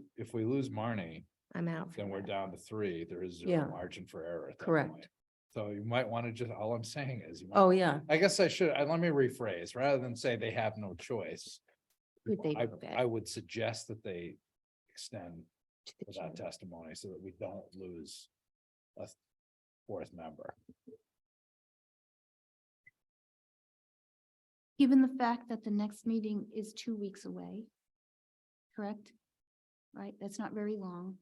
[SPEAKER 2] Marnie,
[SPEAKER 3] I'm out. for
[SPEAKER 2] then we're
[SPEAKER 3] that.
[SPEAKER 2] down to 3. There is
[SPEAKER 1] Yeah.
[SPEAKER 2] 0 margin for error. at that
[SPEAKER 1] Correct.
[SPEAKER 2] point. So you might want to just, all I'm saying is, you might-
[SPEAKER 1] Oh, yeah.
[SPEAKER 2] I guess let me rephrase, rather than say they have no choice.
[SPEAKER 3] Who'd they
[SPEAKER 2] I
[SPEAKER 3] go get?
[SPEAKER 2] I would suggest that they extend
[SPEAKER 3] To the
[SPEAKER 2] that
[SPEAKER 3] chair.
[SPEAKER 2] testimony so that we don't lose a 4th member.
[SPEAKER 6] given the fact that the next meeting is 2 weeks away, correct? Right, that's not very long.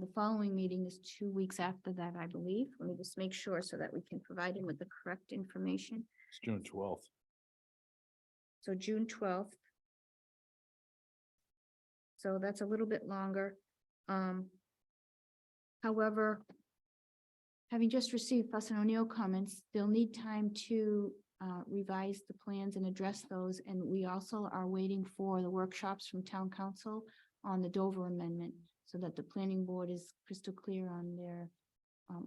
[SPEAKER 6] The following meeting is 2 weeks after that, I believe. Let me just make sure so that we can provide him with the correct information.
[SPEAKER 2] It's June 12th.
[SPEAKER 6] So June 12th. So that's a little bit longer. However, having just received Fuss and O'Neill comments, they'll need time to revise the plans and address those. And we also are waiting for the workshops from town council on the Dover amendment so that the planning board is crystal clear on their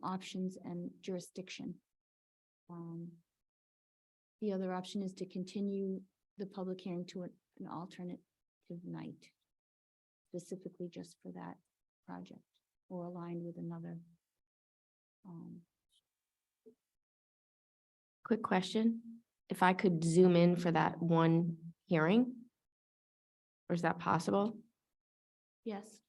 [SPEAKER 6] options and jurisdiction. The other option is to continue the public hearing to an alternative night, specifically just for that project or aligned with another.
[SPEAKER 3] Quick question, if I could zoom in for that one hearing? Or is that possible?
[SPEAKER 6] Yes,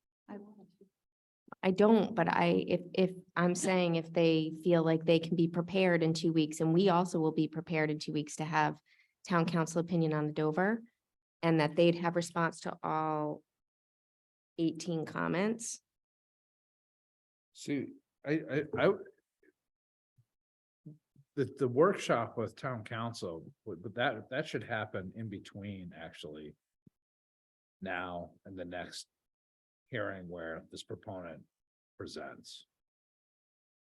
[SPEAKER 3] I don't, but if I'm saying if they feel like they can be prepared in 2 weeks, and we also will be prepared in 2 weeks to have town council opinion on the Dover, and that they'd have response to all 18 comments.
[SPEAKER 2] See, the workshop with town council, but that should happen in between, actually. Now and the next hearing where this proponent presents.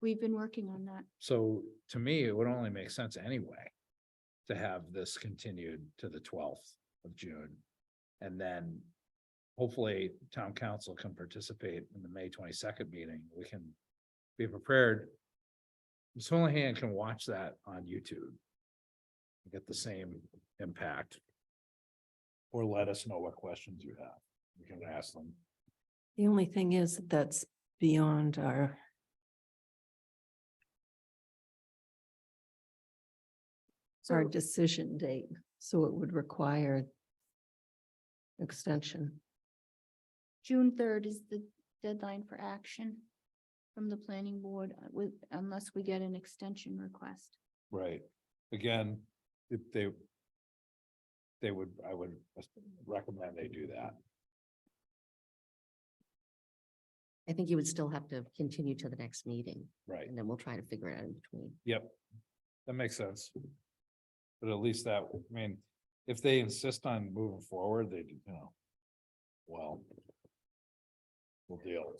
[SPEAKER 6] We've been working on that.
[SPEAKER 2] So to me, it would only make sense anyway to have this continued to the 12th of June. And then hopefully town council can participate in the May 22nd meeting. We can be prepared. Ms. Houlihan can watch that on YouTube. Get the same impact. Or let us know what questions you have. We can ask them.
[SPEAKER 1] The only thing is that's beyond our
[SPEAKER 6] So
[SPEAKER 1] decision date, so it would require extension.
[SPEAKER 6] June 3rd is the deadline for action from the planning board unless we get an extension request.
[SPEAKER 2] Right. Again, if they would, I would recommend they do that.
[SPEAKER 9] I think you would still have to continue to the next meeting,
[SPEAKER 2] Right.
[SPEAKER 9] and then we'll try to figure it out in between.
[SPEAKER 2] Yep. That makes sense. But at least that, I mean, if they insist on moving forward, they, well. We'll deal.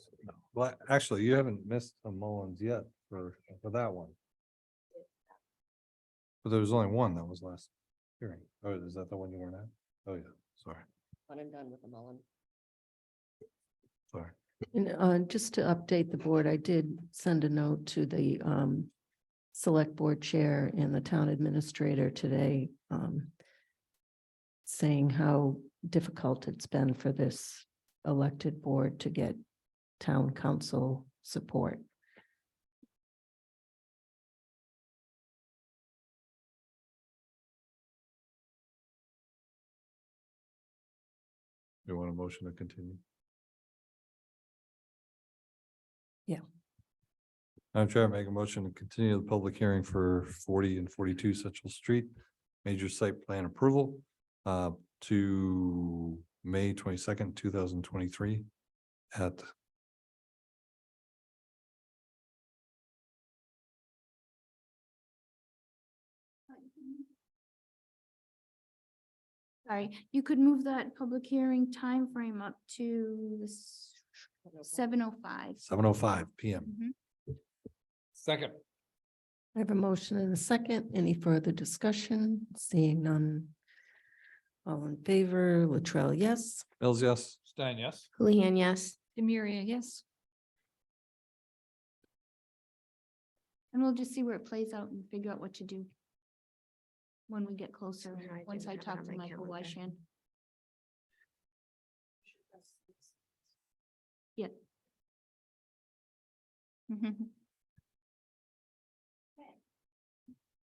[SPEAKER 4] Well, actually, you haven't missed a Mullins yet for that one. But there was only one that was last hearing. Oh, is that the one you weren't at? Oh, yeah, sorry,
[SPEAKER 9] One and done with the Mullen.
[SPEAKER 4] sorry.
[SPEAKER 1] And just to update the board, I did send a note to the select board chair and the town administrator today, saying how difficult it's been for this elected board to get town council support.
[SPEAKER 4] You want a motion to continue?
[SPEAKER 1] Yeah.
[SPEAKER 4] I'm trying to make a motion to continue the public hearing for 40 and 42 Central Street, major site plan approval to May 22nd, 2023 at
[SPEAKER 6] Sorry, you could move that public hearing time frame up to this 7:05.
[SPEAKER 4] 7:05 PM.
[SPEAKER 2] Second.
[SPEAKER 1] I have a motion and a second. Any further discussion? Seeing none. All in favor, Latrell, yes.
[SPEAKER 4] Mills, yes.
[SPEAKER 2] Stein, yes?
[SPEAKER 3] Houlihan, yes.
[SPEAKER 5] Demiria, yes.
[SPEAKER 6] And we'll just see where it plays out and figure out what to do when we get closer,
[SPEAKER 3] Yeah, I
[SPEAKER 6] once
[SPEAKER 3] do
[SPEAKER 6] I
[SPEAKER 3] have it
[SPEAKER 6] talk
[SPEAKER 3] on
[SPEAKER 6] to
[SPEAKER 3] my
[SPEAKER 6] Michael
[SPEAKER 3] calendar.
[SPEAKER 6] Weishan. Yeah. Mhm.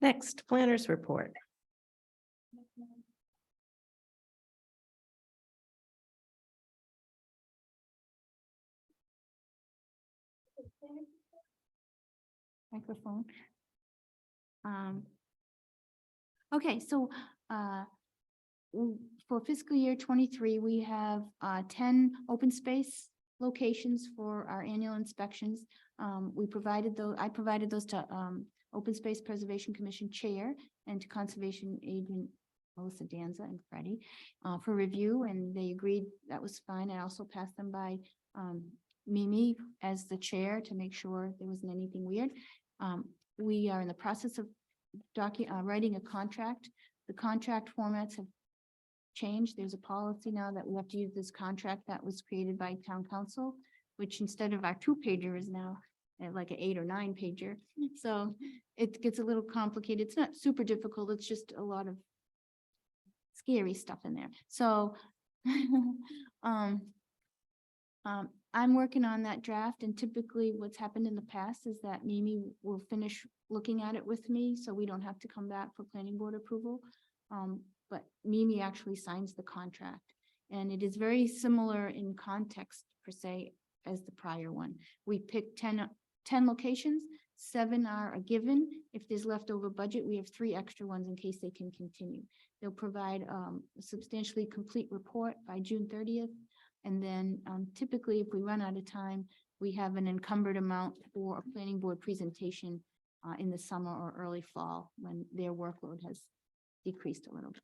[SPEAKER 1] Next, planners report.
[SPEAKER 6] Microphone. Okay, so, for fiscal year 23, we have, 10 open space locations for our annual inspections. We provided those, I provided those to, Open Space Preservation Commission Chair and to Conservation Agent Melissa Danza and Freddie, for review, and they agreed that was fine. I also passed them by, Mimi as the chair to make sure there wasn't anything weird. We are in the process of writing a contract. The contract formats have changed. There's a policy now that we have to use this contract that was created by town council, which instead of our 2-pager is now like an 8 or 9 pager. So it gets a little complicated. It's not super difficult. It's just a lot of scary stuff in there. So I'm working on that draft, and typically what's happened in the past is that Mimi will finish looking at it with me, so we don't have to come back for planning board approval. But Mimi actually signs the contract, and it is very similar in context per se as the prior one. We picked 10 locations, 7 are a given. If there's leftover budget, we have 3 extra ones in case they can continue. They'll provide a substantially complete report by June 30th. And then typically, if we run out of time, we have an encumbered amount for a planning board presentation in the summer or early fall when their workload has decreased a little bit.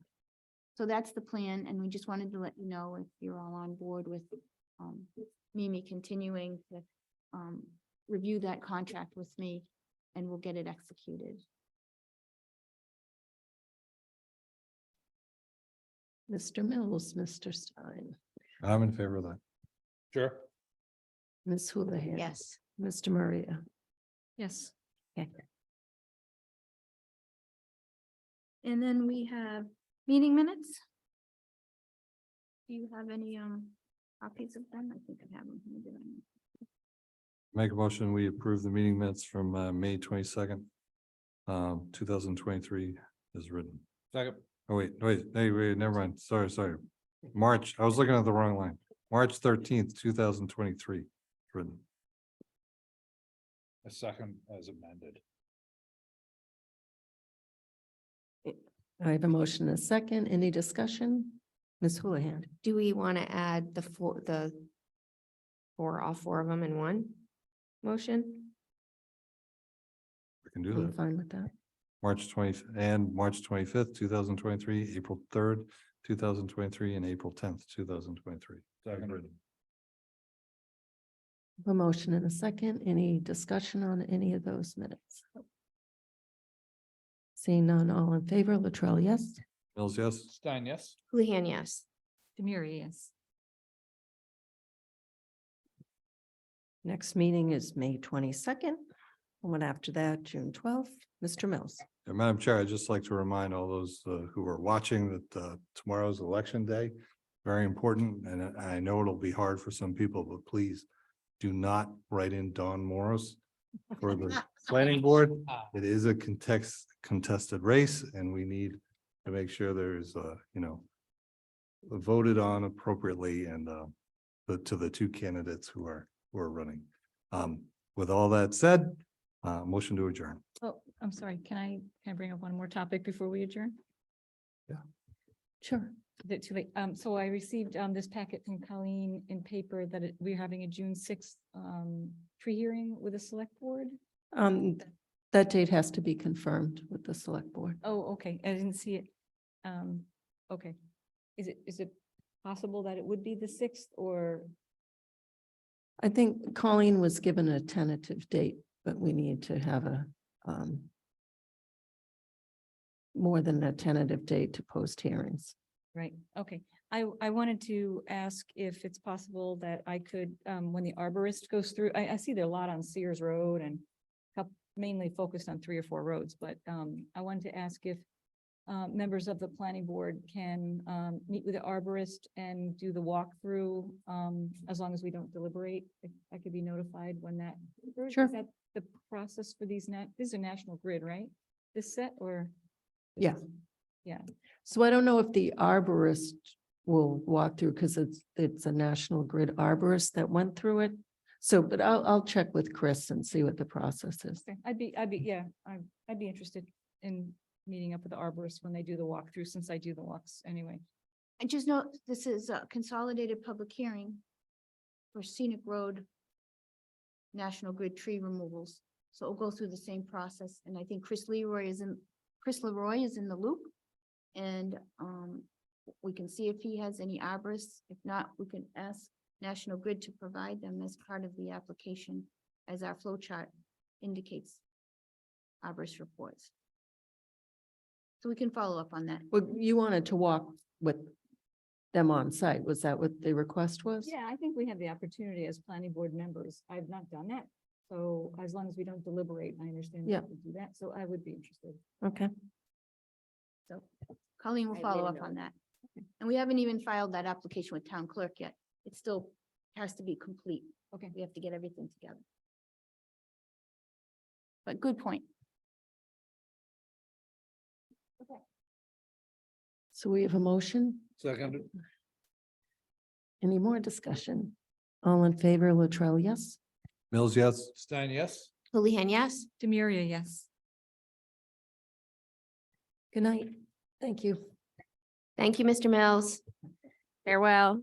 [SPEAKER 6] So that's the plan, and we just wanted to let you know if you're all on board with Mimi continuing to review that contract with me, and we'll get it executed.
[SPEAKER 1] Mr. Mills, Mr. Stein,
[SPEAKER 4] I'm in favor of that.
[SPEAKER 2] Sure.
[SPEAKER 1] Ms. Houlihan.
[SPEAKER 6] Yes.
[SPEAKER 1] Mr. Maria.
[SPEAKER 5] Yes.
[SPEAKER 6] And then we have meeting minutes. Do you have any copies of them? I think I have them. Maybe I don't.
[SPEAKER 4] Make a motion, we approve the meeting minutes from May 22nd, 2023 as written.
[SPEAKER 2] Second.
[SPEAKER 4] Oh, wait, never mind. Sorry. March, I was looking at the wrong line. March 13th, 2023 written.
[SPEAKER 2] A second as amended.
[SPEAKER 1] I have a motion and a second. Any discussion? Ms. Houlihan.
[SPEAKER 3] Do we want to add all four of them in one motion?
[SPEAKER 4] We can do
[SPEAKER 1] I'm
[SPEAKER 4] that.
[SPEAKER 1] fine with that.
[SPEAKER 4] March 20th and March 25th, 2023, April 3rd, 2023, and April 10th, 2023.
[SPEAKER 2] Second.
[SPEAKER 4] Written.
[SPEAKER 1] A motion and a second. Any discussion on any of those minutes? Seeing none, all in favor, Latrell, yes?
[SPEAKER 4] Mills, yes.
[SPEAKER 2] Stein, yes.
[SPEAKER 3] Houlihan, yes.
[SPEAKER 5] Demiria, yes.
[SPEAKER 1] Next meeting is May 22nd. One after that, June 12th. Mr. Mills.
[SPEAKER 4] And Madam Chair, I'd just like to remind all those who are watching that tomorrow's election day, very important, and I know it'll be hard for some people, but please do not write in Dawn Morris for the planning board. It is a contested race, and we need to make sure there's voted on appropriately and to the two candidates who are running. With all that said, motion to adjourn.
[SPEAKER 5] Oh, I'm sorry. Can I bring up one more topic before we adjourn?
[SPEAKER 1] Sure.
[SPEAKER 5] Is it too late? So I received this packet from Colleen in paper that we're having a June 6th tree hearing with the select board.
[SPEAKER 1] That date has to be confirmed with the select board.
[SPEAKER 5] Oh, okay. I didn't see it. Okay. Is it possible that it would be the 6th or?
[SPEAKER 1] I think Colleen was given a tentative date, but we need to have a more than a tentative date to post hearings.
[SPEAKER 5] Right, okay. I wanted to ask if it's possible that I could, when the arborist goes through, I see there a lot on Sears Road and mainly focused on 3 or 4 roads, but I wanted to ask if members of the planning board can meet with the arborist and do the walkthrough, as long as we don't deliberate. If I could be notified when that.
[SPEAKER 1] Sure.
[SPEAKER 5] Is that the process for these this is a National Grid, right? This set or?
[SPEAKER 1] Yeah.
[SPEAKER 5] Yeah.
[SPEAKER 1] So I don't know if the arborist will walk through because it's a National Grid arborist that went through it. So, but I'll check with Chris and see what the process is.
[SPEAKER 5] Okay, I'd be interested in meeting up with the arborist when they do the walkthrough, since I do the walks anyway.
[SPEAKER 6] And just note, this is a consolidated public hearing for scenic road National Grid tree removals. So it'll go through the same process. And I think Chris Leroy is in the loop. And we can see if he has any arborists. If not, we can ask National Grid to provide them as part of the application, as our flow chart indicates arborist reports. So we can follow up on that.
[SPEAKER 1] Well, you wanted to walk with them on site. Was that what the request was?
[SPEAKER 5] Yeah, I think we have the opportunity as planning board members. I've not done that. So as long as we don't deliberate, I understand. we
[SPEAKER 1] Yeah.
[SPEAKER 5] can do that. So I would be interested.
[SPEAKER 1] Okay.
[SPEAKER 6] So Colleen will
[SPEAKER 3] I
[SPEAKER 6] follow
[SPEAKER 3] didn't
[SPEAKER 6] up
[SPEAKER 3] know.
[SPEAKER 6] on that. And we haven't even filed that application with town clerk yet. It still has to be complete.
[SPEAKER 5] Okay.
[SPEAKER 6] We have to get everything together. But good point.
[SPEAKER 1] So we have a motion.
[SPEAKER 2] Second.
[SPEAKER 1] Any more discussion? All in favor, Latrell, yes?
[SPEAKER 4] Mills, yes.
[SPEAKER 2] Stein, yes.
[SPEAKER 3] Houlihan, yes.
[SPEAKER 5] Demiria, yes.
[SPEAKER 1] Good night. Thank you.
[SPEAKER 3] Thank you, Mr. Mills. Farewell.